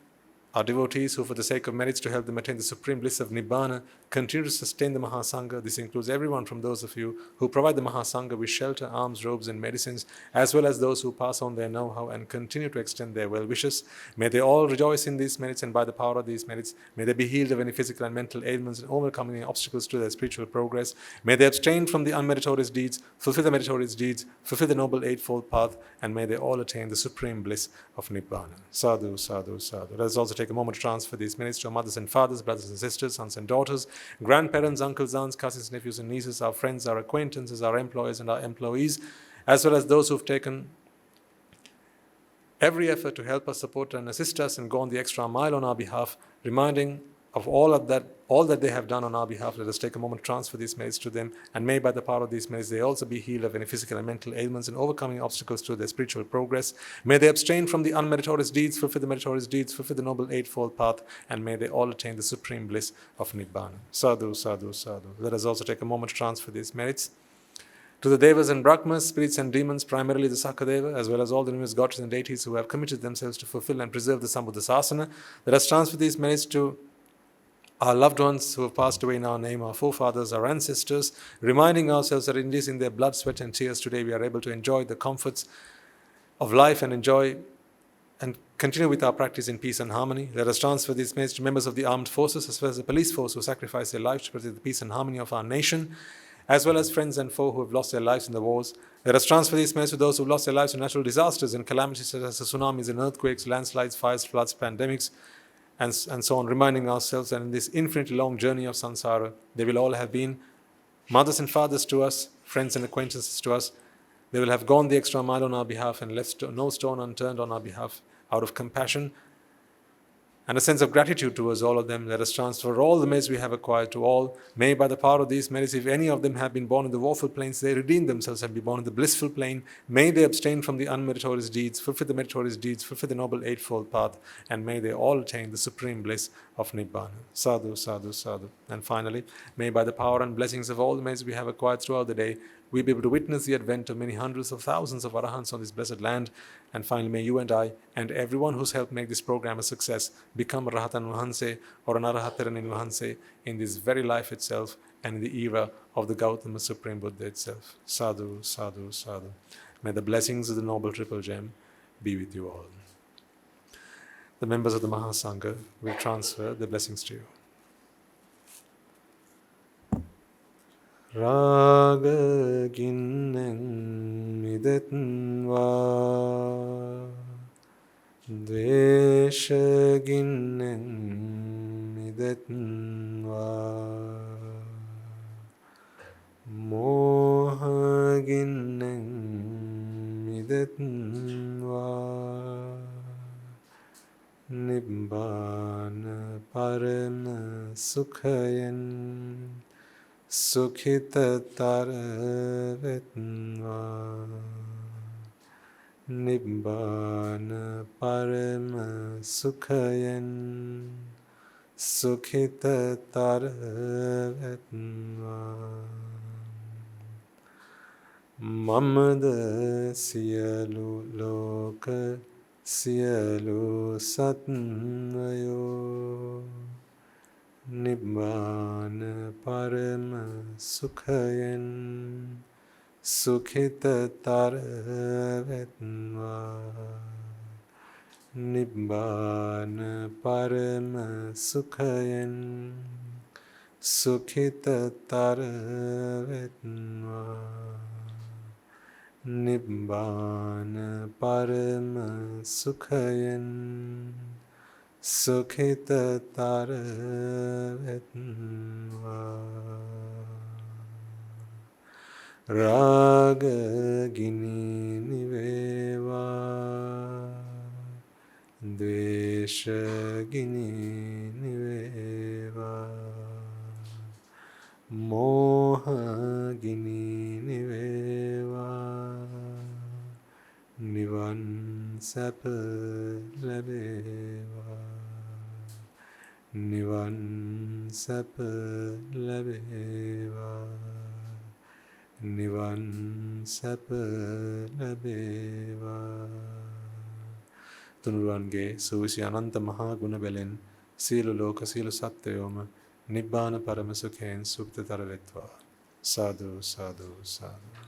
our devotees who, for the sake of merits to help them attain the supreme bliss of Nibbana, continue to sustain the Mahasangha. This includes everyone from those of you who provide the Mahasangha with shelter, alms, robes and medicines, as well as those who pass on their know-how and continue to extend their well-wishes. May they all rejoice in these merits, and by the power of these merits, may they be healed of any physical and mental ailments and overcoming any obstacles to their spiritual progress. May they abstain from the unmeritorious deeds, fulfill the meritorious deeds, fulfill the noble eightfold path, and may they all attain the supreme bliss of Nibbana. Sadhu, sadhu, sadhu. Let us also take a moment to transfer these merits to our mothers and fathers, brothers and sisters, sons and daughters, grandparents, uncles, aunts, cousins, nephews and nieces, our friends, our acquaintances, our employers and our employees, as well as those who've taken every effort to help us, support and assist us and go on the extra mile on our behalf, reminding of all that they have done on our behalf. Let us take a moment to transfer these merits to them, and may by the power of these merits they also be healed of any physical and mental ailments and overcoming obstacles to their spiritual progress. May they abstain from the unmeritorious deeds, fulfill the meritorious deeds, fulfill the noble eightfold path, and may they all attain the supreme bliss of Nibbana. Sadhu, sadhu, sadhu. Let us also take a moment to transfer these merits to the Devas and Brahmas, spirits and demons, primarily the Sakadeva, as well as all the numerous gods and deities who have committed themselves to fulfill and preserve the Sambuddha Sasana. Let us transfer these merits to our loved ones who have passed away in our name, our forefathers, our ancestors, reminding ourselves that it is in their blood, sweat and tears today we are able to enjoy the comforts of life and enjoy and continue with our practice in peace and harmony. Let us transfer these merits to members of the armed forces as well as the police force who sacrifice their lives to protect the peace and harmony of our nation, as well as friends and foe who have lost their lives in the wars. Let us transfer these merits to those who have lost their lives in natural disasters and calamities such as tsunamis and earthquakes, landslides, fires, floods, pandemics, and so on, reminding ourselves that in this infinitely long journey of samsara, they will all have been mothers and fathers to us, friends and acquaintances to us. They will have gone the extra mile on our behalf and left no stone unturned on our behalf. Out of compassion and a sense of gratitude towards all of them, let us transfer all the merits we have acquired to all. May by the power of these merits, if any of them have been born in the woeful planes, they redeem themselves and be born in the blissful plane. May they abstain from the unmeritorious deeds, fulfill the meritorious deeds, fulfill the noble eightfold path, and may they all attain the supreme bliss of Nibbana. Sadhu, sadhu, sadhu. And finally, may by the power and blessings of all the merits we have acquired throughout the day, we be able to witness the advent of many hundreds of thousands of arahants on this blessed land. And finally, may you and I, and everyone who's helped make this program a success, become a Rahatan Vahanse or an Arahataran Vahanse in this very life itself and in the era of the Gautama Supreme Buddha itself. Sadhu, sadhu, sadhu. May the blessings of the Noble Triple Gem be with you all. The members of the Mahasangha will transfer the blessings to you. Raga ginnen midetva, dvesha ginnen midetva, moha ginnen midetva, Nibbāna parama sukhayan Sukhitatarvetva, Nibbāna parama sukhayan Sukhitatarvetva, Mamada siyalu loka siyalu satvayo, Nibbāna parama sukhayan Sukhitatarvetva, Nibbāna parama sukhayan Sukhitatarvetva, Nibbāna parama sukhayan Sukhitatarvetva. Rajagiriya niveva, dveshagiriya niveva, mohagiriya niveva, nivan sapa labeva, nivan sapa labeva, nivan sapa labeva. Tunuruwange suvisi ananta mahaguna belen silu loka silu satyoma Nibbāna parama sukhayan sukhitatarvetva. Sadhu, sadhu, sadhu.